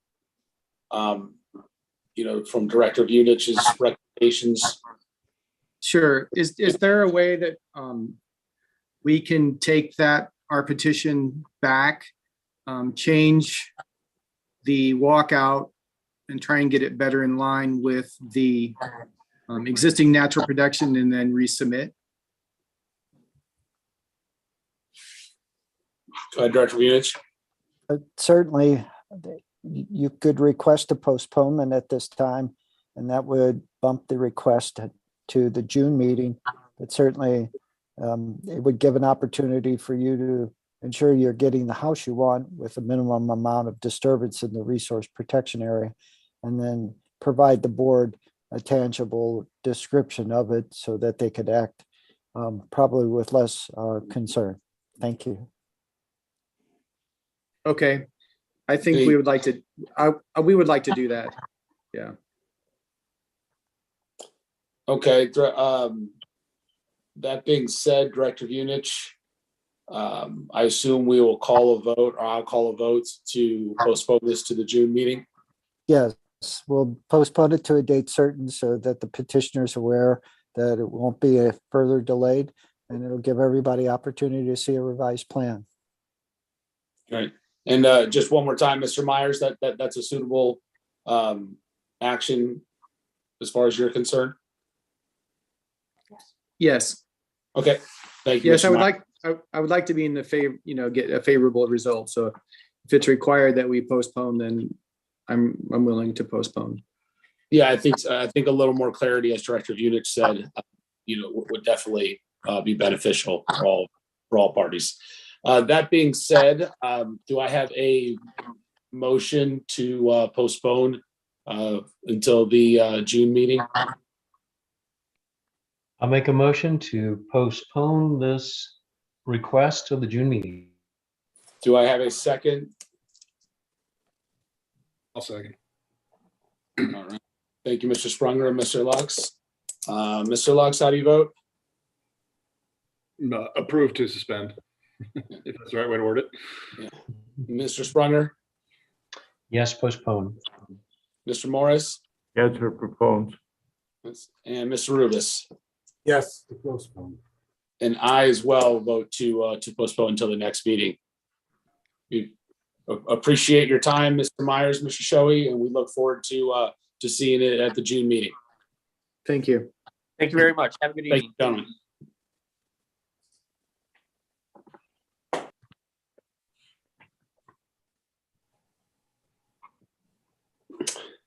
from Director Unich's recommendations?
Sure. Is there a way that we can take our petition back, change the walkout, and try and get it better in line with the existing natural production, and then resubmit?
Go ahead, Director Unich.
Certainly, you could request a postponement at this time, and that would bump the request to the June meeting. But certainly, it would give an opportunity for you to ensure you're getting the house you want with a minimum amount of disturbance in the resource protection area, and then provide the board a tangible description of it so that they could act probably with less concern. Thank you.
Okay. I think we would like to, we would like to do that. Yeah.
Okay. That being said, Director Unich, I assume we will call a vote, or I'll call a vote to postpone this to the June meeting.
Yes, we'll postpone it to a date certain so that the petitioner's aware that it won't be a further delayed, and it'll give everybody opportunity to see a revised plan.
Right. And just one more time, Mr. Myers, that's a suitable action as far as you're concerned?
Yes,
Okay, thank you.
yes,
Mr.
I would
Myers.
I would like to be in the favor, get a favorable result. So if it's required that we postpone, then I'm willing to postpone.
Yeah, I think a little more clarity, as Director Unich said, would definitely be beneficial for all parties. That being said, do I have a motion to postpone until the June meeting?
I'll make a motion to postpone this request to the June meeting.
Do I have a second?
I'll second.
All right. Thank you, Mr. Sprunger and Mr. Lux. Mr. Lux, how do you vote?
Approve to suspend, if that's the right way to word it.
Yeah. Mr. Sprunger,
Yes, postpone.
Mr. Morris,
Yes, for postpone.
and Mr. Rubis.
Yes, to postpone.
And I as well vote to postpone until the next meeting. We appreciate your time, Mr. Myers, Mr. Shoei, and we look forward to seeing it at the June meeting.
Thank you.
Thank you very much. Have a good
Thank
evening.
you, gentlemen.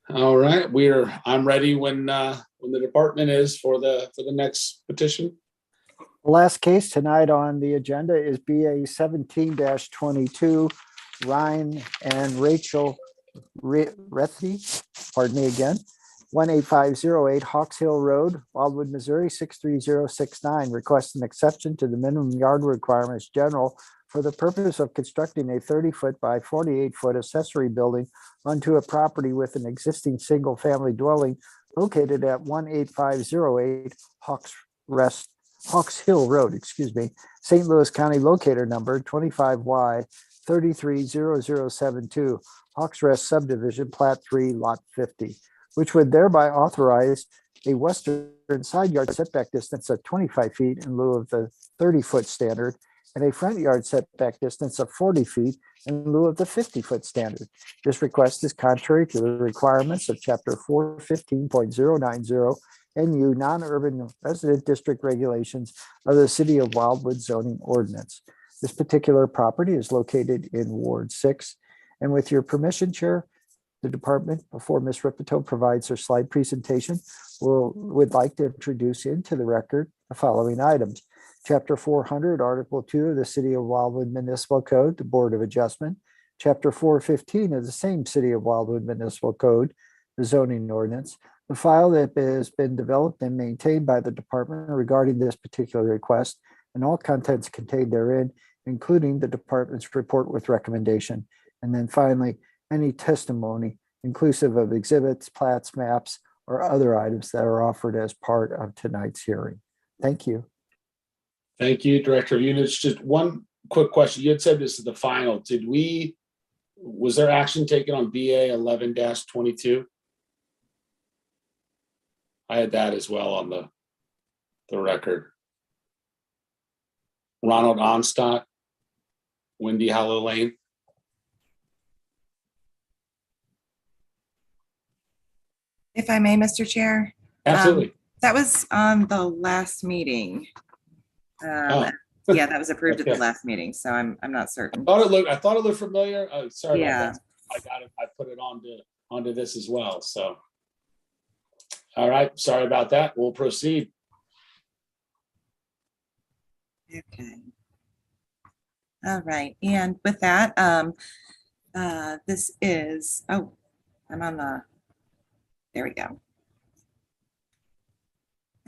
All right, I'm ready when the department is for the next petition.
The last case tonight on the agenda is BA 17-22, Ryan and Rachel Rethy, pardon me again, 18508 Hawks Hill Road, Wildwood, Missouri, 63069, request an exception to the minimum yard requirements general for the purpose of constructing a 30-foot by 48-foot accessory building onto a property with an existing single-family dwelling located at 18508 Hawks Hill Road, St. Louis County, locator number 25Y 330072, Hawks Rest subdivision, plat 3, lot 50, which would thereby authorize a western side yard setback distance of 25 feet in lieu of the 30-foot standard, and a front yard setback distance of 40 feet in lieu of the 50-foot standard. This request is contrary to the requirements of Chapter 415.090 NU non-urban resident district regulations of the City of Wildwood zoning ordinance. This particular property is located in Ward 6. And with your permission, Chair, the department, before Ms. Ripito provides her slide presentation, would like to introduce into the record the following items. Chapter 400, Article 2 of the City of Wildwood Municipal Code, the Board of Adjustment. Chapter 415 of the same City of Wildwood Municipal Code, the zoning ordinance. The file that has been developed and maintained by the department regarding this particular request, and all contents contained therein, including the department's report with recommendation. And then finally, any testimony inclusive of exhibits, plats, maps, or other items that are offered as part of tonight's hearing. Thank you.
Thank you, Director Unich. Just one quick question. You had said this is the final. Was there action taken on BA 11-22? I had that as well on the record. Ronald Onstott, Windy Hollow Lane.
If I may, Mr. Chair.
Absolutely.
That was on the last meeting. Yeah, that was approved at the last meeting, so I'm not certain.
I thought it looked familiar. Sorry
Yeah.
about that. I got it. I put it onto this as well. So, all right. Sorry about that. We'll proceed.
Okay. All right, and with that, this is, I'm on there we go.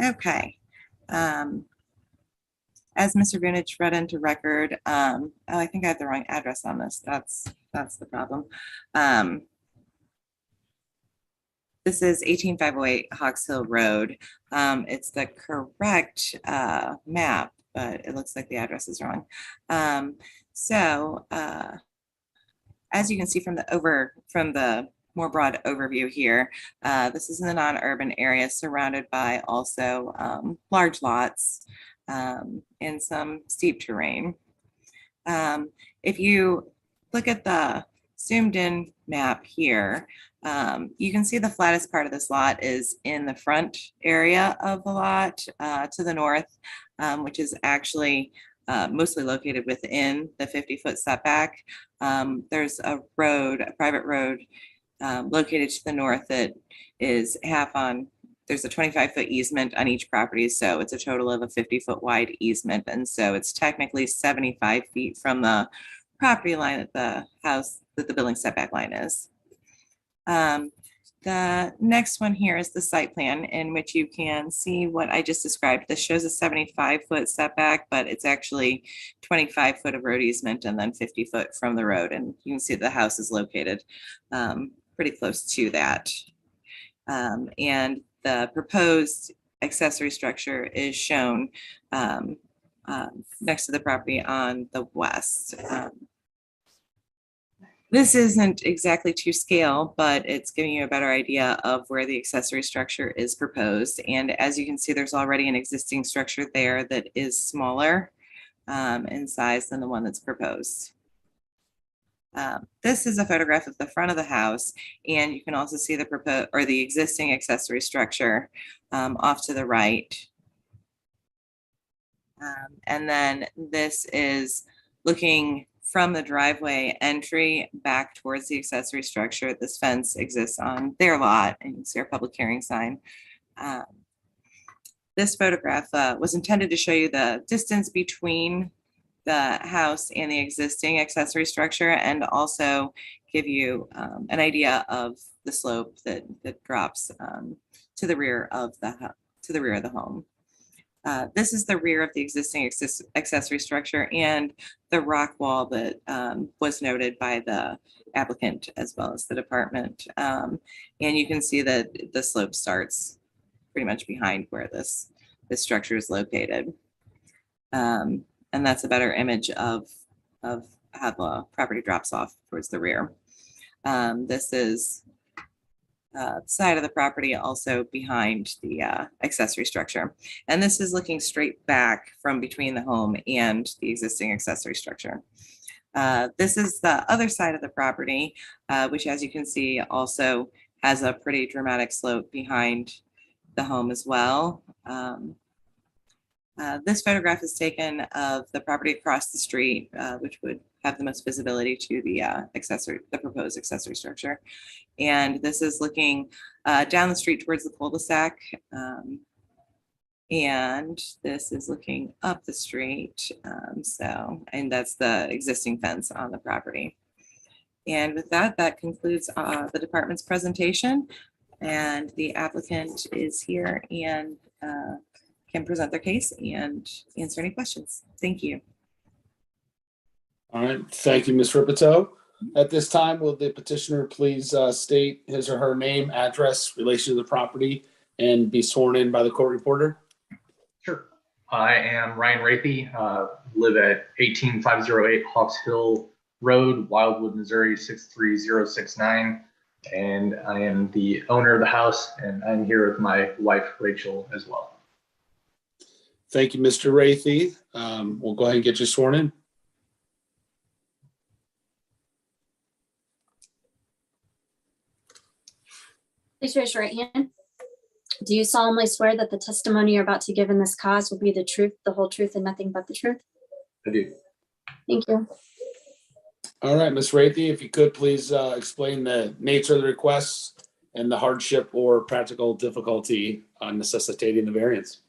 Okay. As Mr. Vunich read into record, I think I have the wrong address on this. That's the problem. This is 18508 Hawks Hill Road. It's the correct map, but it looks like the address is wrong. As you can see from the more broad overview here. This is in a non-urban area surrounded by also large lots and some steep terrain. If you look at the zoomed in map here, you can see the flattest part of this lot is in the front area of the lot to the north, which is actually mostly located within the 50-foot setback. There's a road, a private road located to the north that is half on, there's a 25-foot easement on each property. So it's a total of a 50-foot wide easement. And so it's technically 75 feet from the property line that the house, that the building setback line is. The next one here is the site plan, in which you can see what I just described. This shows a 75-foot setback, but it's actually 25 foot of road easement and then 50 foot from the road. And you can see the house is located pretty close to that. And the proposed accessory structure is shown next to the property on the west. This isn't exactly to scale, but it's giving you a better idea of where the accessory structure is proposed. And as you can see, there's already an existing structure there that is smaller in size than the one that's proposed. This is a photograph of the front of the house, and you can also see the proposed or the existing accessory structure off to the right. And then this is looking from the driveway entry back towards the accessory structure. This fence exists on their lot, and you can see our public hearing sign. This photograph was intended to show you the distance between the house and the existing accessory structure, and also give you an idea of the slope that drops to the rear of the home. This is the rear of the existing accessory structure and the rock wall that was noted by the applicant as well as the department. And you can see that the slope starts pretty much behind where this structure is located. And that's a better image of how the property drops off towards the rear. This is side of the property also behind the accessory structure. And this is looking straight back from between the home and the existing accessory structure. This is the other side of the property, which, as you can see, also has a pretty dramatic slope behind the home as well. This photograph is taken of the property across the street, which would have the most visibility to the proposed accessory structure. And this is looking down the street towards the cul-de-sac. And this is looking up the street. And that's the existing fence on the property. And with that, that concludes the department's presentation. And the applicant is here and can present their case and answer any questions. Thank you.
All right, thank you, Ms. Ripito. At this time, will the petitioner please state his or her name, address, relation to the property, and be sworn in by the court reporter?
Sure. I am Ryan Rapey, live at 18508 Hawks Hill Road, Wildwood, Missouri 63069. And I am the owner of the house, and I'm here with my wife, Rachel, as well.
Thank you, Mr. Rapey. We'll go ahead and get you sworn in.
Please raise your right hand. Do you solemnly swear that the testimony you're about to give in this cause will be the truth, the whole truth, and nothing but the truth?
I do.
Thank you.
All right, Ms. Rapey, if you could please explain the nature of the requests and the hardship or practical difficulty on necessitating the variance.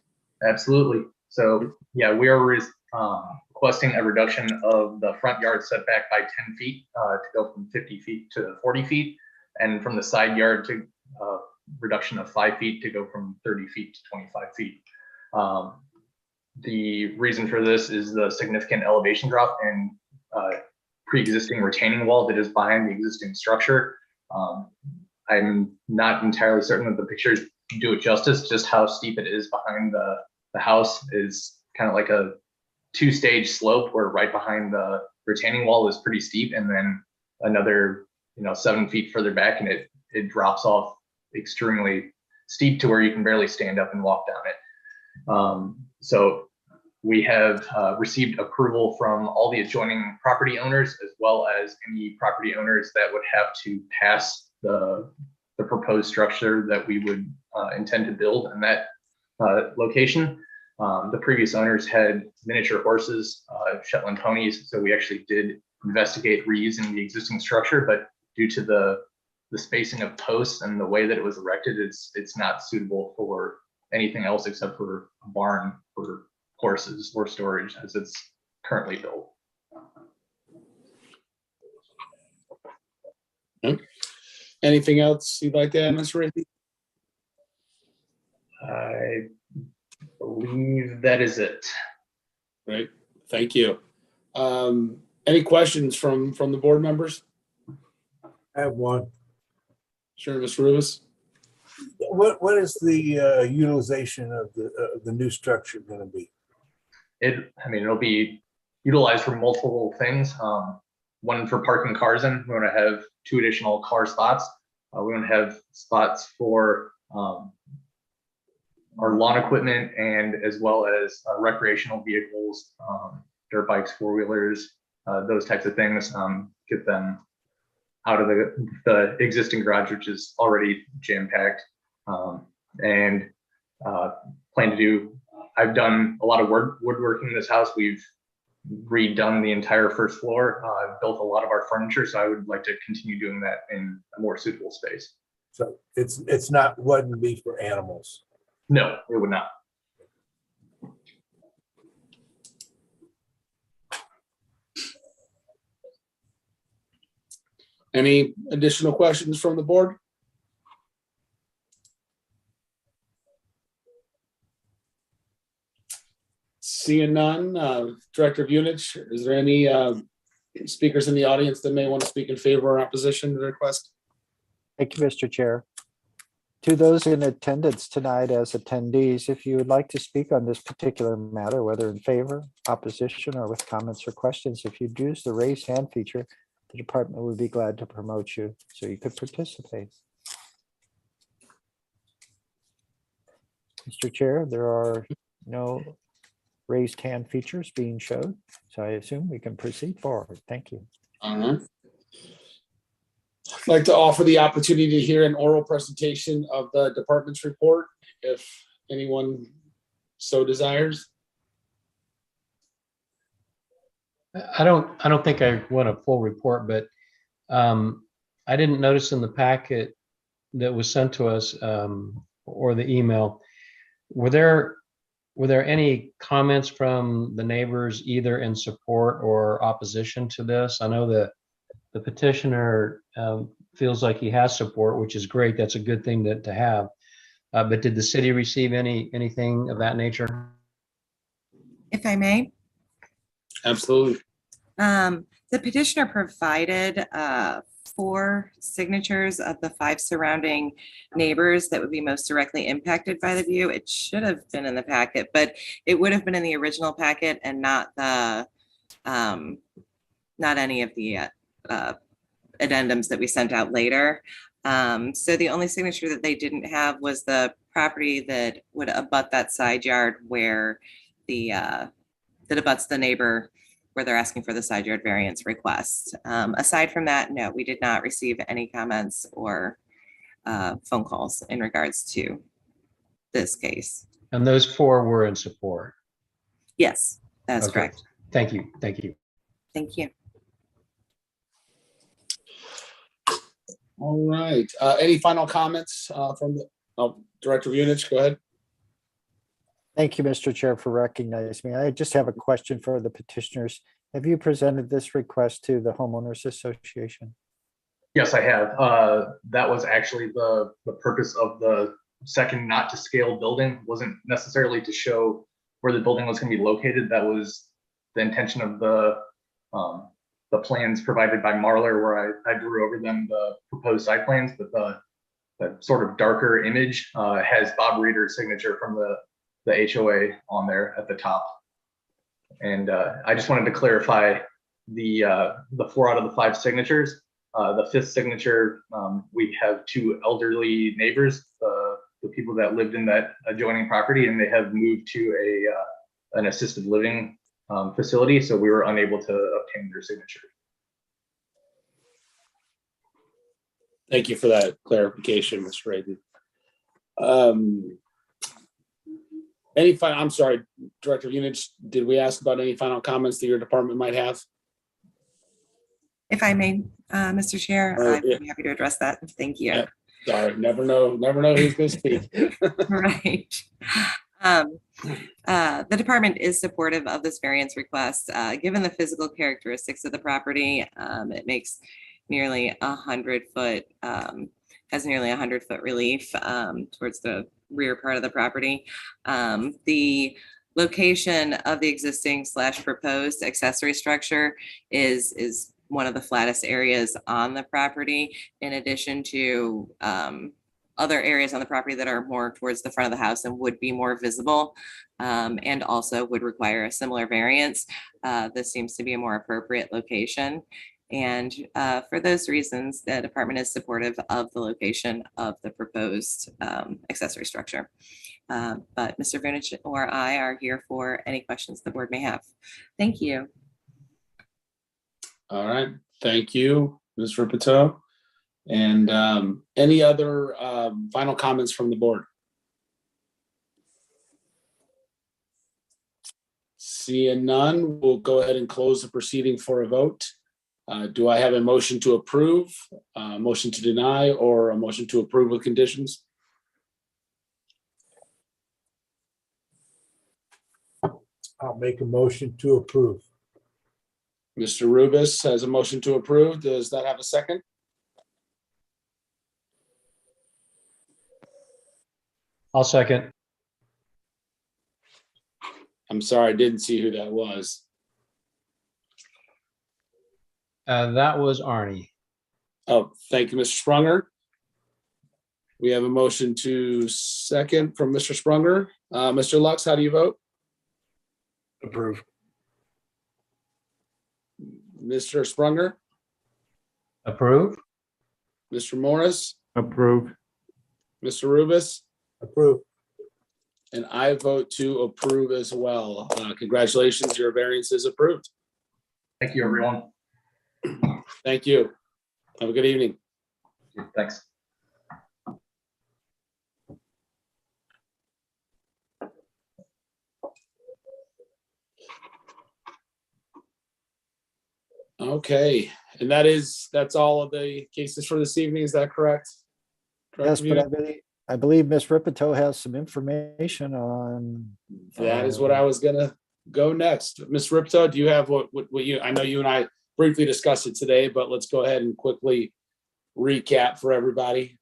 Absolutely. So yeah, we are requesting a reduction of the front yard setback by 10 feet to go from 50 feet to 40 feet, and from the side yard to reduction of 5 feet to go from 30 feet to 25 feet. The reason for this is the significant elevation drop and pre-existing retaining wall that is behind the existing structure. I'm not entirely certain that the pictures do it justice, just how steep it is behind the house is kind of like a two-stage slope where right behind the retaining wall is pretty steep, and then another 7 feet further back and it it drops off extremely steep to where you can barely stand up and walk down it. So we have received approval from all the adjoining property owners, as well as any property owners that would have to pass the proposed structure that we would intend to build in that location. The previous owners had miniature horses, Shetland ponies, so we actually did investigate reusing the existing structure, but due to the spacing of posts and the way that it was erected, it's not suitable for anything else except for a barn for horses or storage as it's currently built.
Anything else you'd like to add, Mr. Ray?
I believe that is it.
Great, thank you. Any questions from the board members?
I have one.
Sure, Mr. Rubis.
What is the utilization of the new structure going to be?
It'll be utilized for multiple things. One for parking cars in. We want to have 2 additional car spots. We want to have spots for our lawn equipment, and as well as recreational vehicles, dirt bikes, 4-wheelers, those types of things. Get them out of the existing garage, which is already jam-packed. And plan to do, I've done a lot of woodworking in this house. We've redone the entire first floor. I've built a lot of our furniture, so I would like to continue doing that in a more suitable space.
So it's not, wouldn't be for animals.
No, it would not.
Any additional questions from the board? Seeing none, Director of Units, is there any speakers in the audience that may want to speak in favor or opposition to the request?
Thank you, Mr. Chair. To those in attendance tonight as attendees, if you would like to speak on this particular matter, whether in favor, opposition, or with comments or questions, if you'd use the raise hand feature, the department would be glad to promote you so you could participate. Mr. Chair, there are no raised hand features being showed, so I assume we can proceed forward. Thank you.
I'd like to offer the opportunity to hear an oral presentation of the department's report, if anyone so desires.
I don't think I want a full report, but I didn't notice in the packet that was sent to us or the email, were there any comments from the neighbors either in support or opposition to this? I know that the petitioner feels like he has support, which is great. That's a good thing to have. But did the city receive anything of that nature?
If I may.
Absolutely.
The petitioner provided 4 signatures of the 5 surrounding neighbors that would be most directly impacted by the view. It should have been in the packet, but it would have been in the original packet and not the not any of the addendums that we sent out later. So the only signature that they didn't have was the property that would abut that side yard where that abuts the neighbor where they're asking for the side yard variance request. Aside from that, no, we did not receive any comments or phone calls in regards to this case.
And those 4 were in support.
Yes, that's
Okay.
correct.
Thank you. Thank you.
Thank you.
All right. Any final comments from the Director of Units? Go ahead.
Thank you, Mr. Chair, for recognizing me. I just have a question for the petitioners. Have you presented this request to the homeowners association?
Yes, I have. That was actually the purpose of the second not to scale building. Wasn't necessarily to show where the building was going to be located. That was the intention of the plans provided by Marler, where I drew over them the proposed site plans, but the sort of darker image has Bob Reeder's signature from the HOA on there at the top. And I just wanted to clarify the 4 out of the 5 signatures The fifth signature, we have two elderly neighbors, the people that lived in that adjoining property, and they have moved to an assisted living facility, so we were unable to obtain their signature.
Thank you for that clarification, Mr. Raden. I'm sorry, Director of Units, did we ask about any final comments that your department might have?
If I may, Mr. Chair, I'd be happy to address that. Thank you.
Yeah. Sorry, never know who's going to speak.
Right. The department is supportive of this variance request. Given the physical characteristics of the property, it makes nearly 100-foot, has nearly 100-foot relief towards the rear part of the property. The location of the existing / proposed accessory structure is one of the flattest areas on the property, in addition to other areas on the property that are more towards the front of the house and would be more visible, and also would require a similar variance. This seems to be a more appropriate location. And for those reasons, the department is supportive of the location of the proposed accessory structure. But Mr. Vinich or I are here for any questions the board may have. Thank you.
All right, thank you, Ms. Ripito. And any other final comments from the board? Seeing none, we'll go ahead and close the proceeding for a vote. Do I have a motion to approve, a motion to deny, or a motion to approve with conditions?
I'll make a motion to approve.
Mr. Rubis has a motion to approve. Does that have a second?
I'll second.
I'm sorry, I didn't see who that was.
That was Arnie.
Oh, thank you, Mr. Sprunger. We have a motion to second from Mr. Sprunger. Mr. Lux, how do you vote?
Approve.
Mr. Sprunger?
Approve.
Mr. Morris?
Approve.
Mr. Rubis?
Approve.
And I vote to approve as well. Congratulations, your variance is approved.
Thank you, everyone.
Thank you. Have a good evening.
Thanks.
Okay, and that's all of the cases for this evening. Is that correct?
Yes, but I believe Ms. Ripito has some information on.
That is what I was gonna go next. Ms. Ripito, do you have what you, I know you and I briefly discussed it today, but let's go ahead and quickly recap for everybody.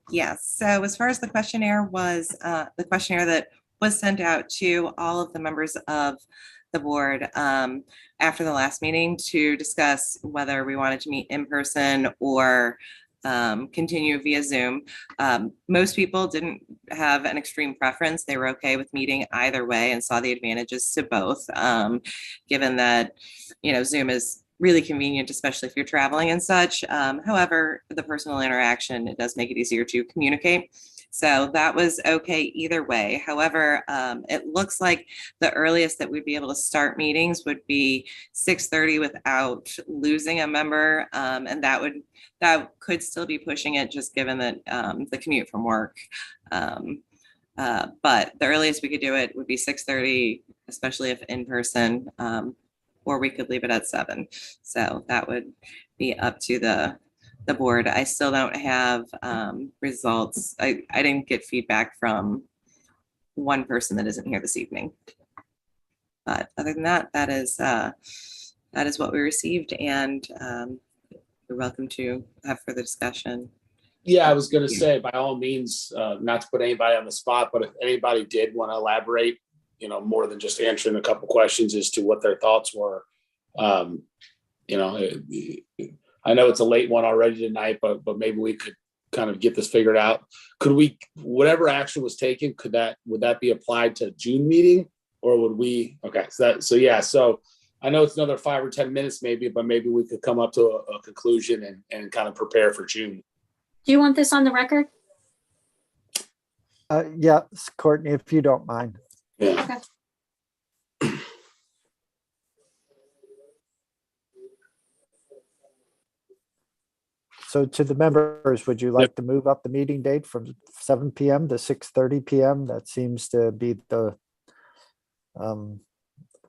Yes, so as far as the questionnaire was, the questionnaire that was sent out to all of the members of the board after the last meeting to discuss whether we wanted to meet in person or continue via Zoom. Most people didn't have an extreme preference. They were okay with meeting either way and saw the advantages to both, given that, Zoom is really convenient, especially if you're traveling and such. However, the personal interaction, it does make it easier to communicate. So that was okay either way. However, it looks like the earliest that we'd be able to start meetings would be 6:30 without losing a member. And that could still be pushing it, just given that the commute from work. But the earliest we could do it would be 6:30, especially if in person, or we could leave it at 7. So that would be up to the board. I still don't have results. I didn't get feedback from one person that isn't here this evening. But other than that, that is what we received, and you're welcome to have further discussion.
Yeah, I was going to say, by all means, not to put anybody on the spot, but if anybody did want to elaborate, more than just answering a couple questions as to what their thoughts were, I know it's a late one already tonight, but maybe we could kind of get this figured out. Could we, whatever action was taken, would that be applied to June meeting, or would we? Okay, so I know it's another 5 or 10 minutes maybe, but maybe we could come up to a conclusion and kind of prepare for June.
Do you want this on the record?
Yeah, Courtney, if you don't mind.
Yeah.
Okay.
So to the members, would you like to move up the meeting date from 7 PM to 6:30 PM? That seems to be the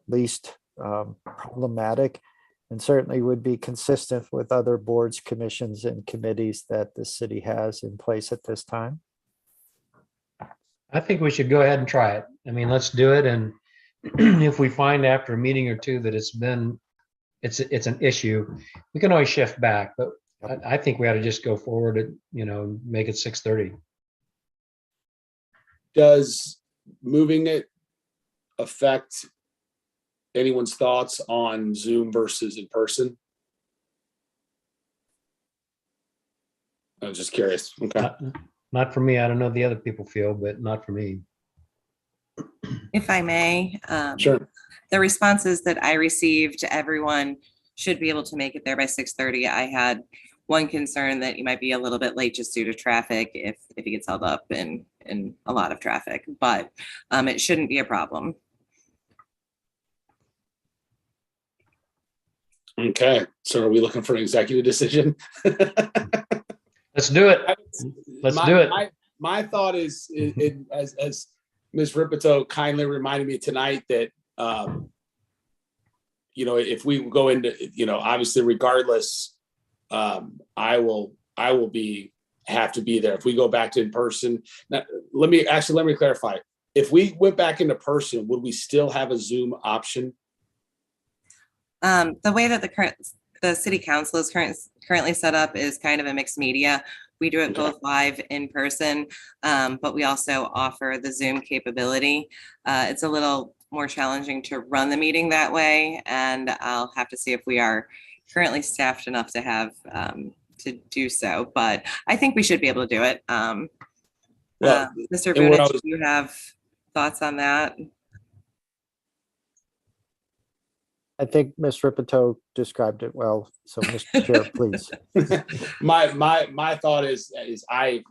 least problematic, and certainly would be consistent with other boards, commissions, and committees that the city has in place at this time.
I think we should go ahead and try it. I mean, let's do it. And if we find after a meeting or two that it's an issue, we can always shift back. But I think we ought to just go forward and, make it 6:30.
Does moving it affect anyone's thoughts on Zoom versus in person? I was just curious. Okay.
Not for me. I don't know the other people feel, but not for me.
If I may,
Sure.
the responses that I received, everyone should be able to make it there by 6:30. I had one concern that you might be a little bit late just due to traffic if it gets held up in a lot of traffic, but it shouldn't be a problem.
Okay. So are we looking for an executive decision?
Let's do it. Let's do it.
My thought is, as Ms. Ripito kindly reminded me tonight that, if we go into, obviously regardless, I will have to be there. If we go back to in person, now, let me clarify. If we went back into person, would we still have a Zoom option?
The way that the city council is currently set up is kind of a mixed media. We do it both live in person, but we also offer the Zoom capability. It's a little more challenging to run the meeting that way, and I'll have to see if we are currently staffed enough to have to do so. But I think we should be able to do it. Mr. Budich, do you have thoughts on that?
I think Ms. Ripito described it well. So, Mr. Chair, please.
My thought is I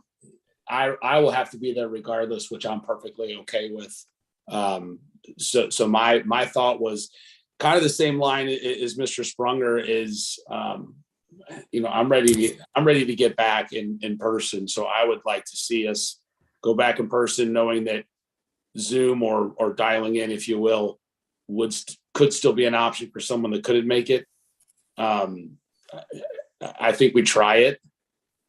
will have to be there regardless, which I'm perfectly okay with. So my thought was kind of the same line as Mr. Sprunger is, I'm ready to get back in person. So I would like to see us go back in person, knowing that Zoom or dialing in, if you will, could still be an option for someone that couldn't make it. I think we try it,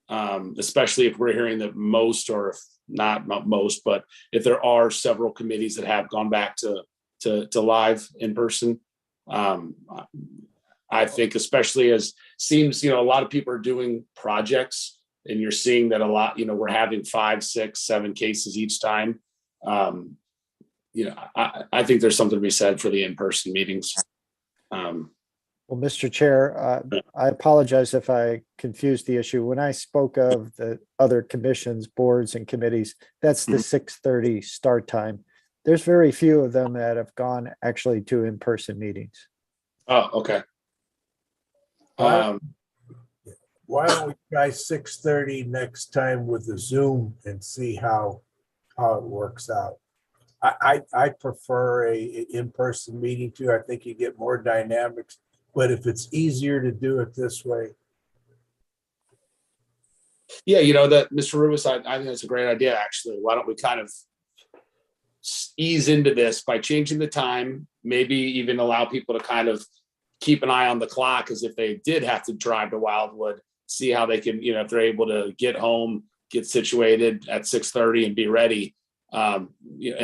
especially if we're hearing that most, or if not most, but if there are several committees that have gone back to live in person. I think especially as seems, a lot of people are doing projects and you're seeing that a lot, we're having 5, 6, 7 cases each time. I think there's something to be said for the in-person meetings.
Well, Mr. Chair, I apologize if I confused the issue. When I spoke of the other commissions, boards, and committees, that's the 6:30 start time. There's very few of them that have gone actually to in-person meetings.
Oh, okay.
Why don't we try 6:30 next time with the Zoom and see how it works out? I prefer a in-person meeting too. I think you get more dynamics, but if it's easier to do it this way.
Yeah, that Mr. Rubis, I think that's a great idea, actually. Why don't we kind of ease into this by changing the time, maybe even allow people to kind of keep an eye on the clock, as if they did have to drive to Wildwood, see how they can, if they're able to get home, get situated at 6:30 and be ready. And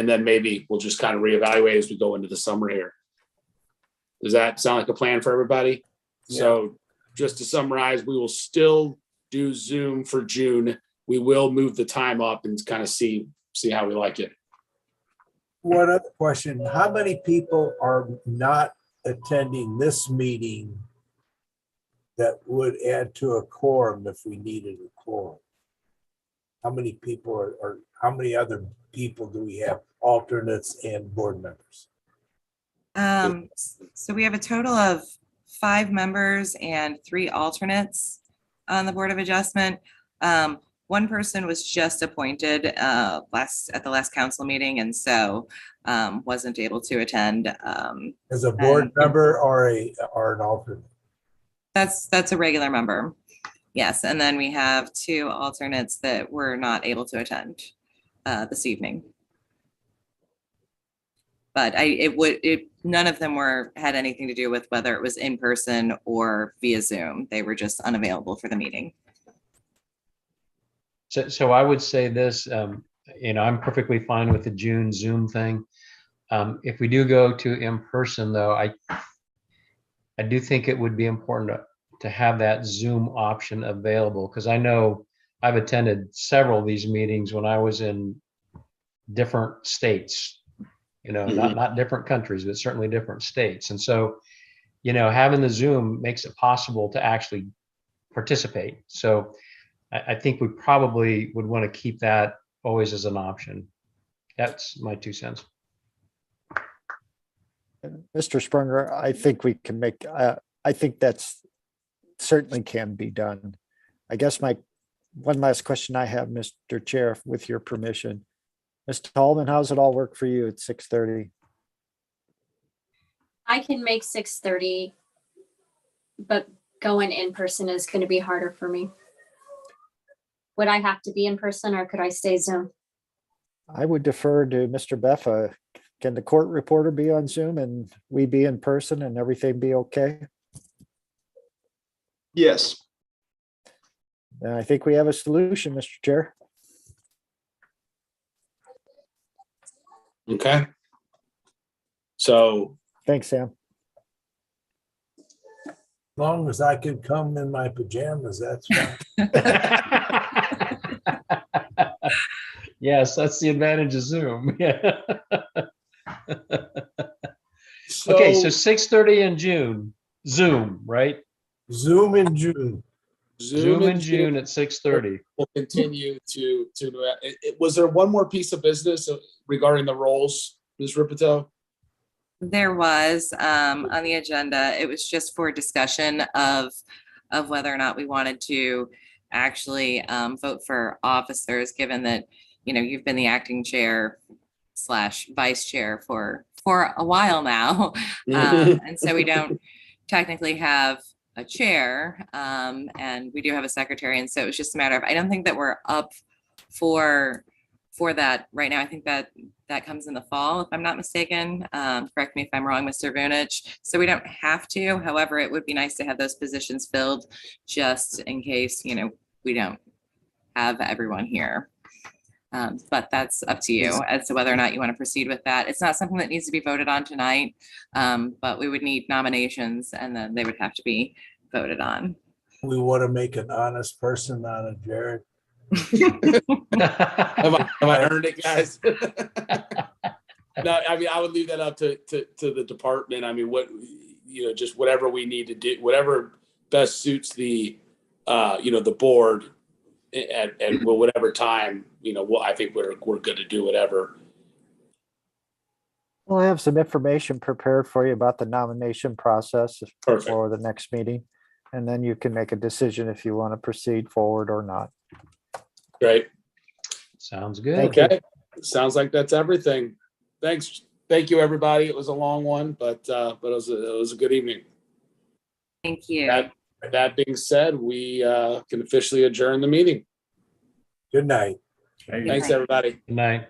then maybe we'll just kind of reevaluate as we go into the summer here. Does that sound like a plan for everybody? Yeah. So just to summarize, we will still do Zoom for June. We will move the time up and kind of see how we like it.
One other question, how many people are not attending this meeting that would add to a quorum if we needed a quorum? How many people or how many other people do we have, alternates and board members?
So we have a total of 5 members and 3 alternates on the Board of Adjustment. One person was just appointed at the last council meeting, and so wasn't able to attend.
As a board member or an alternate?
That's a regular member. Yes, and then we have 2 alternates that were not able to attend this evening. But none of them had anything to do with whether it was in person or via Zoom. They were just unavailable for the meeting.
So I would say this, I'm perfectly fine with the June Zoom thing. If we do go to in person though, I do think it would be important to have that Zoom option available, because I know I've attended several of these meetings when I was in different states, not different countries, but certainly different states. And so, having the Zoom makes it possible to actually participate. So I think we probably would want to keep that always as an option. That's my 2 cents.
Mr. Sprunger, I think we can make, I think that's certainly can be done. I guess one last question I have, Mr. Chair, with your permission. Mr. Tallman, how's it all work for you at 6:30?
I can make 6:30, but going in person is going to be harder for me. Would I have to be in person or could I stay Zoom?
I would defer to Mr. Beffa. Can the court reporter be on Zoom and we be in person and everything be okay?
Yes.
And I think we have a solution, Mr. Chair.
Okay. So.
Thanks, Sam.
As long as I can come in my pajamas, that's fine.
Yes, that's the advantage of Zoom. Yeah.
So,
Okay, so 6:30 in June, Zoom, right?
Zoom in June.
Zoom in June at 6:30.
We'll continue to was there one more piece of business regarding the roles, Ms. Ripito?
There was on the agenda. It was just for discussion of whether or not we wanted to actually vote for officers, given that you've been the acting chair / vice chair for a while now, and so we don't technically have a chair, and we do have a secretary, and so it was just a matter of, I don't think that we're up for that right now. I think that comes in the fall, if I'm not mistaken. Correct me if I'm wrong, Mr. Vunich. So we don't have to. However, it would be nice to have those positions filled just in case, we don't have everyone here. But that's up to you as to whether or not you want to proceed with that. It's not something that needs to be voted on tonight, but we would need nominations and then they would have to be voted on.
We want to make an honest person out of Jared.
Have I earned it, guys? No, I mean, I would leave that up to the department. I mean, just whatever we need to do, whatever best suits the board at whatever time, I think we're good to do whatever.
We'll have some information prepared for you about the nomination process for the next meeting. And then you can make a decision if you want to proceed forward or not.
Great.
Sounds good.
Okay. Sounds like that's everything. Thanks. Thank you, everybody. It was a long one, but it was a good evening.
Thank you.
That being said, we can officially adjourn the meeting.
Good night.
Thanks, everybody.
Good night.